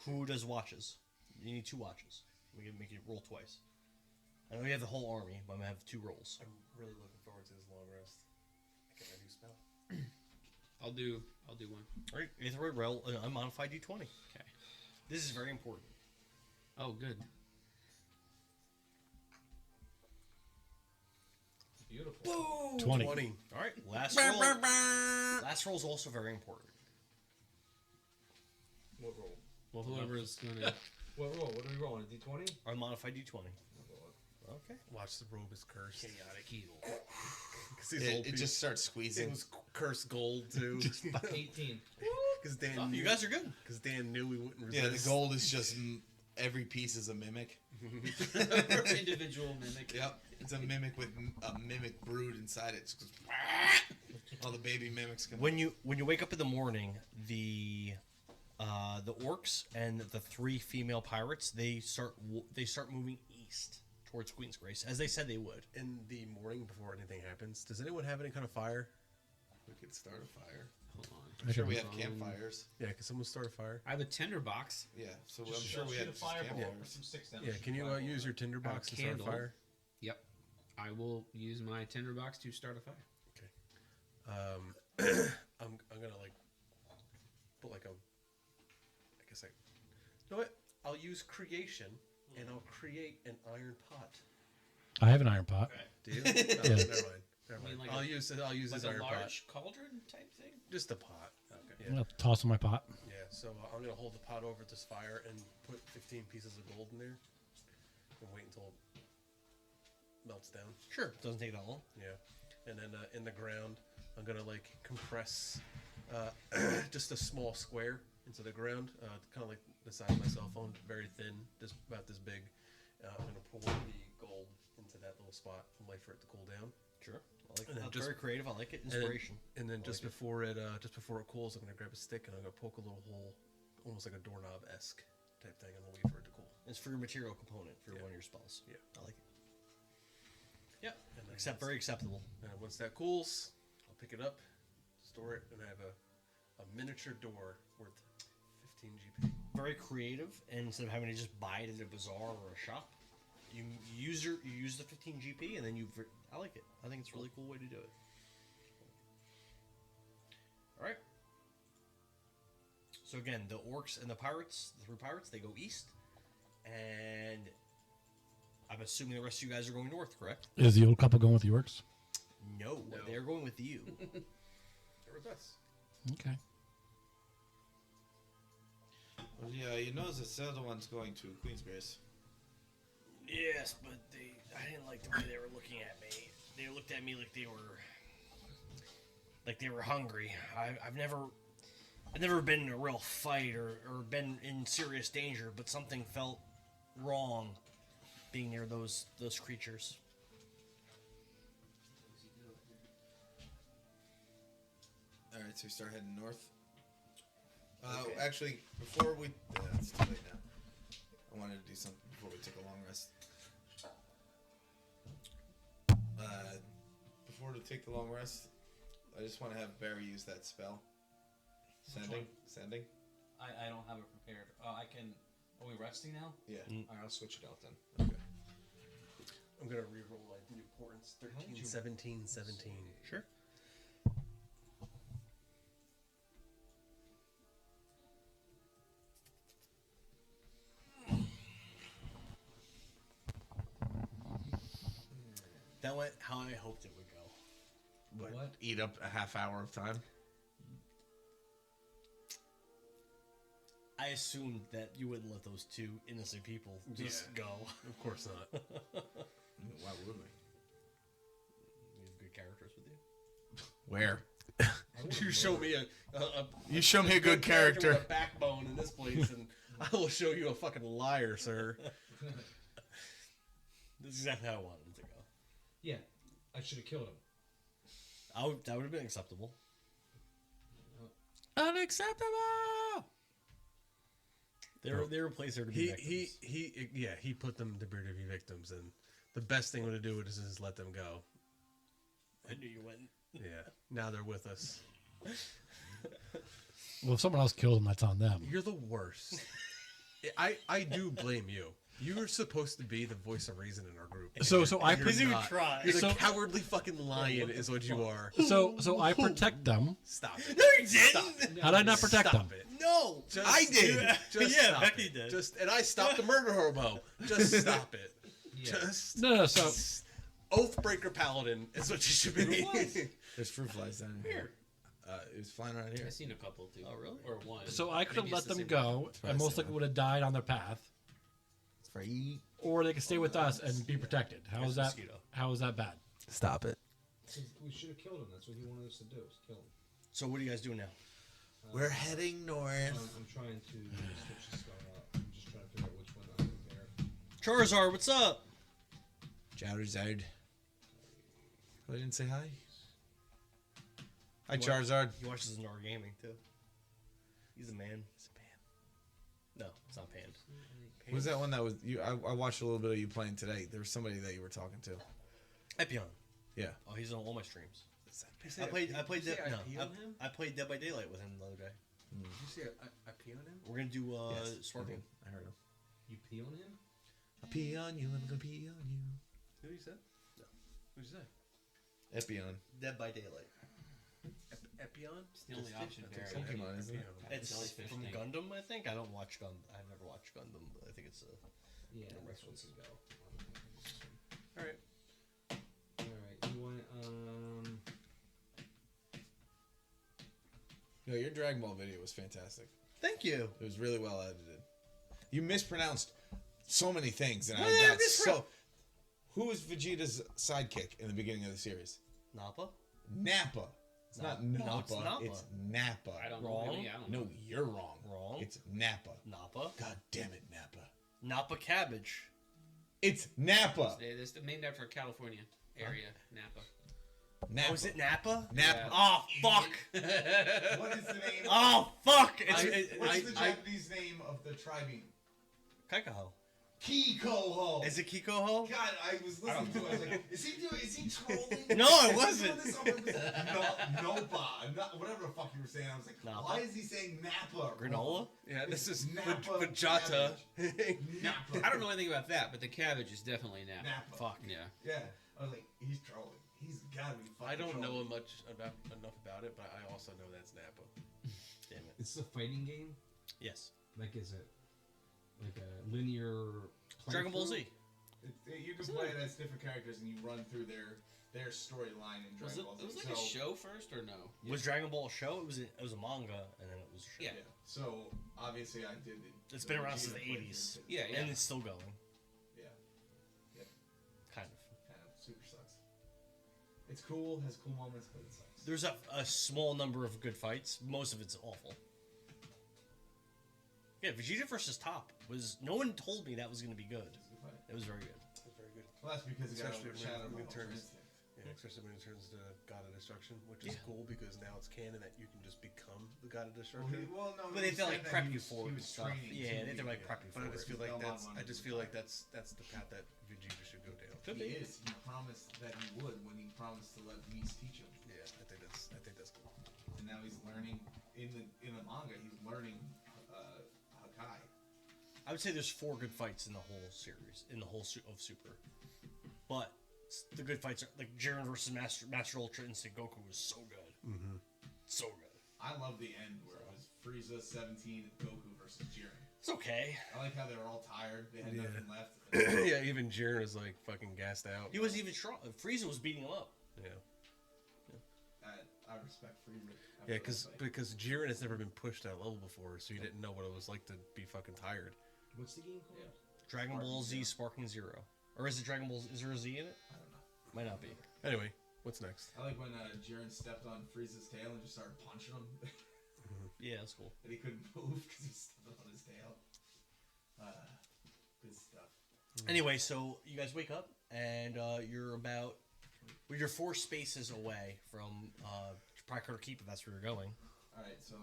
Who does watches? You need 2 watches. We can make it roll twice. I know you have the whole army, but I'm going to have 2 rolls. I'm really looking forward to this long rest. I get my new spell. I'll do one. All right, Aetheroid roll an unmodified d20. Okay. This is very important. Oh, good. Beautiful. 20. All right, last roll. Last roll is also very important. What roll? Well, whoever's gonna. What roll? What are we rolling? A D20? Unmodified d20. Okay. Watch the robe is cursed. Chaotic evil. 'Cause these old It people- just starts it squeezing. was cursed gold too. 18. Because Dan, Oh, knew, you guys are good. Because Dan knew we wouldn't resist. Yeah, the gold is just every piece is a mimic. Individual mimic. Yep, it's a mimic with a mimic brood inside it. It's just all the baby mimics come. When you wake up in the morning, the The orcs and the 3 female pirates, they start moving east towards Queen's Grace, as they said they would. In the morning before anything happens, does anyone have any kind of fire? We could start a fire. Hold on. I'm sure we have campfires. Yeah, can someone start a fire? I have a tinderbox. Yeah, so I'm Just sure we shoot have a just fireball. Put campfires. some sticks down. Yeah, shoot can a you fireball. use your tinderbox to start a candle. fire? Yep. I will use my tinderbox to start a fire. I'm gonna like put like a. I guess I. You know what? I'll use creation, and I'll create an iron pot. I have an iron pot. Do you? No, never mind. Never mind. like I'll use Like his a iron pot. large cauldron type thing? Just a pot. Okay. I'm gonna toss in my pot. Yeah. So I'm gonna hold the pot over this fire and put 15 pieces of gold in there, and wait until it melts down. Sure, doesn't take that long. Yeah. And then in the ground, I'm gonna like compress just a small square into the ground, kind of like the size of my cell phone, very thin, just about this big. I'm gonna pour the gold into that little spot and wait for it to cool down. Sure, I like And then it. just- Very creative. I like it. And then- Inspiration. And then just before it cools, I'm gonna grab a stick and I'm gonna poke a little hole, almost like a doorknob-esque type thing, and I'll wait for it to cool. It's for your material component for Yeah. one of your spells. Yeah. I like it. Yeah, And then except once- very acceptable. And once that cools, I'll pick it up, store it, and I have a miniature door worth 15 GP. Very creative, and instead of having to just buy it at a bazaar or a shop, you use the 15 GP, and then I like it. I think it's a really cool way to do it. All right. So again, the orcs and the pirates, the 3 pirates, they go east, and I'm assuming the rest of you guys are going north, correct? Is the old couple going with the orcs? No, they're going with you. They're with us. Okay. Well, yeah, you know the other one's going to Queen's Grace. Yes, but I didn't like the way they were looking at me. They looked at me like they were hungry. I've never been in a real fight or been in serious danger, but something felt wrong being near those creatures. All right, so we start heading north. Okay. Actually, before we, it's too late now. I wanted to do something before we take a long rest. Before we take the long rest, I just want to have Barry use that spell. Sending. I don't have it prepared. I can. Are we resting now? Yeah. Alright, I'll switch it out then. Okay. I'm gonna reroll my new portents. 13, 17, 17. Sure. That went how I hoped it would go. What? Eat up a half hour of time. I assumed that you wouldn't let those 2 innocent people just go. Of course not. Why would we? You have good characters with you. Where? You show me You show me a good character. with a backbone in this place, and I will show you a fucking liar, sir. This is exactly how I wanted it to go. Yeah, I should have killed him. That would have been acceptable. Unacceptable. They were placed there to be victims. He put them to be victims, and the best thing to do is just let them go. I knew you wouldn't. Yeah, now they're with us. Well, if someone else kills them, that's on them. You're the worst. I do blame you. You were supposed to be the voice of reason in our group. So I You're even not. try. You're the So- cowardly fucking lion, is what you are. so I protect them. Stop it. No, you didn't. How did I not protect Stop them? it. No, Just, I did. Just Yeah, stop Becky it. did. And I stopped the murder hobo. Just stop it. Just No. So Oathbreaker Paladin is what you should be. There's fruit flies down here. It was flying around here. I've seen a couple too. Oh, really? Or one. so I could have Maybe let it's the them same go, one. and most likely would have died on their path, It's for eat. or they could stay with us and be protected. How is that? Mosquito. How is that bad? Stop it. We should have killed him. That's what he wanted us to do. Is kill him. So what are you guys doing now? We're heading north. I'm trying to switch the spell up. I'm just trying to figure out which one I'm prepared. Charizard, what's up? Charizard. Oh, I didn't say hi. Hi, Charizard. He watches Wargaming too. He's a man. He's a man. No, it's not panned. Who's that one that was you? I watched a little bit of you playing today. There was somebody that you were talking to. Epion. Yeah. Oh, he's on all my streams. You I played Dead by Daylight with him the other day. Did you see I pee on him? We're gonna do Yes, Scorpion. I heard him. You pee on him? I pee on you. I'm gonna pee on you. Who you said? No. Who'd you say? Epion. Dead by Daylight. Epion? It's the only option I think variant. so. Pokemon, isn't it? It's Jellyfish from thing. Gundam, I think. I don't watch Gundam. I've never watched Gundam, but I think it's a Yeah, Gundam this one reference. can go. Alright. Alright, you want, No, your Dragon Ball video was fantastic. Thank you. It was really well edited. You mispronounced so many things, and What I did I got so. mispronounce? Who was Vegeta's sidekick in the beginning of the series? Nappa? Nappa. It's not Nappa. No, it's Nappa. It's Nappa. I don't Wrong. know. Really, I don't know. No, you're wrong. Wrong. It's Nappa. Nappa? God damn it, Nappa. Nappa cabbage. It's Nappa. It's named after a California area, Napa. Nappa. Oh, is it Nappa? Nappa. Yeah. Oh, fuck. What is the name? Oh, fuck. What's the Japanese name of the tribing? Kaikaho. Kikoho. Is it Kikoho? God, I was listening to it. I was like, is he trolling? No, it Is he wasn't. doing this on purpose? No, whatever the fuck you were saying. I was like, Napa? why is he saying Nappa? Granola? Yeah, this is Nappa Vegeta. Nappa. I don't know anything about that, but the cabbage is definitely Napa. Nappa. Fuck. Yeah. Yeah. I was like, he's trolling. He's gotta be fucking I don't know trolling. enough about it, but I also know that's Nappa. Damn it. Is this a fighting game? Yes. Like, is it like a linear Dragon Ball playthrough? Z. You can play it as different characters and you run through their storyline in Was Dragon it, Ball Z. it was like a show first or no? Was Dragon Ball a show? It was a manga, and then it was a show. Yeah. So obviously I did it. It's been around since the 80s. Yeah, yeah. And it's still going. Yeah. Kind of. Kind of super sucks. It's cool, has cool moments, but it sucks. There's a small number of good fights. Most of it's awful. Yeah, Vegeta versus Top was. No one told me that was going to be good. It's a good fight. It was very good. That's very good. Well, that's because it got Especially overshadowed when by it turns- Ultra Instinct. Yeah, especially when it turns to God of Destruction, which is Yeah. cool because now it's canon that you can just become the God of Well, Destruction. no, But they have to like prep you for it and stuff. Yeah, they have to like prep you for But I it. just feel like Belmont that's wanted I just to feel like retire. that's the path that Vegeta should go down. Could He be. is. He promised that he would when he promised to let Whis teach him. Yeah, I think that's cool. And now he's learning in the manga. He's learning Hakai. I would say there's 4 good fights in the whole series, in the whole of Super. But the good fights are like Jiren versus Master Ultra Instinct Goku was so good. Mm-hmm. So good. I love the end where it was Frieza 17 and Goku versus Jiren. It's okay. I like how they were all tired. They had Yeah. nothing left. Yeah, even Jiren was like fucking gassed out. He wasn't even strong. Frieza was beating him up. Yeah, I respect Frieza. yeah, because Jiren has never been pushed to that level before, so you didn't know what it was like to be fucking tired. What's the game called? Yeah. Dragon Ball Z Sparking Zero. Or is it Dragon Ball? Is there a Z in it? I don't know. Might not be. Anyway, what's next? I like when Jiren stepped on Frieza's tail and just started punching him. Yeah, that's cool. And he couldn't move because he stepped on his tail. Good stuff. Anyway, so you guys wake up and you're 4 spaces away from Pridecutter Keep if that's where you're going. Alright, so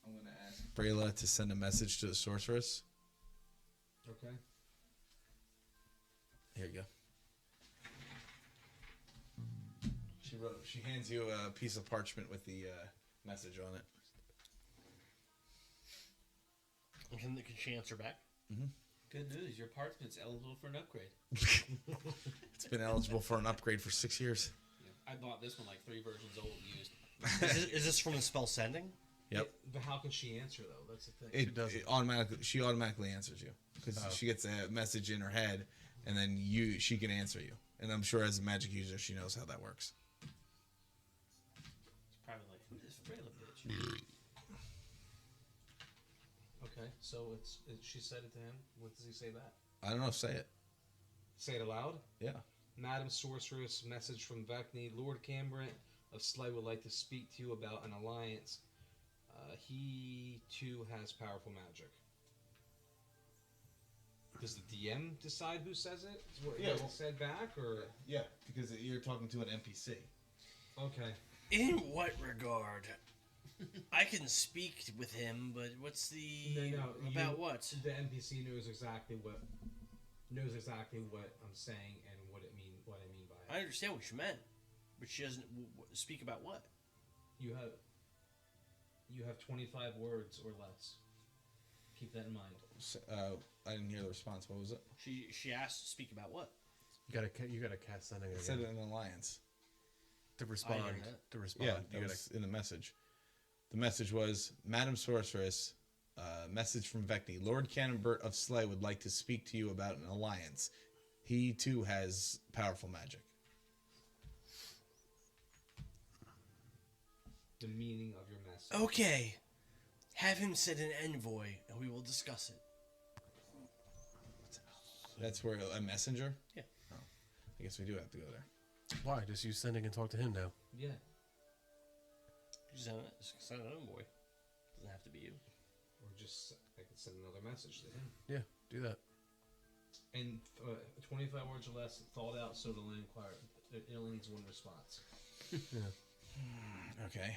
I'm going to ask Brayla to send a message to the sorceress. Okay. Here you go. She hands you a piece of parchment with the message on it. Can she answer back? Good news, your parchment's eligible for an upgrade. It's been eligible for an upgrade for 6 years. Yeah, I bought this one like 3 versions old used. Is this from the spell sending? Yep. But how can she answer though? That's the thing. She automatically answers you because she gets a message in her head, and then she can answer you. And I'm sure as a magic user, she knows how that works. It's probably like, who this Freyla bitch? Okay, so she said it to him. What does he say back? I don't know. Say it. Say it aloud. Yeah. Madam Sorceress, message from Vecni. Lord Cambrit of Slay would like to speak to you about an alliance. He too has powerful magic. Does the DM decide who says it? What Yeah, what well- said back, or Yeah, because you're talking to an NPC. okay? In what regard? I can speak with him, but what's the about what? The NPC knows exactly what I'm saying and what I mean by it. I understand what you meant, but she doesn't speak about what. You have 25 words or less. Keep that in mind. I didn't hear the response. What was it? She asked to speak about what? You gotta cast sending It again. said an alliance. To respond. that. To respond. Yeah, you that gotta, was in the message. The message was, Madam Sorceress, message from Vecni. Lord Cannonbert of Slay would like to speak to you about an alliance. He, too, has powerful magic. The meaning of your message. Okay. Have him send an envoy, and we will discuss it. That's where a messenger? Yeah. Oh, I guess we do have to go there. why? Just use sending and talk to him now. Yeah. You send an envoy. Doesn't have to be you. Or just I could send another message to him. Yeah, do that. And 25 words or less, thought out, so it'll inquire. It only needs one response. Okay.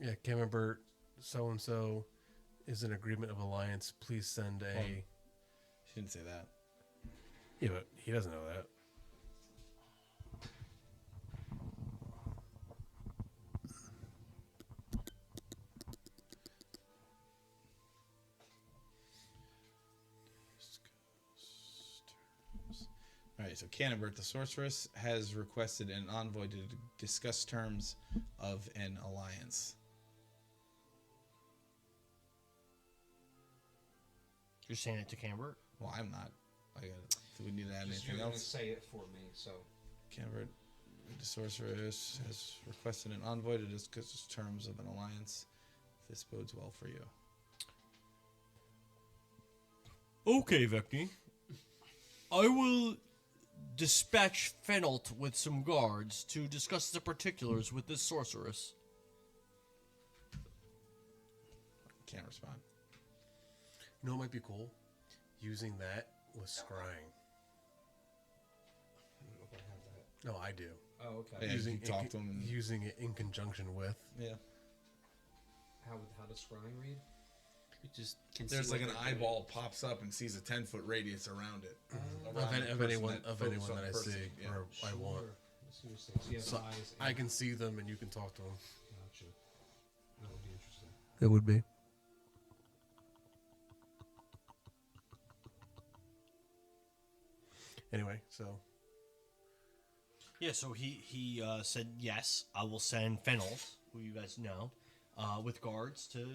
Yeah, Camembert, so and so is in agreement of alliance. Please send a. She didn't say that. Yeah, but he doesn't know that. Alright, so Cannonbert, the sorceress, has requested an envoy to discuss terms of an alliance. You're saying it to Cambert? Well, I'm not. Do we need to add Just anything you're gonna else? say it for me, so. Cannonbert, the sorceress, has requested an envoy to discuss terms of an alliance. This bodes well for you. Okay, Vecni. I will dispatch Fenalt with some guards to discuss the particulars with this sorceress. Can't respond. You know what might be cool? Using that with scrying. I don't know if I have that. No, I do. Oh, okay. Yeah, using you talk to him. And, using it in conjunction with. yeah. How does scrying read? You just can see There's what like an they're doing. eyeball pops up and sees a 10-foot radius around it. Of, Around any, the of person anyone that of focus anyone on that the I person, see yeah. or I want. Sure. Let's see what you're saying. So you have So eyes I and- can see them and you can talk to them. Gotcha. That would be interesting. It would be. Anyway, so Yeah, so he said, yes, I will send Fenalt, who you guys know, with guards to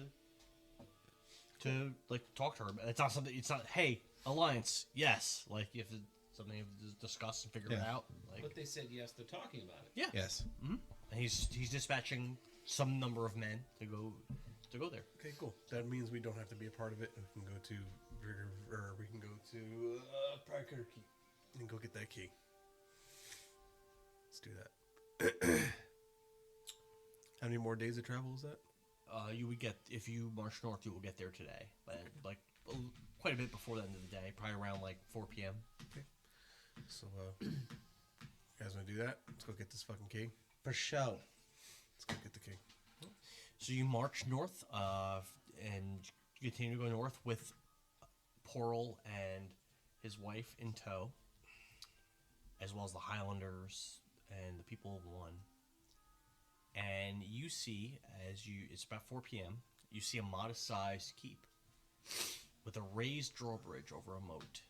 like talk to her. It's not something. It's not. Hey, alliance. Yes, like you have to something you have to discuss and figure it Yeah. out. Like, But they said yes, they're talking about it. yeah. Yes. And he's dispatching some number of men to go there. okay, cool. That means we don't have to be a part of it. And we can go to we can go to Pridecutter key and go get that key. Let's do that. How many more days of travel is that? You would get, if you march north, you will get there today, but like quite a bit before the end of the day, probably around like 4 p.m. So, you guys want to do that? Let's go get this fucking key. For show. Let's go get the key. So you march north, and you continue to go north with Porl and his wife in tow, as well as the Highlanders and the people of One. And you see, it's about 4 p.m., you see a modest-sized keep with a raised drawbridge over a moat.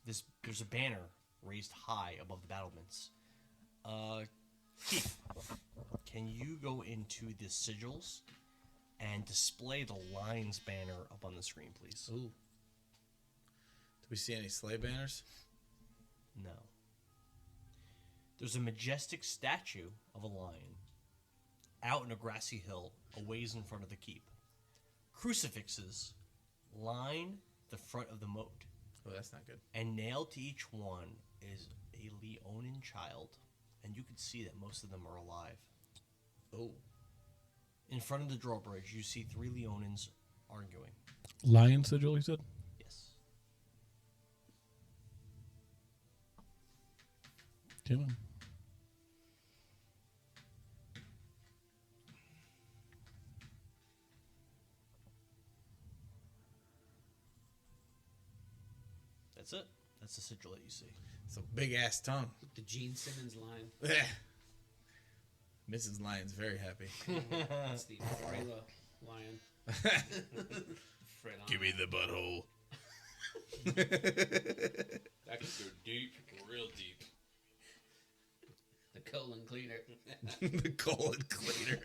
There's a banner raised high above the battlements. Keith, can you go into the sigils and display the Lions banner up on the screen, please? Ooh. Do we see any sleigh banners? No. There's a majestic statue of a lion out in a grassy hill a ways in front of the keep. Crucifixes line the front of the moat, Oh, that's not good. and nailed to each one is a Leonin child, and you can see that most of them are alive. Oh. In front of the drawbridge, you see 3 Leonins arguing. Lion sigil, he said? Yes. Come on. That's it. That's the sigil that you see. It's a big ass tongue. The Gene Simmons line. Mrs. Lion's very happy. It's the Freyla lion. Fred on. Give me the butthole. That could go deep, real deep. The colon cleaner. The colon cleaner.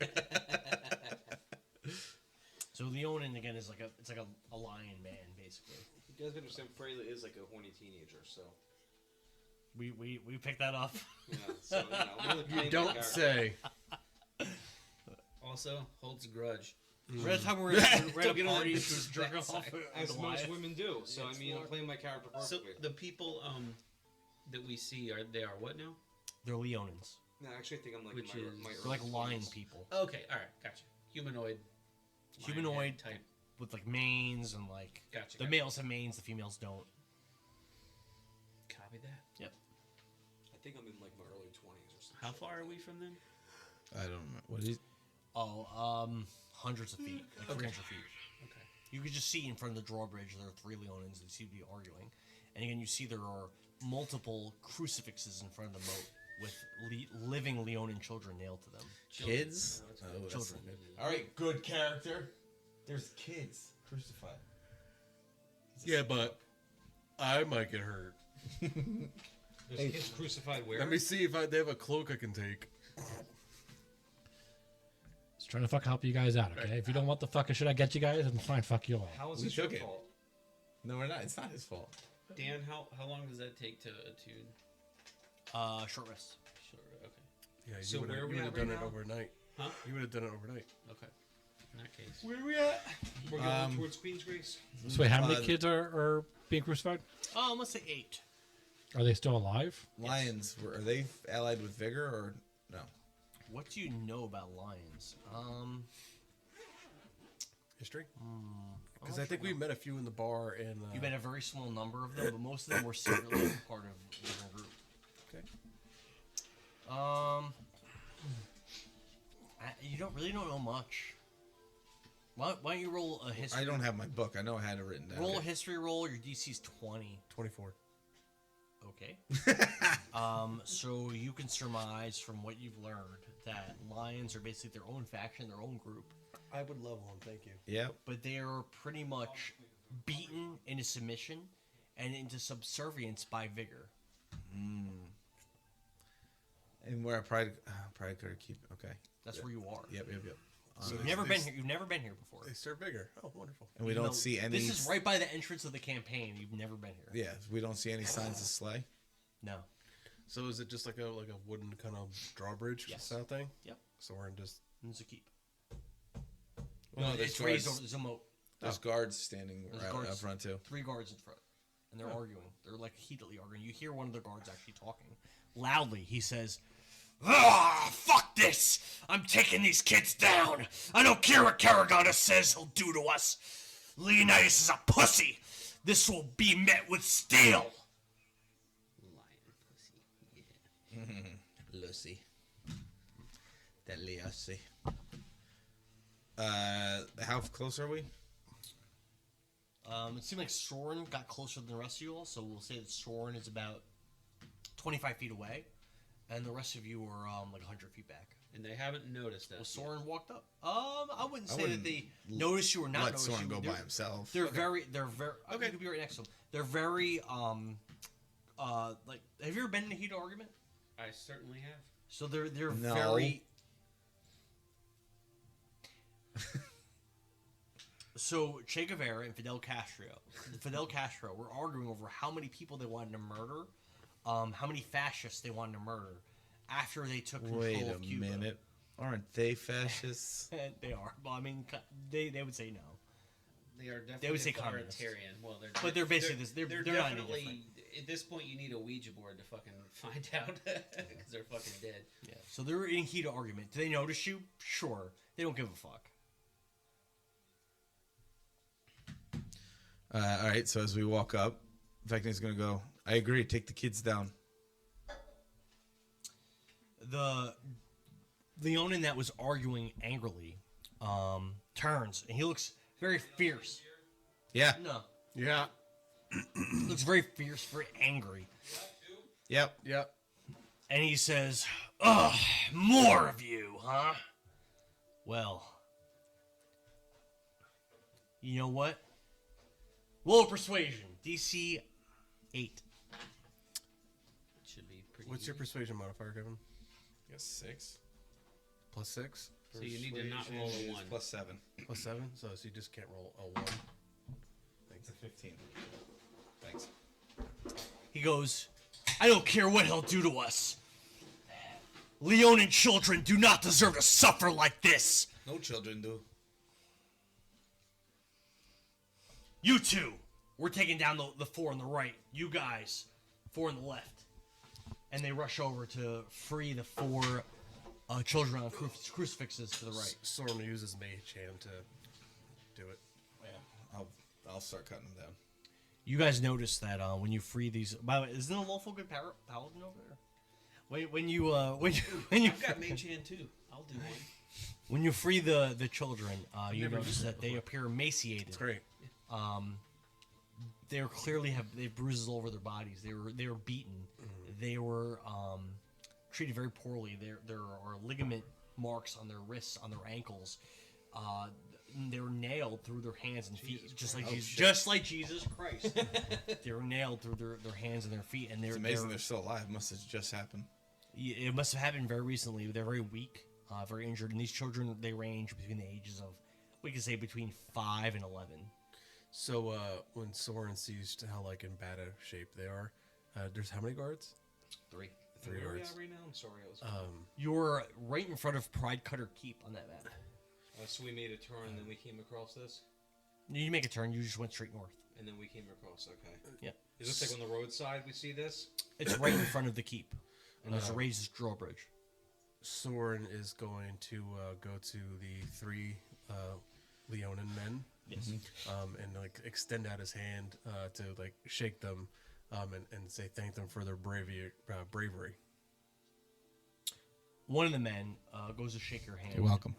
So Leonin again is like a lion man basically. You guys understand Freyla is like a horny teenager, so We picked that up. yeah. So I'm really playing that Don't character. say. Also holds a grudge. By the time we're at a party, she was jerking off. As the most lion. women do. So I mean, I'm playing my character So perfectly. the people that we see are what now? They're Leonins. No, actually, I think I'm like Which my, is- my They're like early lion 20s. people. Okay, all right, gotcha. Humanoid Humanoid type. with like manes and like Gotcha. the males have manes, the females don't. Copy that. Yep. I think I'm in like my early 20s or something. How far are we from them? I don't know. What is... Oh, hundreds of feet, like 300 feet. Okay. You could just see in front of the drawbridge there are 3 Leonins that seem to be arguing. And again, you see there are multiple crucifixes in front of the moat with living Leonin children nailed to them. Kids? Oh, that's Children. not good. All right, good character. There's kids crucified. Yeah, but I might get hurt. There's kids crucified where? Let me see if they have a cloak I can take. Just trying to fuck help you guys out, okay? If you don't want the fucking shit I get you guys, then fine, fuck you all. How is We this your took it. fault? No, we're not. It's not his fault. Dan, how long does that take to attune? Short rest. Sure. Okay. Yeah, you So would where are have we at done right it now? overnight. Huh? You would have done it overnight. Okay. In that case. Where are we at? We're going towards Queen's Grace. So wait, how many kids are being crucified? Let's say 8. Are they still alive? Lions. Are they allied with vigor or no? What do you know about lions? History? I'm Because not I think sure. we met a few in the bar and. You met a very small number of them, but most of them were secretly part of the group. Okay. You don't know much. Why don't you roll a history? I don't have my book. I know I had it written down. Roll a history roll. Your DC's 20. 24. Okay. So you can surmise from what you've learned that lions are basically their own faction, their own group, I would love one, thank you. Yep. but they are pretty much beaten into submission and into subservience by vigor. And where Pridecutter keep. Okay. That's where you are. Yep. So you've never been here. You've never been here before. They serve bigger. Oh, wonderful. And we Even don't though see any. This is right by the entrance of the campaign. You've never been here. Yeah, we don't see any signs of slay. No. So is it just like a wooden kind of drawbridge Yes. style thing? Yep. So we're in just. It's a keep. No, there's it's raised guards. over. There's a moat. There's guards standing There's right guards. up front too. 3 guards in front, and they're arguing. They're like heatedly arguing. You hear one of the guards actually talking loudly. He says, "Ah, fuck this! I'm taking these kids down. I don't care what Karagana says he'll do to us. Leonidas is a pussy. This will be met with steel." Lion pussy. Yeah. Lucy. That Lucy. How close are we? It seemed like Soren got closer than the rest of you all, so we'll say that Soren is about 25 feet away, and the rest of you are like 100 feet back. And they haven't noticed Well, us. Soren walked up. I wouldn't say wouldn't that they noticed you or not Let noticed Soren you. go They're- by himself. They're very. Okay. You could be right next to them. They're very. Like, have you ever been in a heated argument? I certainly have. So they're No. very. So Che Guevara and Fidel Castro were arguing over how many people they wanted to murder, how many fascists they wanted to murder after they took control Wait of a Cuba. minute. Aren't they fascists? And they are. Well, I mean, they would say no. They are definitely would say communist. authoritarian. Well, But they're basically this. They're not any definitely different. at this point. You need a Ouija board to fucking find out because they're fucking dead. Yeah. So they're in heated argument. Do they notice you? Sure. They don't give a fuck. All right. So as we walk up, Vecna's gonna go. I agree. Take the kids down. The Leonin that was arguing angrily turns and he looks very fierce. Yeah. No. Yeah. looks very fierce, very angry. Yep. Yep. And he says, "Ugh, more of you, huh? Well, you know what? Roll persuasion, DC 8. Should be pretty. What's your easy. persuasion modifier, Kevin? I guess 6. Plus 6? So you need to not roll Persuasion a is 1. Plus 7. Plus 7? So you just can't roll a 1. It's a 15. Thanks. He goes, I don't care what he'll do to us. Leonin children do not deserve to suffer like this. No children do. You two, we're taking down the 4 on the right. You guys, 4 on the left. And they rush over to free the 4 children on crucifixes to the right. Soren uses mage hand to do it. Yeah, I'll start cutting them down. You guys notice that when you free these. By the way, isn't a lawful good paladin over there? When you I've got mage hand too. I'll do one. when you free the children, you notice that they appear emaciated. It's great. They clearly they have bruises all over their bodies. They were beaten. They were treated very poorly. There are ligament marks on their wrists, on their ankles. They were nailed through their hands and feet, just like Jesus Christ. They were nailed through their hands and their feet, and It's amazing they're still alive. Must have just happened. It must have happened very recently. They're very weak, very injured, and these children, they range between the ages of, we can say, between 5 and 11. So when Soren sees how like in bad a shape they are, there's how many guards? 3. 3 Where are we guards. at right now? I'm sorry, I was. You're right in front of Pridecutter Keep on that map. So we made a turn, and then we came across this, You make a turn, you just went straight north. and then we came across. Okay. Yeah. Is this like on the roadside? We see this. It's right in front of the keep. And there's a raised drawbridge. Soren is going to go to the 3 Leonin men. Yes. And like extend out his hand to like shake them and say thank them for their bravery. One of the men goes to shake your hand. You're welcome.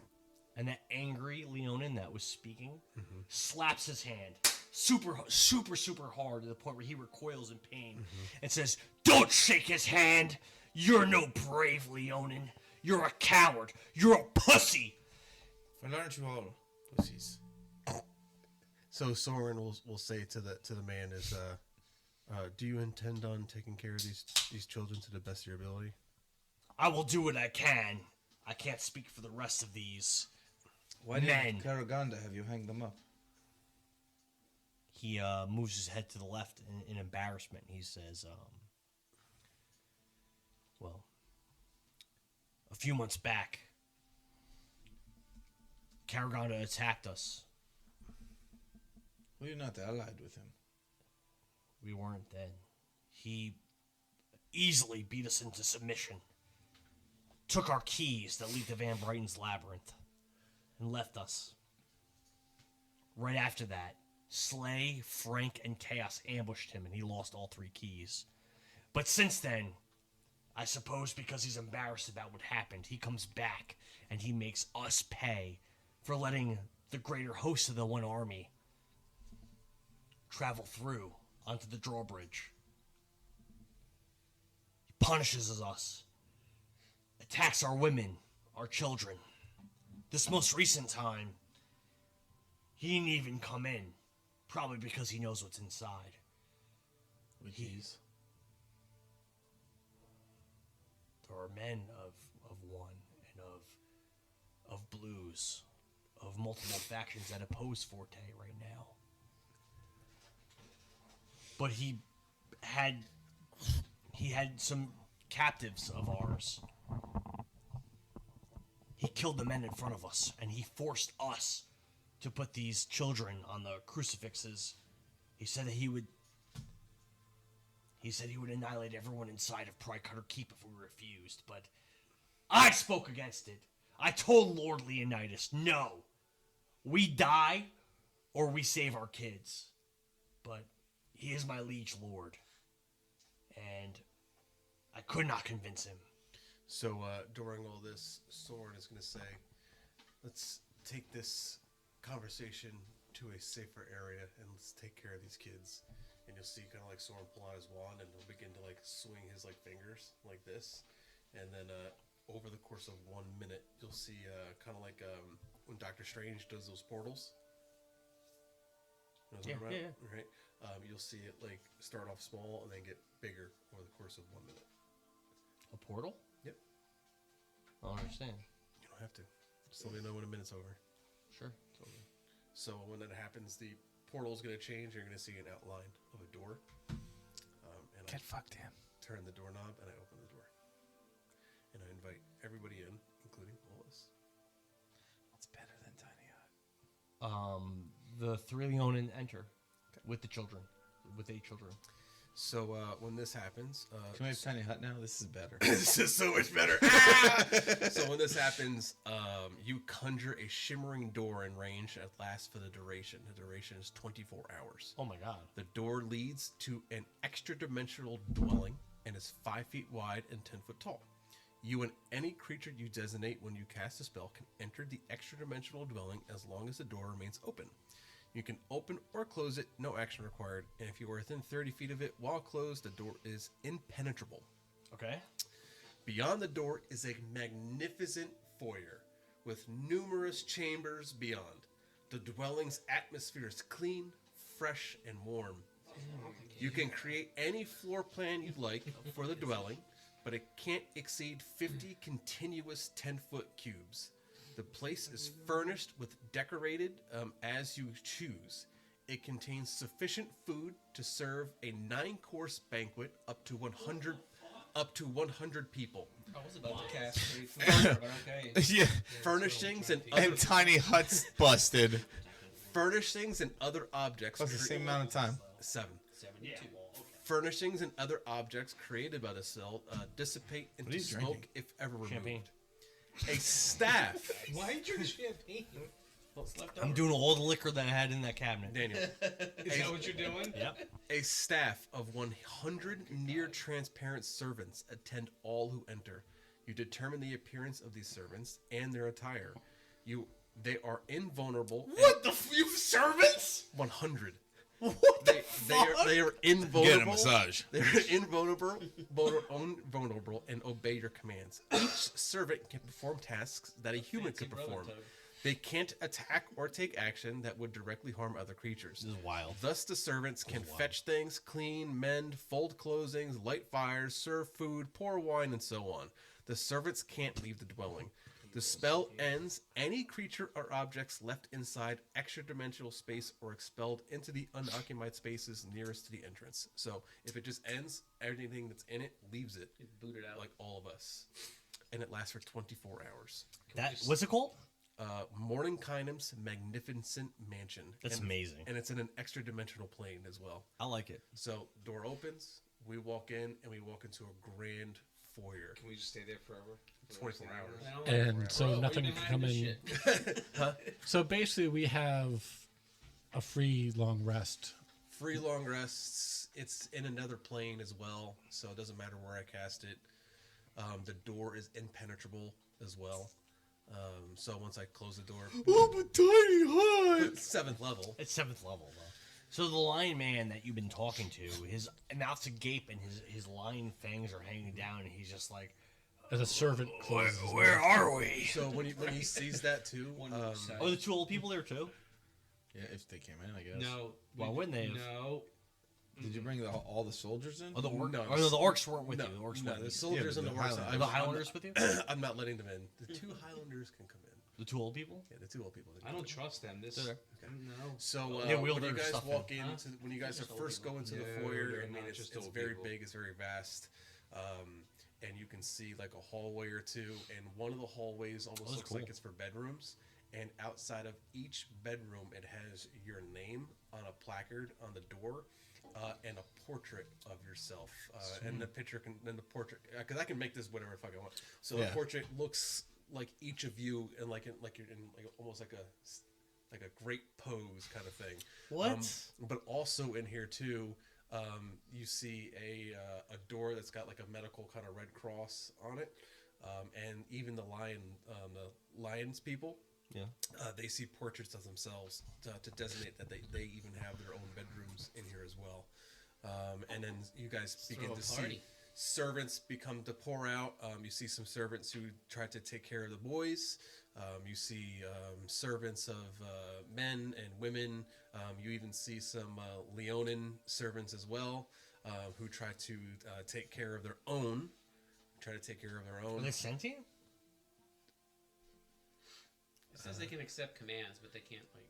And that angry Leonin that was speaking slaps his hand super hard to the point where he recoils in pain and says, "Don't shake his hand! You're no brave Leonin. You're a coward. You're a pussy." Well, aren't you all pussies? So Soren will say to the man is, do you intend on taking care of these children to the best of your ability? I will do what I can. I can't speak for the rest of these Why men. did Karaganda have you hang them up? He moves his head to the left in embarrassment. He says, well, a few months back, Karaganda attacked us. Were you not allied with him? We weren't then. He easily beat us into submission, took our keys that lead to Van Brighton's labyrinth, and left us. Right after that, Slay, Frank, and Chaos ambushed him, and he lost all 3 keys. But since then, I suppose because he's embarrassed about what happened, he comes back, and he makes us pay for letting the greater host of the One Army travel through onto the drawbridge. He punishes us, attacks our women, our children. This most recent time, he didn't even come in, probably because he knows what's inside. With these? There are men of one and of blues, of multiple factions that oppose Forte right now. But he had some captives of ours. He killed the men in front of us, and he forced us to put these children on the crucifixes. He said that he would annihilate everyone inside of Pridecutter Keep if we refused, but I spoke against it. I told Lord Leonidas, no, we die or we save our kids. But he is my liege lord, and I could not convince him. So during all this, Soren is going to say, let's take this conversation to a safer area and let's take care of these kids. and you'll see kind of like Soren pull out his wand, and he'll begin to like swing his like fingers like this, and then over the course of 1 minute, you'll see kind of like when Doctor Strange does those portals. You know what I'm talking about? Right. You'll see it like start off small and then get bigger over the course of 1 minute. A portal? Yep. I don't understand. You don't have to. Just let me know when a minute's over. Sure. Totally. So when that happens, the portal's going to change. You're going to see an outline of a door. And Get fucked in. turn the doorknob, and I open the door. And I invite everybody in, including Willis. What's better than Tiny Hut? The 3 Leonin enter with the children, with 8 children. So when this happens... Can we have Tiny Hut now? This is better. This is so much better. So when this happens, you conjure a shimmering door in range that lasts for the duration. The duration is 24 hours. Oh my god. The door leads to an extra-dimensional dwelling and is 5 feet wide and 10 foot tall. You and any creature you designate when you cast a spell can enter the extra-dimensional dwelling as long as the door remains open. You can open or close it, no action required, and if you are within 30 feet of it while closed, the door is impenetrable. Okay. Beyond the door is a magnificent foyer with numerous chambers beyond. The dwelling's atmosphere is clean, fresh, and warm. You can create any floor plan you'd like for the dwelling, but it can't exceed 50 continuous 10-foot cubes. The place is furnished with decorated as you choose. It contains sufficient food to serve a 9-course banquet up to 100 people. I was about to cast straight from but okay. Yeah. Furnishings and other And Tiny Hut's busted. furnishings and other objects. What's the same amount of time? 7. 72. Furnishings and other objects created by the cell dissipate into you smoke drinking? if ever removed. Champagne. A staff. Why you drink champagne? What's left I'm doing all the liquor that I had in that cabinet. Daniel. Is that what you're doing? Yep. A staff of 100 near-transparent servants attend all who enter. You determine the appearance of these servants and their attire. They are invulnerable. What the you servants? 100. What They are invulnerable. Get a massage. They're invulnerable and obey your commands. Each servant can perform tasks that a human could perform. They can't attack or take action that would directly harm other creatures. This is wild. Thus, the servants can fetch things, clean, mend, fold clothing, light fires, serve food, pour wine, and so on. The servants can't leave the dwelling. The spell ends. Any creature or objects left inside extra-dimensional space or expelled into the unoccupied spaces nearest to the entrance. So, if it just ends, everything that's in it leaves it. Booted out. Like all of us. And it lasts for 24 hours. What's it called? Mordenkainen's Magnificent Mansion. That's amazing. And it's in an extra-dimensional plane as well. I like it. So, door opens, we walk in, and we walk into a grand foyer. Can we just stay there forever? 24 hours. I don't like And it. so Bro, nothing we've can been come hiding in. this shit. So basically, we have a free long rest. Free long rests. It's in another plane as well, so it doesn't matter where I cast it. The door is impenetrable as well. So once I close the door, Oh, but Tiny Hut. 7th level. It's 7th level, though. So the lion man that you've been talking to, his mouth's agape and his lion fangs are hanging down, and he's just like, As a servant closes his where mouth. are we? So when he sees that too, Oh, the 2 old people there, too? Yeah, if they came in, I guess. No. Why wouldn't they have? No. Did you bring all the soldiers in? Oh, the orcs. No, Oh, no, the orcs weren't with no, you. The orcs no, weren't the with you. soldiers Yeah, and but the the orcs. Highlanders. Are the Highlanders with you? I'm not letting them in. The 2 Highlanders can come in. The 2 old people? Yeah, the 2 old people. I don't trust them. This. They're No. So They wheel when you their guys stuff walk in. into when you guys first go into the Yeah, foyer, they're I mean not it's just it's old very people. big, it's very vast, and you can see like a hallway or two, and one of the hallways almost looks like it's for bedrooms. And outside of each bedroom, it has your name on a placard on the door, and a portrait of yourself. And the picture can then the portrait because I can make this whatever the fuck I want. So the portrait looks like each of you, and like you're in like almost like a great pose kind of thing. What? But also in here too, you see a door that's got like a medical kind of red cross on it, and even the lions people. Yeah. They see portraits of themselves to designate that they even have their own bedrooms in here as well. And then you guys begin throw a to see party. servants become to pour out. You see some servants who try to take care of the boys. You see servants of men and women. You even see some Leonin servants as well, who try to take care of their own. Are they sentient? It says they can accept commands, but they can't like.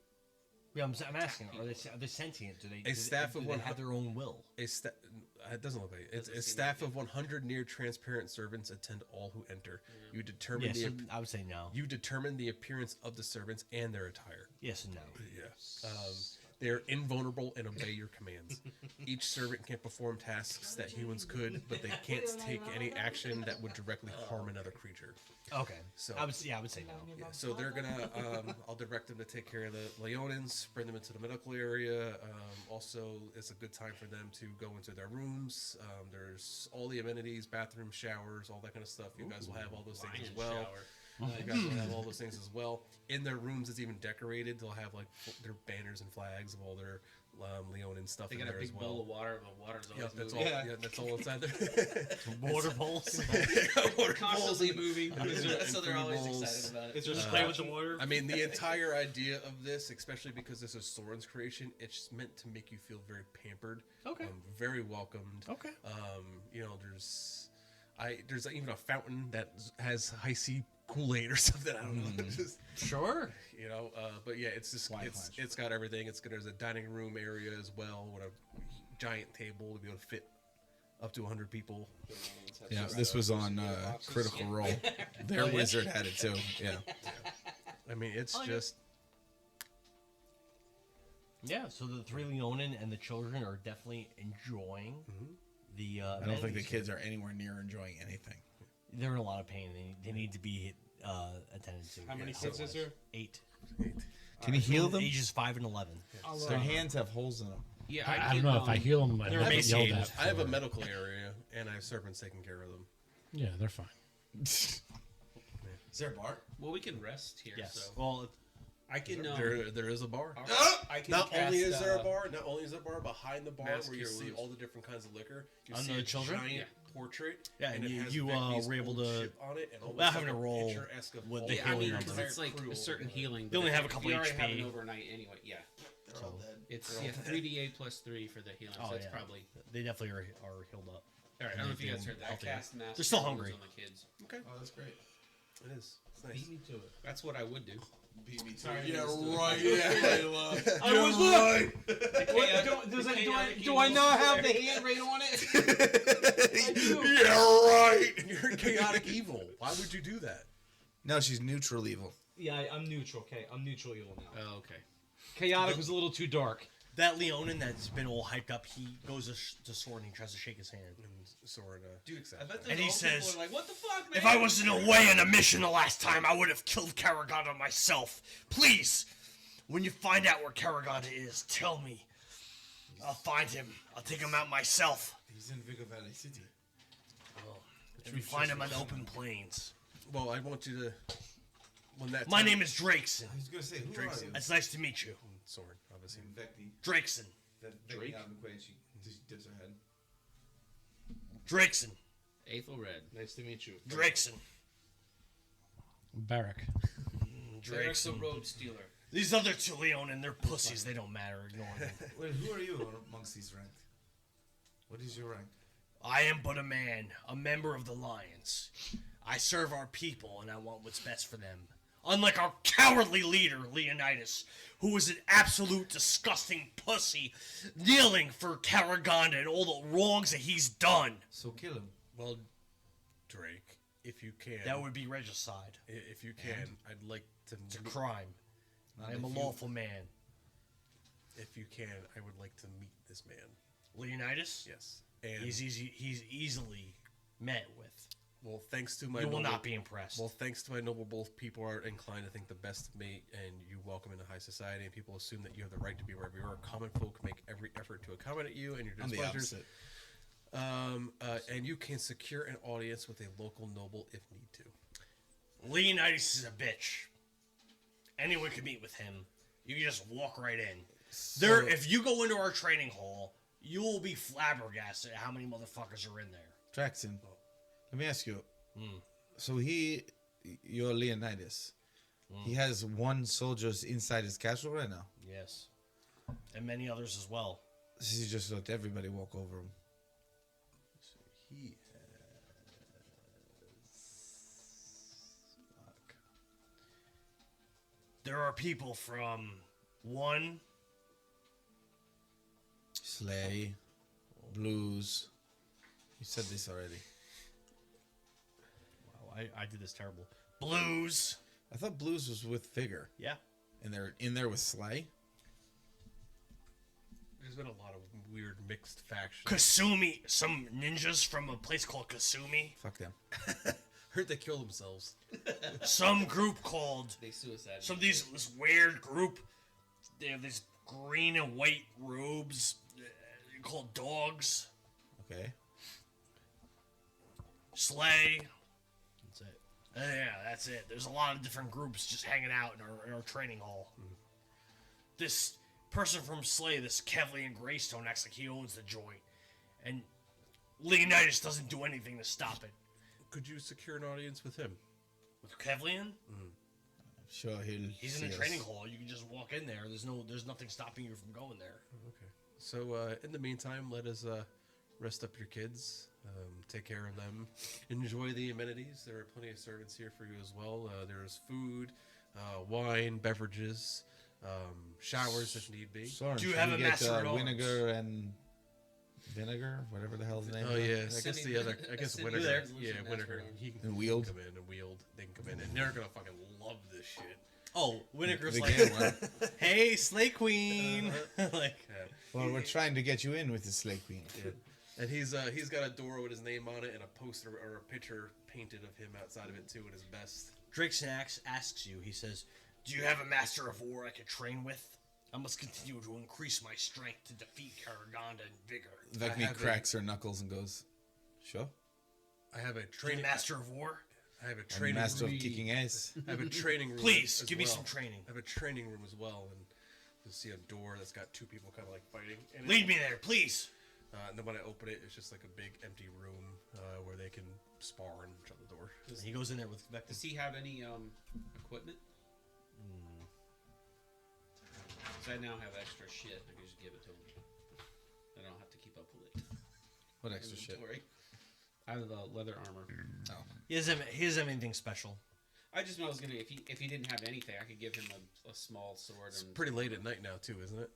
Yeah, I'm asking. Are they sentient? Do they? A staff do of they one have their own will? It doesn't look like it. It's Doesn't a seem staff like of 100 near transparent servants attend all who enter. You determine Yes, I would say no. you determine the appearance of the servants and their attire. Yes and no. Yeah. They're invulnerable and obey your commands. Each servant can perform tasks that humans could, but they can't take any action that would directly harm another creature. Okay. So I would say no. yeah, so they're gonna. I'll direct them to take care of the Leonins, bring them into the medical area. Also, it's a good time for them to go into their rooms. There's all the amenities, bathrooms, showers, all that kind of stuff. You guys will have all those things as well. You guys will have all those things as well. In their rooms, it's even decorated. They'll have like their banners and flags of all their Leonin stuff They in got a there as big well. bowl of water, and the water's Yeah, always that's all. moving. Yeah, that's all inside there. Water bowls. Water Constantly bowls. moving, so they're food always bowls. excited about it. Is there spray with the water? I mean, the entire idea of this, especially because this is Soren's creation, it's meant to make you feel very pampered. Okay. Very welcomed. Okay. You know, there's even a fountain that has high C Kool-Aid or something. I don't know. Sure. You know, but yeah, it's just it's got everything. There's a dining room area as well with a giant table to be able to fit up to 100 people. Yeah, this was on Critical Role. Their wizard had it too. Yeah. I mean, it's just Yeah. So the three Leonin and the children are definitely enjoying the. I don't think the kids are anywhere near enjoying anything. They're in a lot of pain. They need to be attended to. How many kids is there? 8. Can you heal them? Ages 5 and 11. Their hands have holes in them. Yeah, I don't know if I heal them. I They're might get yelled emaciated. at. I have a for it. medical area and I have servants taking care of them. Yeah, they're fine. Is there a bar? Well, we can rest here. Yes. So Well, I can. There is a bar. I can Not cast, only is there a bar, behind the bar Mass where you Cure see Wounds. all the different kinds of liquor. You On see the a children? giant Yeah. portrait. Yeah, and and it has you Becky's were able old to- chip on it, and without almost having like to a roll picture-esque of with all the yeah, I mean, healing because number. it's like crew a certain over there. healing. They only but have a if couple you already have HP. an overnight anyway. Yeah, They're all dead. it's They're all dead. 3d8 plus 3 for the healing. Oh, so it's yeah. probably. They definitely are healed up. All right, I don't know if you guys heard that. I Healthier. cast mass They're still Cure hungry. Wounds on the kids. Oh, that's great. It is. It's nice. Beat me to it. That's what I would do. Beat me to Sorry, it. Yeah, understood. right. Yeah, I was right. Do I not have the hand right on it? Yeah, right. You're chaotic evil. Why would you do that? No, she's neutral evil. Yeah, I'm neutral. Okay, I'm neutral evil now. Oh, okay. Chaotic was a little too dark. That Leonin that's been all hyped up, he goes to Soren and he tries to shake his hand. And Soren, Dude, I bet And he those old people says, are like, "What the fuck, man?" If I wasn't away on a mission the last time, I would have killed Karaganda myself. Please, when you find out where Karaganda is, tell me. I'll find him. I'll take him out myself. He's in Vigo Valley City. If we find him on open plains. well, I want you to. When that My time- name is Drakeson. I was gonna say, who are you? It's nice to meet you. Soren, obviously. Vecti. Drakeson. Vecti and she dips her head. Drakeson. Aethelred. Nice to meet you. Drakeson. Barrack. Derek's the Drakeson. road stealer. These other two Leonin, they're pussies. They don't matter. Ignore them. Well, who are you amongst these rank? What is your rank? I am but a man, a member of the Lions. I serve our people, and I want what's best for them. Unlike our cowardly leader, Leonidas, who is an absolute disgusting pussy, kneeling for Karaganda and all the wrongs that he's done. So kill him. Well, Drake, if you can. That would be regicide. If you can, I'd like to. It's a crime. I am a lawful man. If you can, I would like to meet this man. Leonidas? Yes. And He's easily met with. well, thanks to my You will noble- not be impressed. Well, thanks to my noble, both people are inclined to think the best of me, and you welcome into high society, and people assume that you have the right to be wherever you are. Common folk make every effort to accommodate you and your I'm the displeasures. opposite. And you can secure an audience with a local noble if need to. Leonidas is a bitch. Anyone can meet with him. You can just walk right in. If you go into our training hall, You will be flabbergasted at how many motherfuckers are in there. Traxon, let me ask you. So you're Leonidas. He has one soldier inside his castle right now. Yes. And many others as well. He just let everybody walk over him. So he has. Fuck. There are people from one. Slay, Blues. You said this already. Wow, I did this terrible. Blues. I thought Blues was with Vigor. Yeah. And they're in there with Slay. There's been a lot of weird mixed factions. Kasumi. Some ninjas from a place called Kasumi. Fuck them. Heard they kill themselves. Some group called. They suicide. This weird group. They have these green and white robes called dogs. Okay. Slay. That's it. Yeah, that's it. There's a lot of different groups just hanging out in our training hall. This person from Slay, this Kevlian Greystone, acts like he owns the joint. And Leonidas doesn't do anything to stop it. Could you secure an audience with him? With Kevlian? Sure, He's in the training hall. You can just walk in there. There's nothing stopping you from going there. Okay. So in the meantime, let us rest up your kids, take care of them, enjoy the amenities. There are plenty of servants here for you as well. There's food, wine, beverages, showers if need be. Sorry, Do you have a master at arms? Vinegar, whatever the hell's the name. Oh of it. yeah, I guess the other. I guess Semi- Winnegar. resolution Yeah, master Winnegar. arms. He can And Wield. come in and Wield. They can come in, and they're gonna fucking love this shit. Oh, Winnegar's The like, game one. hey, Slay Queen. Like, Well, we're trying to get you in with the Slay Queen. Yeah. And he's got a door with his name on it and a poster or a picture painted of him outside of it too at his best. Drake Snacks asks you, he says, do you have a master of war I could train with? I must continue to increase my strength to defeat Karaganda and Vigor. Vecni have cracks her knuckles and goes, "Sure." I have a Training training master of war? I have a I'm training master of room. kicking ass. I have a training room. Please, as give me well. some training. I have a training room as well, and you'll see a door that's got two people kind of like fighting. And Lead me there, please. And then when I open it, it's just like a big empty room where they can spar and shut the door. And he goes in there with Vecna. Does he have any equipment? So I now have extra shit. I can just give it to him. I don't have to keep up with it. What extra shit? Inventory. I have the leather armor. He doesn't have anything special. I just was gonna if he didn't have anything, I could give him a small sword. It's And pretty late at night now too, isn't it?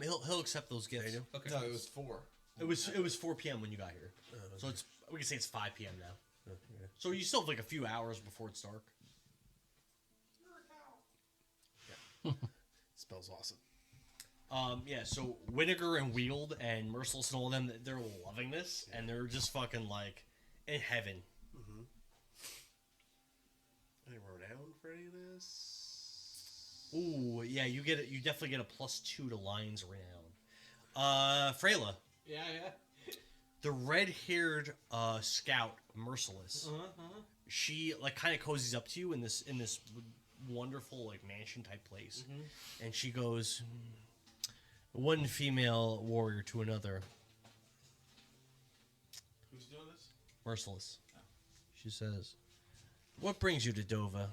He'll accept those gifts. Okay. No, it was 4. It was 4 p.m. when you got here, so we can say it's 5 p.m. now. So you still have like a few hours before it's dark. Smells awesome. Yeah. So Winnegar and Wield and Merciless and all of them, they're loving this, and they're just fucking like in heaven. Any renown for any of this? Ooh, yeah. You definitely get a +2 to Lion's renown. Freyla. Yeah. The red-haired scout, Merciless. She like kind of cozies up to you in this wonderful like mansion type place, and she goes, one female warrior to another. Who's doing this? Merciless. She says, "What brings you to Dovah?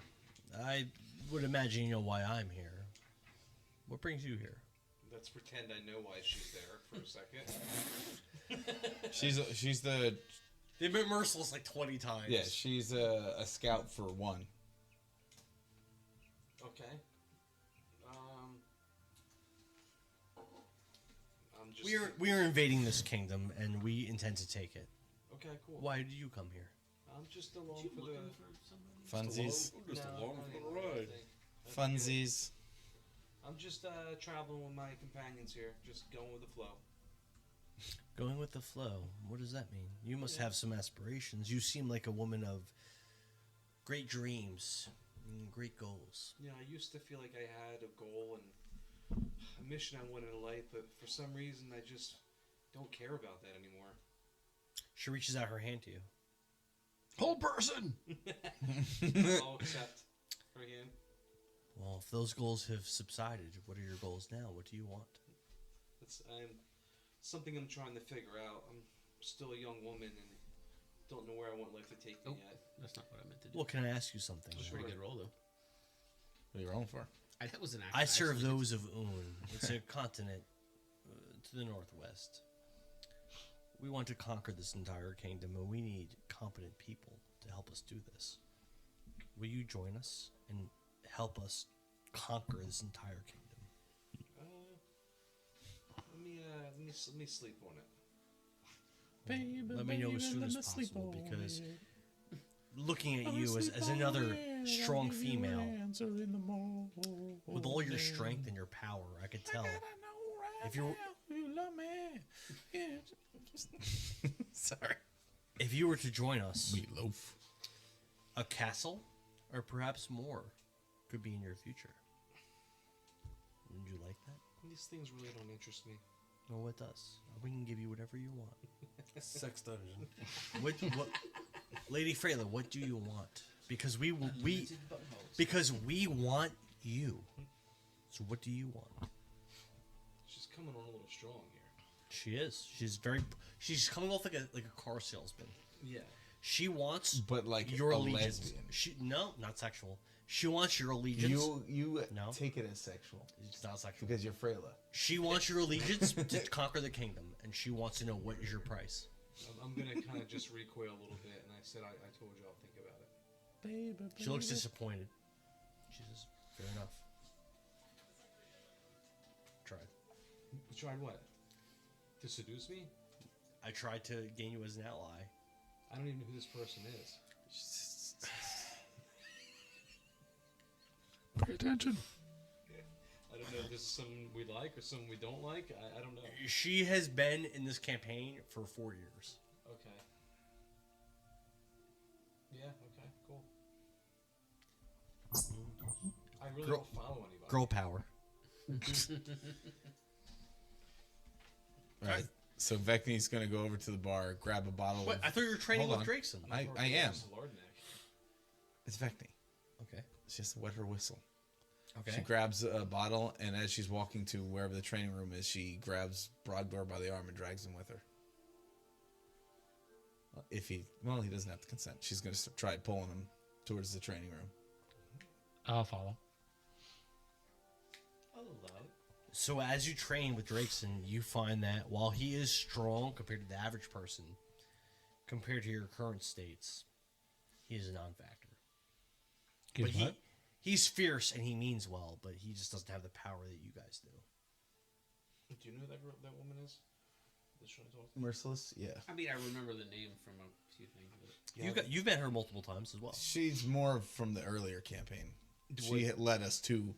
I would imagine you know why I'm here. What brings you here?" Let's pretend I know why she's there for a second. She's the They've been Merciless like 20 times. yeah. She's a scout for 1. Okay. I'm just. We are invading this kingdom, and we intend to take it. Okay, cool. Why do you come here? I'm just along for the. Funsies. Just No, along not for even the ride. anything. Funsies. I'm just traveling with my companions here, just going with the flow. Going with the flow. What does that mean? You must have some aspirations. You seem like a woman of great dreams and great goals. You know, I used to feel like I had a goal and a mission I wanted in life, but for some reason I just don't care about that anymore. She reaches out her hand to you. Whole person. I'll accept her hand. Well, if those goals have subsided, what are your goals now? What do you want? something I'm trying to figure out. I'm still a young woman and don't know where I want life to take me Oh. yet. That's not what I meant to do. Well, can I ask you something? That's a pretty good roll, though. What are you rolling for? That was an I serve actually- those of Un. It's a continent to the northwest. We want to conquer this entire kingdom, and we need competent people to help us do this. Will you join us and help us conquer this entire kingdom? Let me sleep on it. Let me know as soon as possible, because looking at you as another strong female, with all your strength and your power, I could tell. If you love me. Sorry. If you were to join us, Meatloaf. a castle, or perhaps more, could be in your future. Would you like that? These things really don't interest me. No, it does. We can give you whatever you want. Sex dungeon. What, Lady Freyla, what do you want? Because we want you. So what do you want? She's coming on a little strong here. She is. She's coming off like a car salesman. Yeah. She wants But like your a allegiance. lesbian. No, not sexual. She wants your allegiance. You No. take it as sexual It's not sexual. because you're Freyla. She wants your allegiance to conquer the kingdom, and she wants to know what is your price. I'm gonna kind of just recoil a little bit, and I said I told you I'll think about it. She looks disappointed. She says, "Fair enough." Tried. You tried what? To seduce me? I tried to gain you as an ally. I don't even know who this person is. Pay attention. I don't know if this is someone we like or someone we don't like. I don't know. She has been in this campaign for 4 years. Okay. Yeah, okay, cool. I really Girl- don't follow anybody. Girl power. Right. So Vecni's gonna go over to the bar, grab a bottle. What? Of, I thought you were training Hold with on. Drakeson. I am. Lordneck. It's Vecni. Okay. It's just wet her whistle. Okay. She grabs a bottle, and as she's walking to wherever the training room is, she grabs Brogdor by the arm and drags him with her. He doesn't have to consent. She's going to try pulling him towards the training room. I'll follow. I'll allow it. So as you train with Drakeson, you find that while he is strong compared to the average person, compared to your current states, he is a non-factor. But he's fierce and he means well, but he just doesn't have the power that you guys do. Do you know who that woman is? That's trying to talk to me? Merciless? Yeah. I mean, I remember the name from a few things. But You've met her multiple times as well. She's more from the earlier campaign. She led us to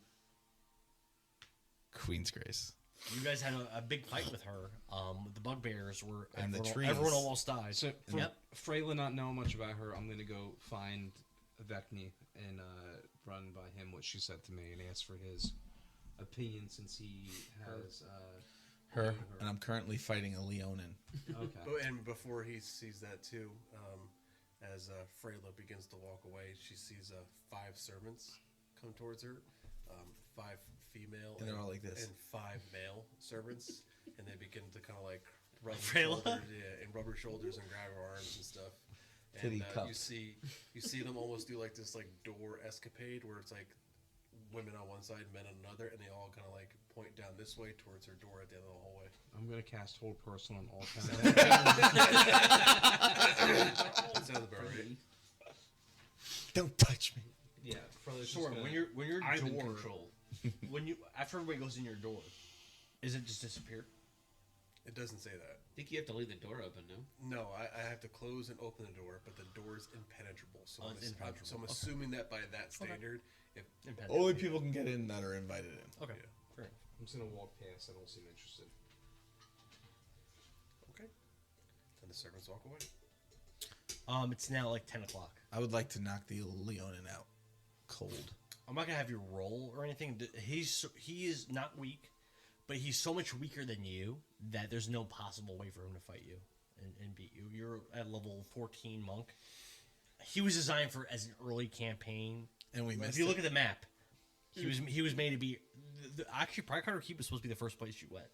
Queen's Grace. You guys had a big fight with her. The bugbears were And the everyone, trees. everyone almost died. So, from Yep. Freyla not knowing much about her, I'm going to go find Vecni and run by him what she said to me and ask for his opinion since he has Her. And I'm currently fighting a Leonin. Okay. And before he sees that too, as Freyla begins to walk away, she sees 5 servants come towards her, 5 female, And they're all like this. and 5 male servants, and they begin to kind of like rub her Freyla? shoulders, and rub her shoulders and grab her arms and stuff. Titty And cups. you see them almost do like this like door escapade where it's like women on one side, men on another, and they all kind of like point down this way towards her door at the end of the hallway. I'm going to cast Hold Person on all 10 of them. Sounds about right. Don't touch me. Yeah, Freyla's Sure. just When gonna- your I'm in door, control. after everybody goes in your door, is it just disappear? It doesn't say that. I think you have to leave the door open, no? No, I have to close and open the door, but the door is impenetrable. So, Oh, it's impenetrable. so I'm Okay. assuming that by that standard, if Only people can get in that are invited in. Okay. Yeah. Fair enough. I'm just going to walk past. I don't seem interested. okay, then the servants walk away. It's now like 10 o'clock. I would like to knock the Leonin out cold. I'm not gonna have you roll or anything. He is not weak, but he's so much weaker than you that there's no possible way for him to fight you and beat you. You're at level 14 monk. He was designed for as an early campaign. And we missed If you look it. at the map, he was made to be. Actually, Pridecutter Keep was supposed to be the first place you went.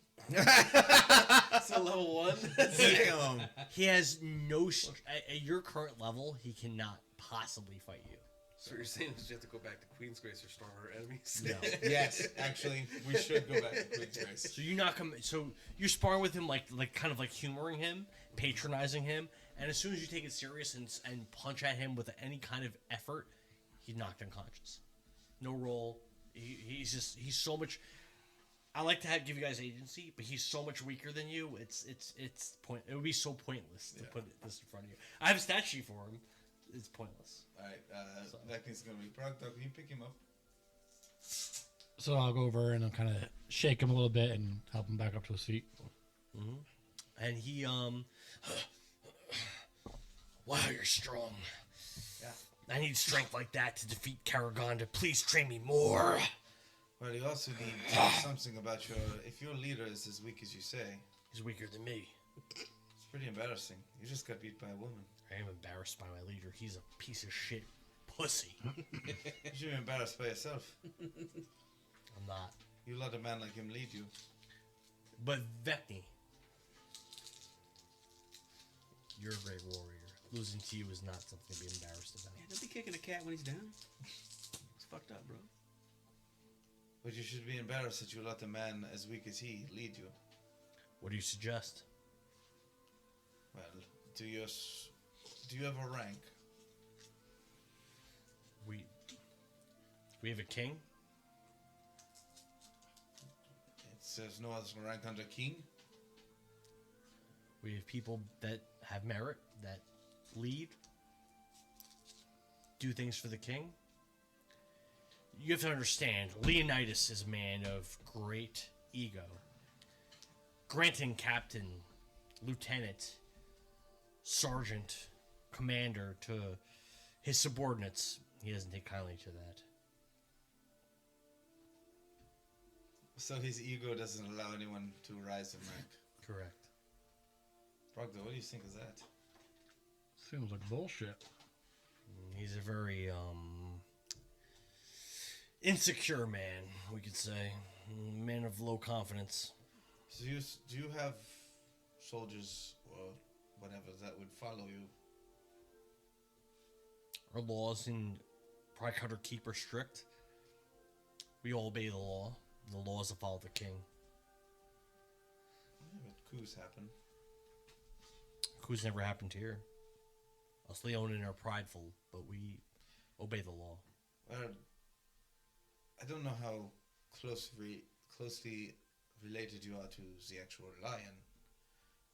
So level 1. Damn. He has no. At your current level, he cannot possibly fight you. So what you're saying is you have to go back to Queen's Grace or stronger enemies. No. Yes, actually, we should go back to Queen's Grace. So you not come. So you're sparring with him, like kind of like humoring him, patronizing him, and as soon as you take it serious and punch at him with any kind of effort, he's knocked unconscious. No roll. He's so much. I like to give you guys agency, but he's so much weaker than you. It's point. It would be so pointless to put this in front of you. I have a stat sheet for him. It's pointless. Alright, that thing's gonna be Pridecutter. Can you pick him up? So I'll go over and I'll kind of shake him a little bit and help him back up to his feet. And he wow, you're strong. Yeah. I need strength like that to defeat Karaganda. Please train me more. Well, you also need to tell something about if your leader is as weak as you say. He's weaker than me. It's pretty embarrassing. You just got beat by a woman. I am embarrassed by my leader. He's a piece of shit pussy. You should be embarrassed by yourself. I'm not. You let a man like him lead you. But Vecni, you're a great warrior. Losing to you is not something to be embarrassed about. Yeah, don't be kicking a cat when he's down. It's fucked up, bro. But you should be embarrassed that you let a man as weak as he lead you. What do you suggest? Well, do you have a rank? We have a king. It says no other rank under king. We have people that have merit, that lead, do things for the king. You have to understand, Leonidas is a man of great ego. Granting captain, lieutenant, sergeant, commander to his subordinates, he doesn't take kindly to that. So his ego doesn't allow anyone to rise in rank. Correct. Brogdor, what do you think of that? Seems like bullshit. He's a very insecure man, we could say. Man of low confidence. So do you have soldiers or whatever that would follow you? Our laws in Pridecutter Keep are strict. We all obey the law. The laws that follow the king. Yeah, but coups happen. Coups never happened here. Us Leonin are prideful, but we obey the law. Well, I don't know how closely related you are to the actual lion,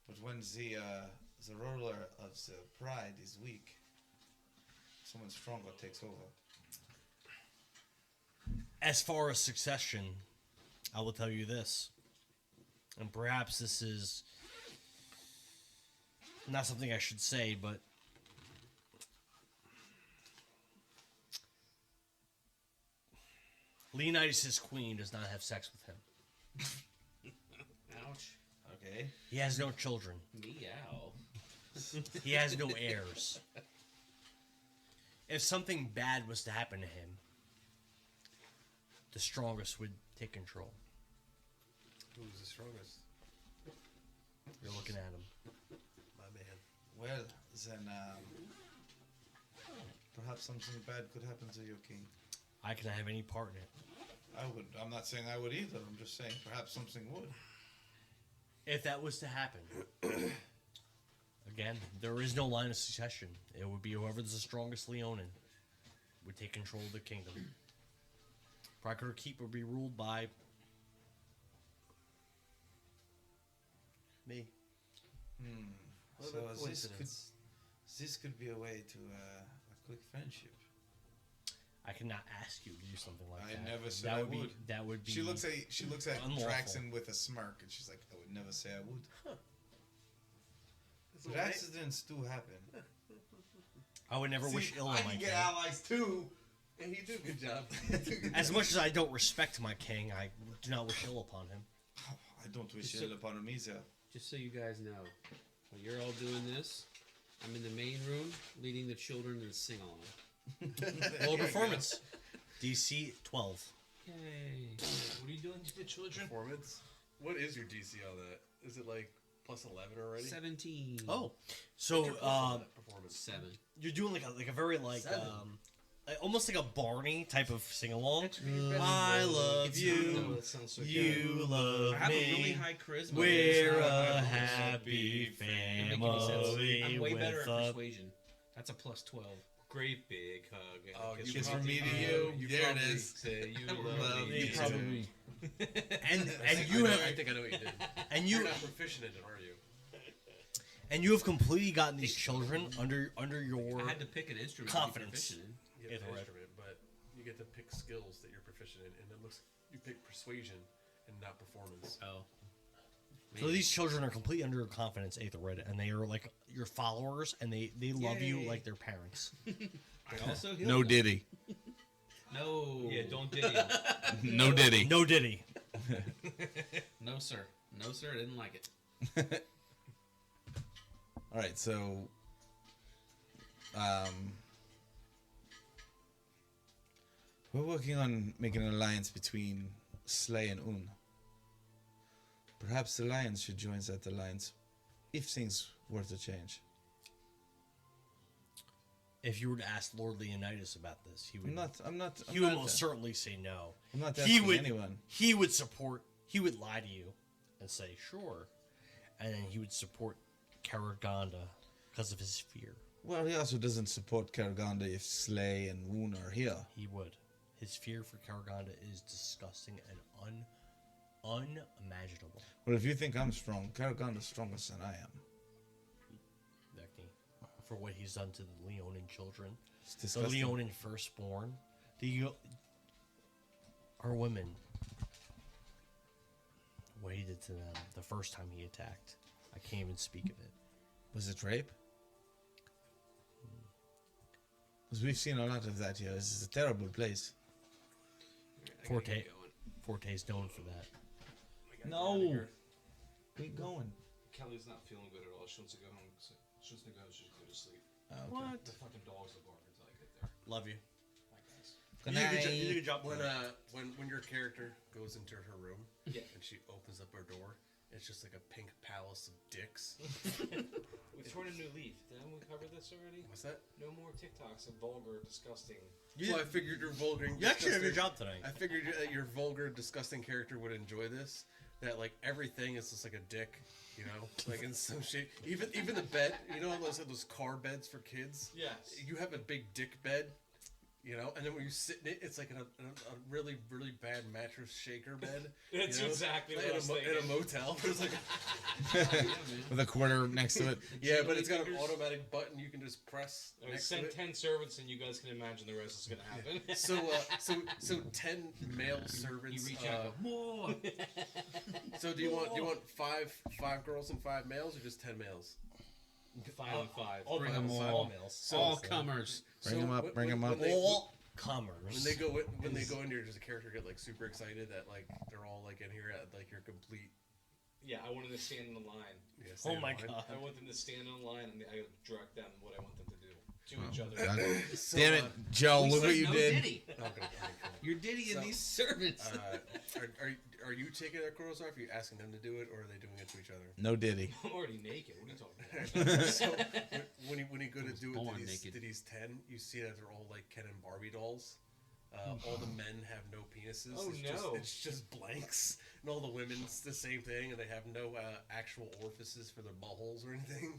but when the ruler of the pride is weak, someone stronger takes over. As far as succession, I will tell you this, and perhaps this is not something I should say, but Leonidas' queen does not have sex with him. Ouch. Okay. He has no children. Meow. He has no heirs. If something bad was to happen to him, the strongest would take control. Who's the strongest? You're looking at him. My man. Well, then perhaps something bad could happen to your king. I cannot have any part in it. I'm not saying I would either. I'm just saying perhaps something would. If that was to happen, again, there is no line of succession. It would be whoever's the strongest Leonin would take control of the kingdom. Pridecutter Keep would be ruled by me. What So about this could be a way to a quick friendship. I cannot ask you to do something like that. I never said that I would would. Be, that would be. She looks at unlawful. Draxon with a smirk, and she's like, "I would never say I would." But accidents do happen. I would never wish ill on I my can king. get allies too, and he did a good job. As much as I don't respect my king, I do not wish ill upon him. I don't wish ill upon him either. Just so you guys know, while you're all doing this, I'm in the main room leading the children in sing-along. Low performance. DC 12. Yay. What are you doing to the children? Performance. What is your DC on that? Is it like plus 11 already? 17. Oh, so Performance. 7. you're doing like a very almost like a Barney type of sing along. I love you. that sounds so You love I have a really me. high charisma. We're so a it happy doesn't make any sense. family. I'm way better with at a... persuasion. That's a plus 12. Great big hug. And Oh, a you kiss from the me to mouth. you. There it probably is. Say you Love love me me. too. Probably. And I you know- have I think I know what you did. and You're you not proficient in it, are you? and you have completely gotten these children under your I had to pick an instrument confidence. to be proficient in. You get Yeah, the right. instrument, but you get to pick skills that you're proficient in, and it looks you pick persuasion and not performance. Oh. So these children are completely under your confidence, Aetherred, and they are like your followers, and they love you Yay. like their parents. I also heal No them. Diddy. No. Yeah, don't diddy him. No Diddy. No Diddy. No, sir. No, sir. I didn't like it. All right, so we're working on making an alliance between Slay and Un. Perhaps the Lions should join that alliance if things were to change. If you were to ask Lord Leonidas about this, he would I'm not. he would most certainly say no. I'm not He asking would anyone. he would support. He would lie to you and say sure, and then he would support Karaganda because of his fear. Well, he also doesn't support Karaganda if Slay and Woon are here. He would. His fear for Karaganda is disgusting and unimaginable. Well, if you think I'm strong, Karaganda's strongest than I am. Vecni, for what he's done to the Leonin children, It's the disgusting. Leonin firstborn, our women. What he did to them the first time he attacked. I can't even speak of it. Was it rape? Because we've seen a lot of that here. This is a terrible place. Forte, Forte's known for that. No. Keep going. Kelly's not feeling good at all. She wants to go home. She wants to go home. She should go to sleep. What? The fucking dogs are barking until I get there. Love you. Bye, guys. Good You did a night. good you did a good job. When your character goes into her room Yeah. and she opens up her door, it's just like a pink palace of dicks. We've torn a new leaf. Didn't we cover this already? What's that? No more TikToks of vulgar, disgusting. Well, I figured your vulgar. and You actually did a good disgusting- job tonight. I figured that your vulgar, disgusting character would enjoy this. That like everything is just like a dick, you know, like in some shape. Even the bed, you know, those car beds for kids. Yes. You have a big dick bed, you know, and then when you sit in it, it's like a really really bad mattress shaker bed. That's you know? exactly Like what I was in a thinking. motel. There's like With a quarter next to it. yeah, but it's got an automatic button you can just press I next to send it. 10 servants, and you guys can imagine the rest is going to happen. So 10 male servants. You reach out and go, more. So do you want five girls and 5 males, or just 10 males? 5 on 5. Bring them all. all. males. All comers. Bring 'em up, bring 'em up. All comers. When they go in here, does the character get like super excited that like they're all like in here at like your complete? Yeah, I wanted to stand in the line. Yeah, Oh stand my in line? god. I want them to stand in the line, and I direct them what I want them to do to each other. God. So, Damn it, Joe, We look what said you no did. Diddy. Okay, cool. You're Diddy and So, these servants. Are you taking their clothes off? Are you asking them to do it, or are they doing it to each other? No Diddy. I'm already naked. What are you talking about? So when you go to do it born to naked. these 10, you see that they're all like Ken and Barbie dolls. All the men have no penises. Oh, no. It's just blanks, and all the women's the same thing, and they have no actual orifices for their buttholes or anything.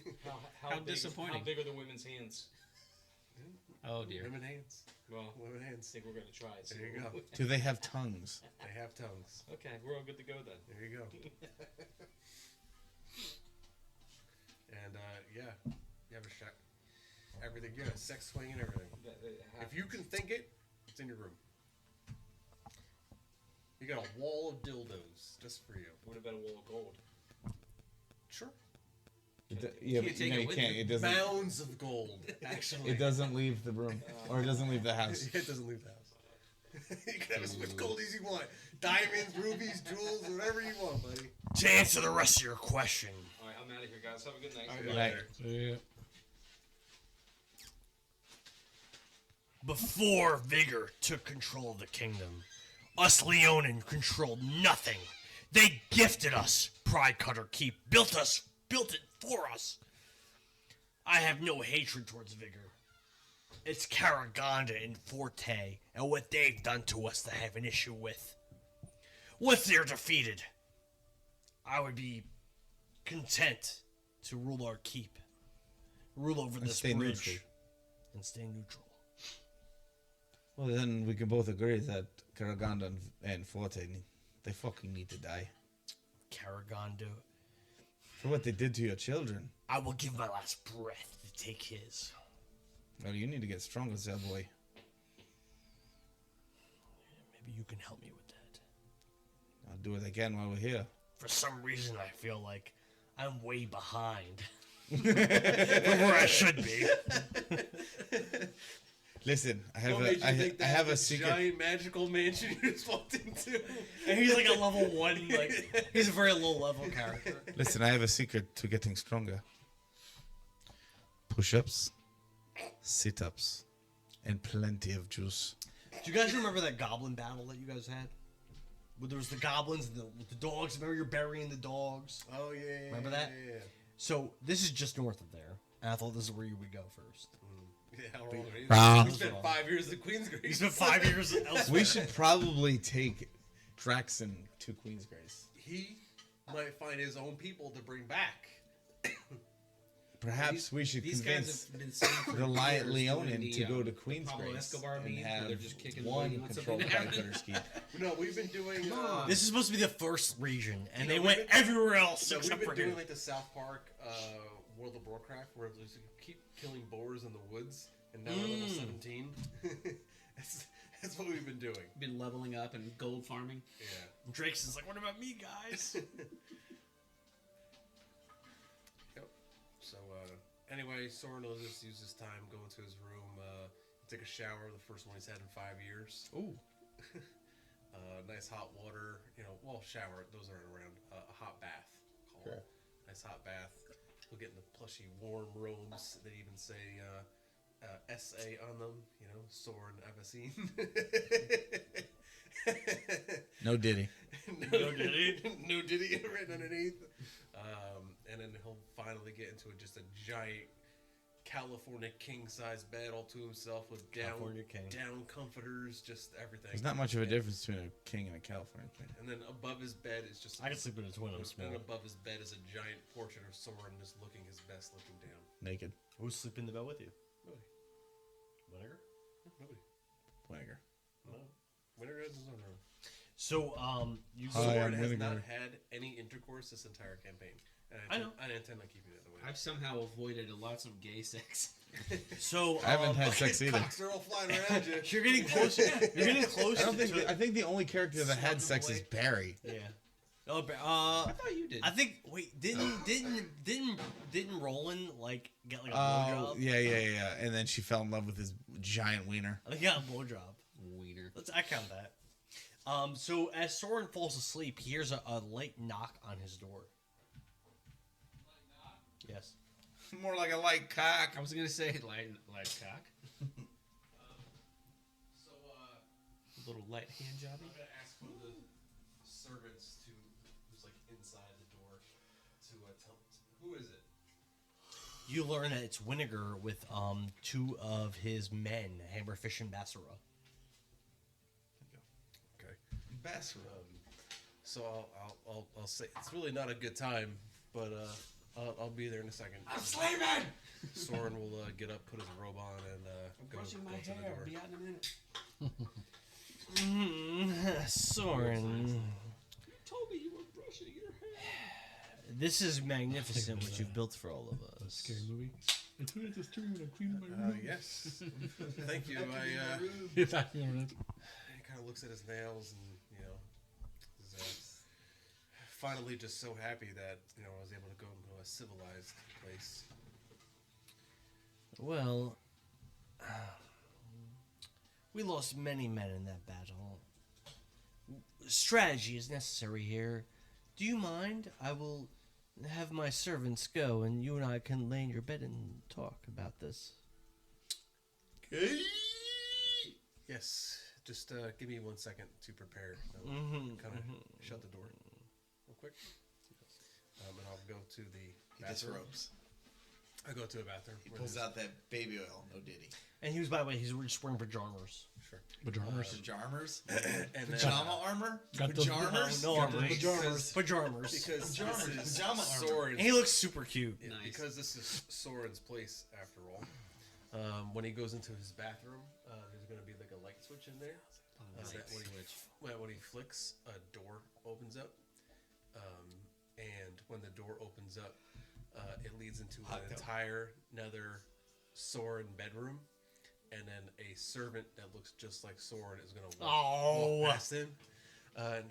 How big, disappointing. How big are the women's hands? Oh dear. Women hands. Well, Women I hands. think we're going to try it. There you go. Do they have tongues? They have tongues. Okay, we're all good to go then. There you go. And yeah, you have a shot. Everything. You have a sex swing and everything. If you can think it, it's in your room. You got a wall of dildos just for you. What about a wall of gold? Sure. Yeah, but take it with you. It doesn't. Mounds of gold, actually. It doesn't leave the room, or it doesn't leave the house. It doesn't leave the house. You can have as much gold as you want. Diamonds, rubies, jewels, whatever you want, buddy. To answer the rest of your question, All right, I'm out of here, guys. Have a good night. Good night. See ya. before Vigor took control of the kingdom, us Leonin controlled nothing. They gifted us Pridecutter Keep. Built it for us. I have no hatred towards Vigor. It's Karaganda and Forte and what they've done to us that I have an issue with. Once they're defeated, I would be content to rule our keep. Rule over this stay bridge. neutral. And stay neutral. Well, then we can both agree that Karaganda and Forte, they fucking need to die. Karaganda. For what they did to your children. I will give my last breath to take his. Well, you need to get stronger, sir boy. Maybe you can help me with that. I'll do it again while we're here. For some reason, I feel like I'm way behind from where I should be. Listen, I have What made you I think that have a the secret. giant magical mansion you just walked into? And he's like a level 1, like, he's a very low level character. Listen, I have a secret to getting stronger. Push-ups, sit-ups, and plenty of juice. Do you guys remember that goblin battle that you guys had? Where there was the goblins and the dogs. Remember you're burying the dogs? Oh yeah. Remember that? Yeah. So this is just north of there. And I thought this is where you would go first. Yeah, how long? Ah. He spent 5 years at Queensgrace. You spent 5 years elsewhere. We should probably take Draxon to Queensgrace. He might find his own people to bring back. Perhaps we should These guys convince have been seen for the years Leonin doing to the, go to Pablo Queensgrace Escobar and memes where have they're just kicking one waiting on control something to happen. Pridecutter Keep. No, we've been doing. This is supposed to be the first region, and You know, they we've went been- everywhere else So we've except been for doing here. like the South Park World of Warcraft, where you keep killing boars in the woods, and now we're level 17. that's what we've been doing. Been leveling up and gold farming. Yeah. Drake's is like, what about me, guys? Yep. So anyway, Soren will just use his time, go into his room, take a shower, the first one he's had in 5 years. Ooh. Nice hot water, well, shower, those aren't around. A hot bath. Sure. Nice hot bath. We'll get in the plushy warm robes that even say SA on them, Soren Avacine. No Diddy. No Diddy. No Diddy written underneath. And then he'll finally get into just a giant California king-size bed all to himself with California king. down comforters, just everything. There's not much of a difference between a king and a California king. And then above his bed is just... I can sleep in a twin, I'm small. And above his bed is a giant portrait of Soren just looking his best, looking down. Naked. Who's sleeping in the bed with you? Nobody. Vinegar? Nobody. Vinegar. No. Winter has his own room. So, you Hi, Soren I'm has Vinegar. not had any intercourse this entire campaign. And I know. I intend on keeping it that way. I've somehow avoided lots of gay sex. So, I haven't had sex either. Cocks are all flying around you. You're getting close. You're getting close. I don't think. to, I think the only character that had sex is Barry. Yeah. Oh, I thought you did. I think. Wait, didn't Roland like get like a Oh, blowjob? yeah. And then she fell in love with his giant wiener. I think he got a blowjob. Wiener. I count that. So as Soren falls asleep, he hears a light knock on his door. Yes. More like a light cock. I was gonna say light cock. So, A little light hand jobby. I'm gonna ask one of the servants who's like inside the door to tell who is it? You learn that it's Vinegar with two of his men, Hammerfish and Bassara. Okay. Bassara. So I'll say it's really not a good time, but I'll be there in a second. I'm sleeping. Soren will get up, put his robe on, and go to the door. Be out in a minute. Soren, You told me you were brushing your hair. this is magnificent what you've built for all of us. Scary movie. I told you to steer when I'm cleaning my room. Yes. Thank you. He attacked me on it. He kind of looks at his nails and is finally just so happy that I was able to go to a civilized place. Well, we lost many men in that battle. Strategy is necessary here. Do you mind? I will have my servants go, and you and I can lay in your bed and talk about this. Yes. Just give me 1 second to prepare. Kind of shut the door. real quick. And I'll go to the He bathroom. disrobes. I go to a bathroom. He pulls out that baby oil. No diddy. And he was, by the way, he's just wearing pajamas. Sure. Pajamas. Pajamas. And then, Pajama armor. Got those- Pajamas. No armor. Pajamas. Pajamas. Because Pajamas. this is Pajama armor. Soren's, And he looks super cute. yeah, Nice. because this is Soren's place after all. When he goes into his bathroom, there's going to be like a light switch in there. That when he flicks, a door opens up. And when the door opens up, it leads into an entire another Soren bedroom. And then a servant that looks just like Soren is going to walk past him. And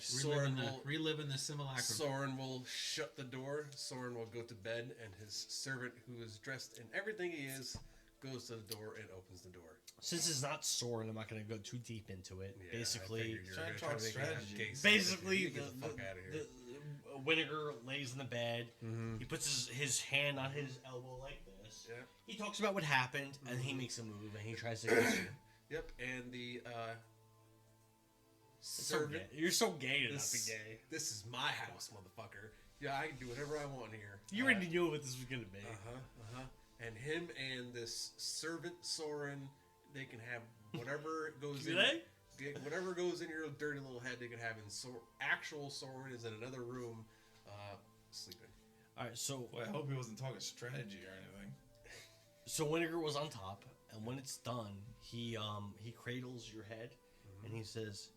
Reliving the simulacrum. Soren will shut the door. Soren will go to bed, and his servant, who is dressed in everything he is, goes to the door and opens the door. Since it's not Soren, I'm not going to go too deep into it. Yeah, Basically, Trying to talk strategy. basically get the fuck out of here. the Winnegar lays in the bed. He puts his hand on his elbow like this. Yeah. He talks about what happened, and he makes a move, and he tries to get you. Yep, and the So servant. gay. You're so gay to not be This, gay. this is my house, motherfucker. Yeah, I can do whatever I want here. You already knew what this was going to be. And him and this servant Soren, they can have whatever goes Do in. they? Whatever goes in your dirty little head, they can have. And actual Soren is in another room, sleeping. All right, so Well, I hope he wasn't talking strategy or anything. Winnegar was on top, and when it's done, he cradles your head, and he says,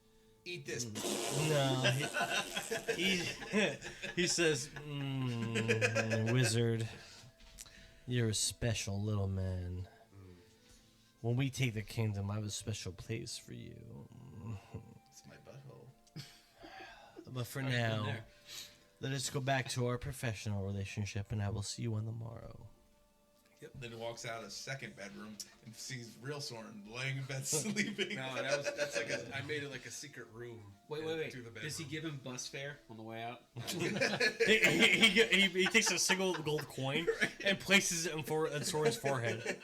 Eat this. "No." He says, "Wizard, you're a special little man. When we take the kingdom, I have a special place for you. It's my butthole. But for now, let us go back to our professional relationship, and I will see you on the morrow." Then walks out a second bedroom and sees real Soren laying in bed sleeping. No, that's like I made it like a secret room. Wait. To the bedroom. Does he give him bus fare on the way out? he takes a single gold coin and places it on Soren's forehead.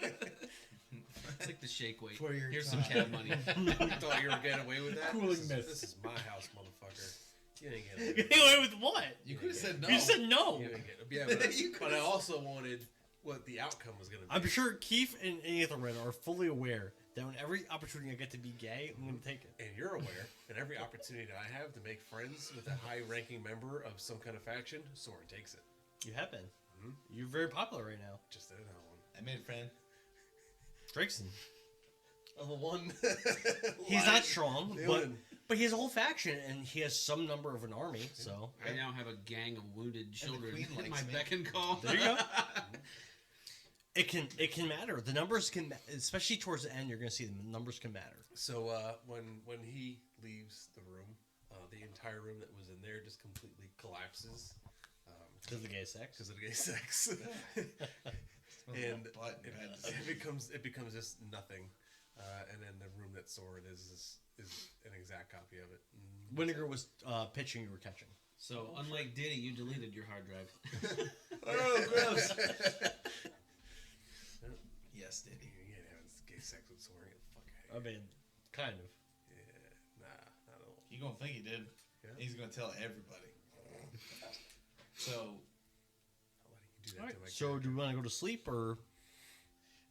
It's like the shake weight. For your Here's some cab money. You thought you were getting away with that? Cooling mist. This is my house, motherfucker. You ain't getting away with Get away with what? You could have said no. You said no. You ain't getting, yeah, but I also wanted what the outcome was going to be. I'm sure Keith and Ethelred are fully aware that when every opportunity I get to be gay, I'm going to take it. And you're aware that every opportunity I have to make friends with a high-ranking member of some kind of faction, Soren takes it. You have been. You're very popular right now. Just didn't have one. I made a friend. Drakeson. The one. He's not strong, Dylan. but he has a whole faction, and he has some number of an army, so... I now have a gang of wounded children queen at likes my me. beck and call. There you go. It can matter. The numbers can, especially towards the end, you're going to see the numbers can matter. So when he leaves the room, the entire room that was in there just completely collapses. Because of the gay sex? Because of the gay sex. And it becomes just nothing. And then the room that Soren is an exact copy of it. Winnegar was pitching, you were catching. So, unlike Diddy, you deleted your hard drive. Oh, gross. Yes, did he? You ain't having gay sex with Soren. Get the fuck out of I here. mean, kind of. Yeah, nah, not at all. You gonna think he did? Yeah. He's gonna tell everybody. So How about you do that to my So, character? do we want to go to sleep, or...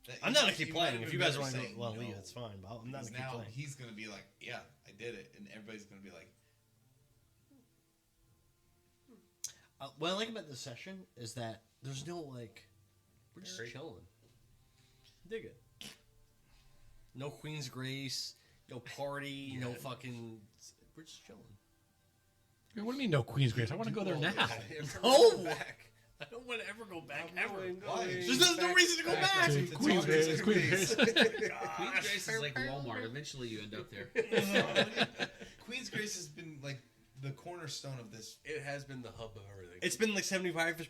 that- I'm not going to keep you might playing. have If you been guys better want to saying go, leave, no. that's fine. But I'm not Because going to keep now playing. he's gonna be like, yeah, I did it, and everybody's gonna be like, What I like about this session is that there's no, like... We're just Very- chilling. Dig it. No Queen's Grace, no party, no fucking... We're just chilling. What do you mean no Queen's Grace? I want to go there now. Oh! I don't want to ever go back, ever. why? There's no reason to go back. Dude, Queen's Grace. Queen's Grace. Queen's Grace is like Walmart. Eventually, you end up there. Queen's Grace has been like the cornerstone of this. It has been the hub of everything. It's been like 75%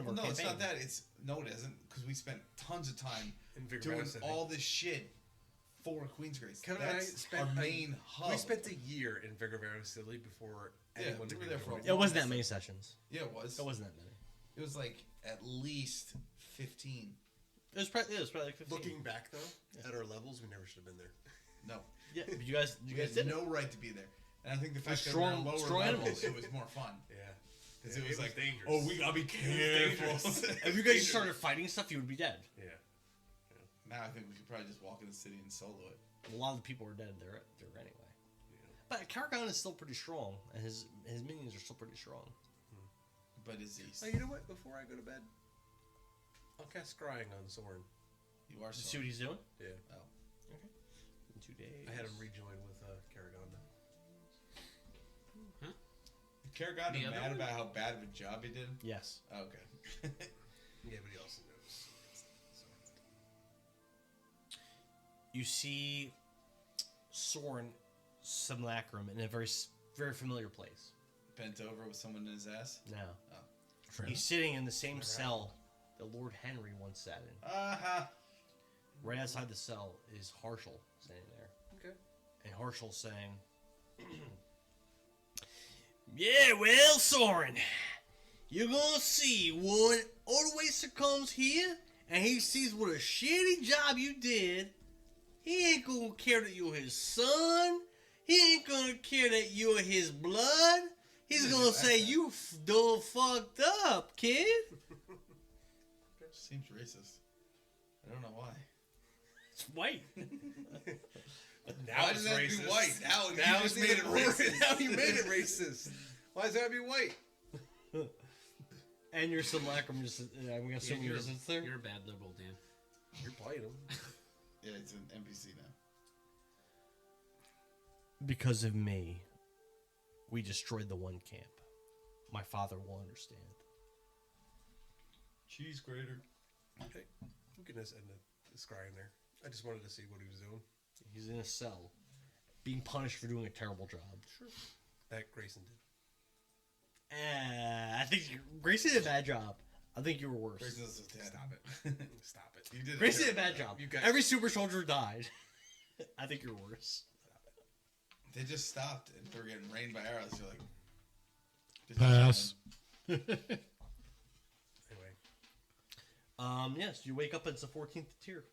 of our No, campaign. it's not that. No, it isn't, because we spent tons of time In Vigor doing Valley City. all this shit for Queen's Grace. Kevin and I That's spent our main hub. We spent a year in Vigor Valley City before Yeah, anyone we knew were there for a were. It wasn't that many sessions. Yeah, it was. It wasn't that many. It was like at least 15. It was probably like 15. Looking back though, at our levels, we never should have been there. No, Yeah, but you guys you did had it. no right to be there. And I think the fact that strong- we were on lower strong levels, enemies. it was more fun. Yeah. Because it was like, dangerous. oh, we gotta be careful. If you guys started fighting and stuff, you would be dead. Yeah. Now I think we could probably just walk in the city and solo it. A lot of the people are dead there anyway. But Karagon is still pretty strong, and his minions are still pretty strong. But is he? Oh, you know what? Before I go to bed, I'll cast Scrying on Soren. You are. See what he's doing? Yeah. Oh. Okay. In 2 days. I had him rejoin with Karagon. Karagon The is other mad one? about how bad of a job he did. Yes. Oh, okay. Yeah, but he also knows. You see Soren Simulacrum in a very familiar place. Bent over with someone in his ass. Now, Oh. he's sitting in the same cell that Lord Henry once sat in. Right outside the cell is Harshal standing there. Okay. And Harshal saying, "Yeah, well, Soren, you're gonna see when Odoacer comes here and he sees what a shitty job you did. He ain't gonna care that you're his son. He ain't gonna care that you're his blood. He's gonna say you done fucked up, kid." Seems racist. I don't know why. It's white. Now Why it's does that racist. be white? Now Now you it's just made it racist. Now you made it racist. Why does that be white? And your simulacrum just, I'm assuming you're, just sits there? you're a bad liberal, Dan. You're playing him. Yeah, it's an NPC now. Because of me, we destroyed the one camp. My father will understand. Cheese grater. Okay. We can just end the scrying there. I just wanted to see what he was doing. He's in a cell, being punished for doing a terrible job. Sure. That Grayson did. I think Grayson did a bad job. I think you were worse. Grayson's dead. Stop it. Stop it. You did. Grayson did a bad job. You guys- Every super soldier died. I think you're worse. They just stopped and they were getting rained by arrows. You're like, Pass. Anyway. Yes, you wake up. It's the 14th tier.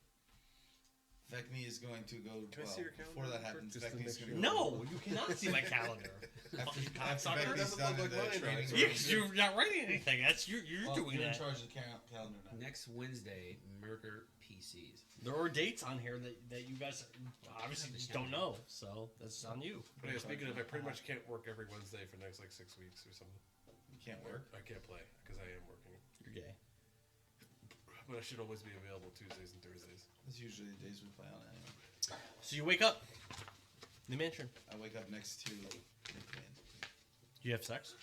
Vecni is going to go. Can I see your calendar before that real happens, quick, just to Vecni's make going to sure? go. No, you cannot see my calendar. After cocksucker. Vecni's Doesn't done look in like the mine, training right? room. You're not writing anything. That's you're doing You're in that. charge of the calendar now. Next Wednesday, murder PCs. There are dates on here that you guys obviously just don't know, so that's on you. But yeah, speaking of, I pretty much can't work every Wednesday for the next 6 weeks or something. You can't work. I can't play because I am working. You're gay. But I should always be available Tuesdays and Thursdays. That's usually the days we play on anyway. So you wake up in the mansion. I wake up next to Nickman. You have sex?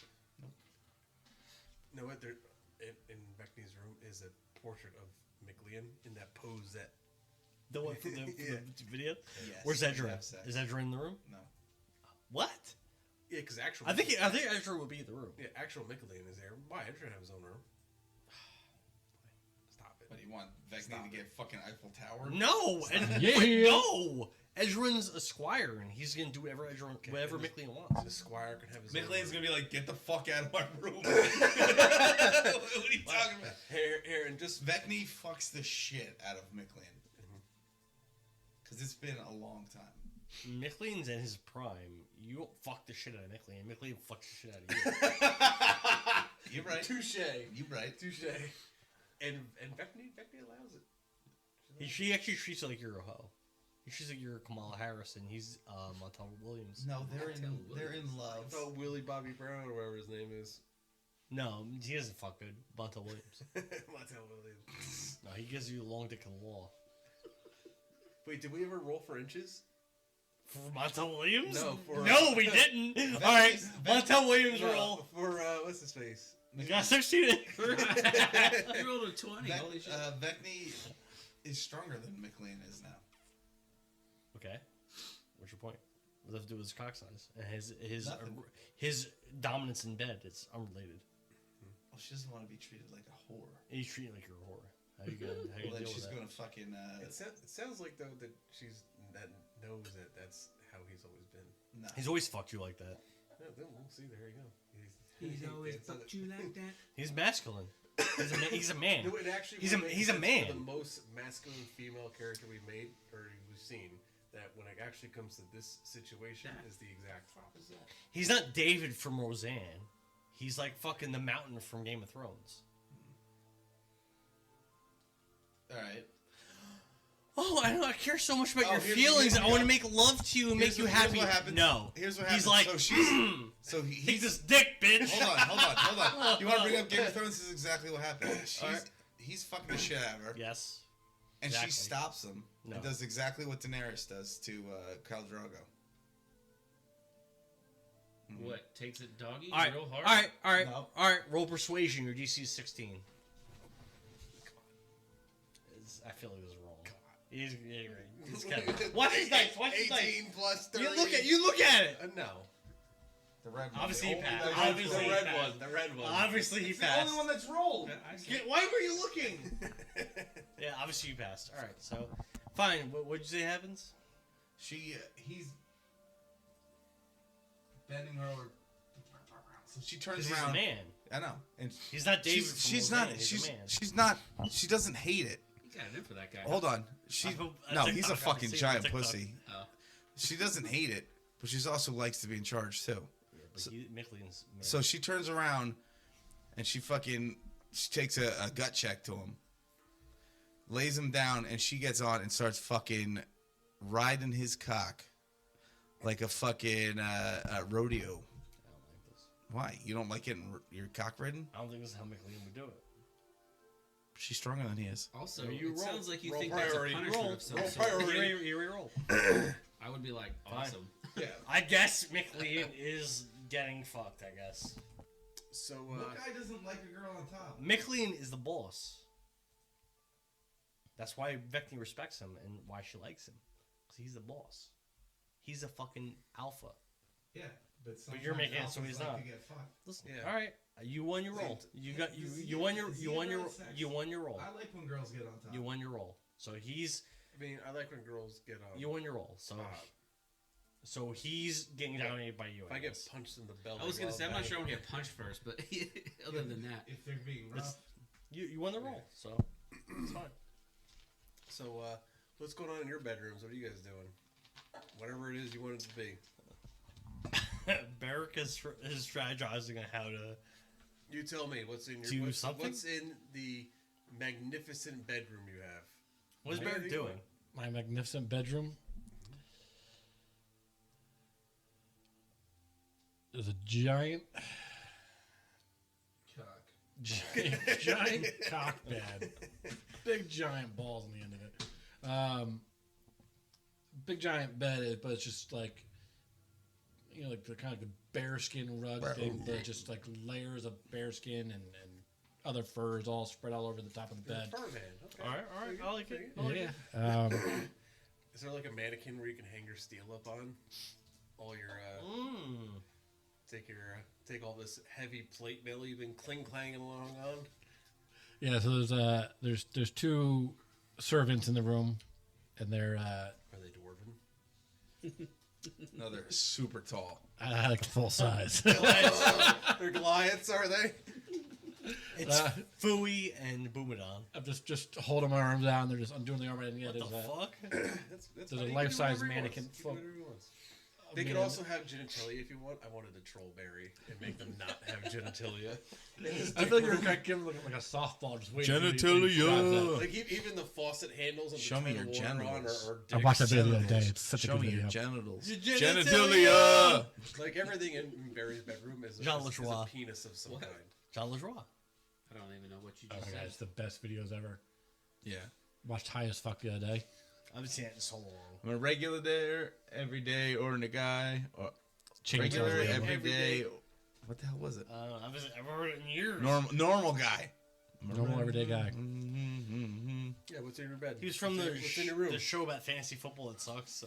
You know what? There, in Beckney's room is a portrait of McLean in that pose that. The one from the video? Yes. Where's we Ezra? have sex. Is Ezra in the room? No. What? Yeah, because actual. I think Ezra would be in the room. Yeah, actual McLean is there. Why? Ezra have his own room. Stop it. What do you want? Vecni to get fucking Eiffel Tower? No! Yeah. No! Ezra's a squire, and he's gonna do whatever whatever McLean wants. The squire can have his McLean's own gonna be like, get the fuck out of my room. What are you talking about? Here, and just Vecni fucks the shit out of McLean. Because it's been a long time. McLean's in his prime. You don't fuck the shit out of McLean. McLean fucks the shit out of you. You're right. touche. You're right. Touche. And Beckney allows it. She actually treats you like you're a hoe. She's like you're Kamala Harris, and he's Montel Williams. No, they're in love. Oh, Willie Bobby Brown or whatever his name is. No, he doesn't fuck good. Montel Williams. Montel Williams. No, he gives you a long dick in the law. Wait, did we ever roll for inches? For Montel Williams? No, for no, we didn't. All right, Montel Williams roll. For what's his face? You got 16 in. I rolled a 20. Holy shit. Vecni is stronger than McLean is now. Okay, what's your point? What does that have to do with his cock size and Nothing. his dominance in bed? It's unrelated. Well, she doesn't want to be treated like a whore. He's treating like you're a whore. How you gonna Well, then deal she's with that? gonna fucking. It sounds like though that that knows that that's how he's always been. No. He's always fucked you like that. Yeah, then we'll see. There you go. He's always fucked you like that. He's masculine. He's a man. No, it actually He's a would make he's a sense man. for the most masculine female character we've made or we've seen. That when it actually comes to this situation is the exact opposite. He's not David from Roseanne. He's like fucking the mountain from Game of Thrones. All right. Oh, I care so much about your here's- feelings. here's- I want to make love to you and make you Here's happy. what happens. No. Here's what He's happens. like, so take he's this dick, bitch. Hold on. You want to bring up Game of Thrones? This is exactly what happened. He's fucking the shit out of her. Yes. And exactly. she stops him No. and does exactly what Daenerys does to Khal Drogo. What takes it doggy All right. real hard? No. All right. Roll persuasion. Your DC is 16. I feel like this is wrong. He's right. Watch his dice. Watch his dice. 18 plus 30. You look at it. No. The red one. Obviously he The passed. only Obviously The he red passed. one. The red one. Obviously he It's the passed. only one that's rolled. Why were you looking? Yeah, obviously you passed. All right, so fine. What'd you say happens? He's bending her over. So she turns Because he's a around. man. I know. And He's not David. she's from not. Roseanne, he's a man. She's not. She doesn't hate it. You got it in for that guy. Hold on. No, he's a fucking giant pussy. Oh. She doesn't hate it, but she also likes to be in charge too. Yeah, but Micklin's man. So she turns around and she takes a gut check to him, lays him down, and she gets on and starts fucking riding his cock like a fucking rodeo. I don't like this. Why? You don't like getting your cock ridden? I don't think this is how Micklin would do it. She's stronger than he is. Also, You it roll. sounds like you Roll think that's a priority. punishment Roll. of some Roll sort. priority. You roll. I would be like, Fine. awesome. Yeah. I guess Micklin is getting fucked. I guess So, What guy doesn't like a girl on top? Micklin is the boss. That's why Vecni respects him and why she likes him. Because he's the boss. He's a fucking alpha. Yeah, but you're making it so he's not. To get fucked. Listen, Yeah. all right, you won your roll. You got you won your roll. I like when girls get on top. You won your roll. So he's I mean, I like when girls get on. you won your roll. So he's getting dominated by you. If I get guess. punched in the belly. I was gonna while say I'm not back- sure I'm gonna get punched first, but other than that, If they're being rough. You won the roll, so it's fine. So, what's going on in your bedrooms? What are you guys doing? Whatever it is you want it to be. Barrick is strategizing on how to. You tell me what's in your Do something? what's in the magnificent bedroom you have. What is Anything Barrick you doing? My magnificent bedroom. There's a giant giant cock bed. Big giant balls on the end of it. Big giant bed, but it's just like, you know, like the kind of the bearskin rug thing, but just like layers of bearskin and other furs all spread all over the top of the bed. Fur man. Okay. All right, I like it. Yeah. Is there like a mannequin where you can hang your steel up on? All your take all this heavy plate mail you've been cling clanging along on. Yeah, so there's two servants in the room, and they're Are they dwarven? No, they're super tall. I like full size. They're Goliaths, are they? It's Fooey and Boomedon. I'm just holding my arms out, and they're just undoing the arm, and yeah, What the fuck? That's There's fine. a You can life-size do whatever he mannequin wants. You can do folk- whatever he wants. They could also have genitalia if you want. I wanted a troll berry and make them not have genitalia. I feel like you're kind of giving like a softball, just waiting. Genitalia. Like even the faucet handles and Show me your water genitals. on are I watched that dicks. video the other day. It's such Show a good me your video. genitals. Genitalia! Like everything in Barry's bedroom is Jean is a Lajoie. penis of some kind. John Lajoie. I don't even know what you Oh just my god, said. it's the best videos ever. Yeah. Watched High as Fuck the other day. I've been seeing it so long. I'm a regular there, everyday, ordinary guy. Or Chainsaws regular, Labor. everyday. What the hell was it? I've heard it in years. Normal guy. Normal everyday guy. Yeah, what's in your bed? He was from what's in your room? the show about fantasy football that sucks.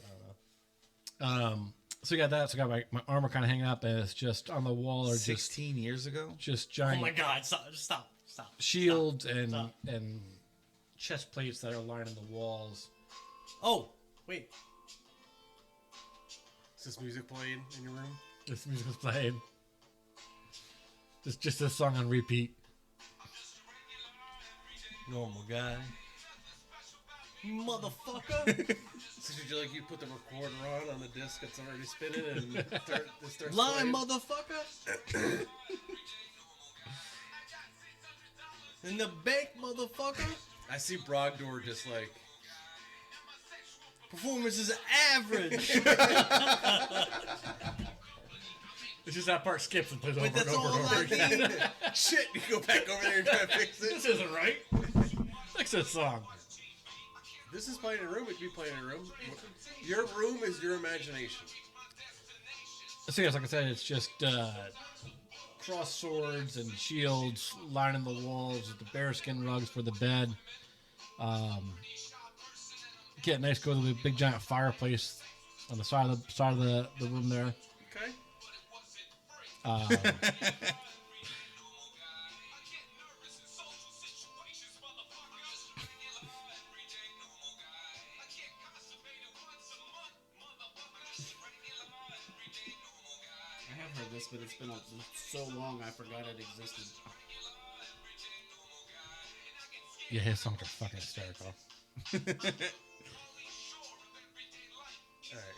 I don't know. So you got that. So I got my armor kind of hanging up, and it's just on the wall are 16 years ago? just Oh giant my god! Stop! shields and Stop. and chest plates that are lining the walls. Oh wait! Is this music playing in your room? This music was playing. Just this song on repeat. Normal guy. Motherfucker! So did you put the recorder on the disc that's already spinning and start Lie, playing? motherfucker! In the bank, motherfucker. I see Brogdor just like, performance is average. It's just that part skips and plays over But and that's over all and over I again. need. Shit, you go back over there and try to fix This it. isn't right. Fix this song. This is playing in a room. It could be playing in a room. Your room is your imagination. So yes, like I said, it's just cross swords and shields lining the walls with the bearskin rugs for the bed. Get a nice, go to the big giant fireplace on the side of the room there. Okay. I have heard this, but it's been so long I forgot it existed. Yeah, his songs are fucking hysterical. Alright,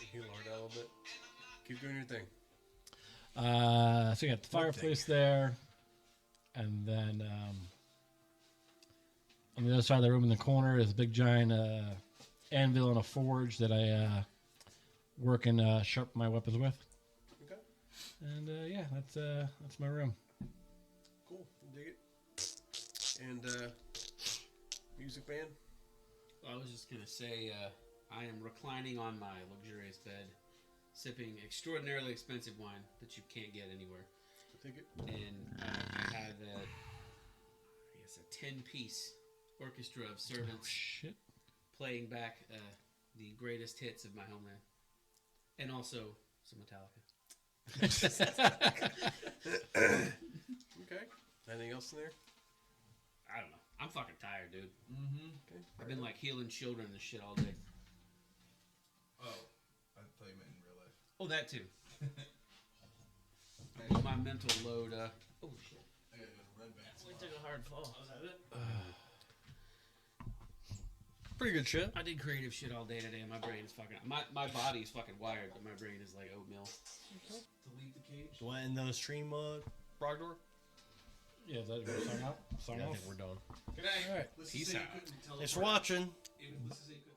you can lower that a little bit. Keep doing your thing. So you got the fireplace there, and then on the other side of the room in the corner is a big giant anvil and a forge that I work and sharpen my weapons with. Okay. And yeah, that's my room. Cool. Dig it. And music band. I was just gonna say, I am reclining on my luxurious bed, sipping extraordinarily expensive wine that you can't get anywhere. Take it. And I have a 10-piece orchestra of servants Shit. playing back the greatest hits of my homeland, and also some Metallica. Okay. Anything else in there? I don't know. I'm fucking tired, dude. Okay. I've been like healing children and shit all day. Oh, I thought you meant in real life. Oh, that too. My mental load. Oh shit. I gotta go to Red Bank. We took a hard fall. Pretty good shit. I did creative shit all day today, and my brain is fucking. My body's fucking wired, but my brain is like oatmeal. Delete the cage. Do I end the stream, Brogdor? Yeah, is that you sign out? Sign Yeah, I off. think we're done. Good night. All right. Let's Peace just say out. you couldn't Thanks for teleport. watching. Let's just say you couldn't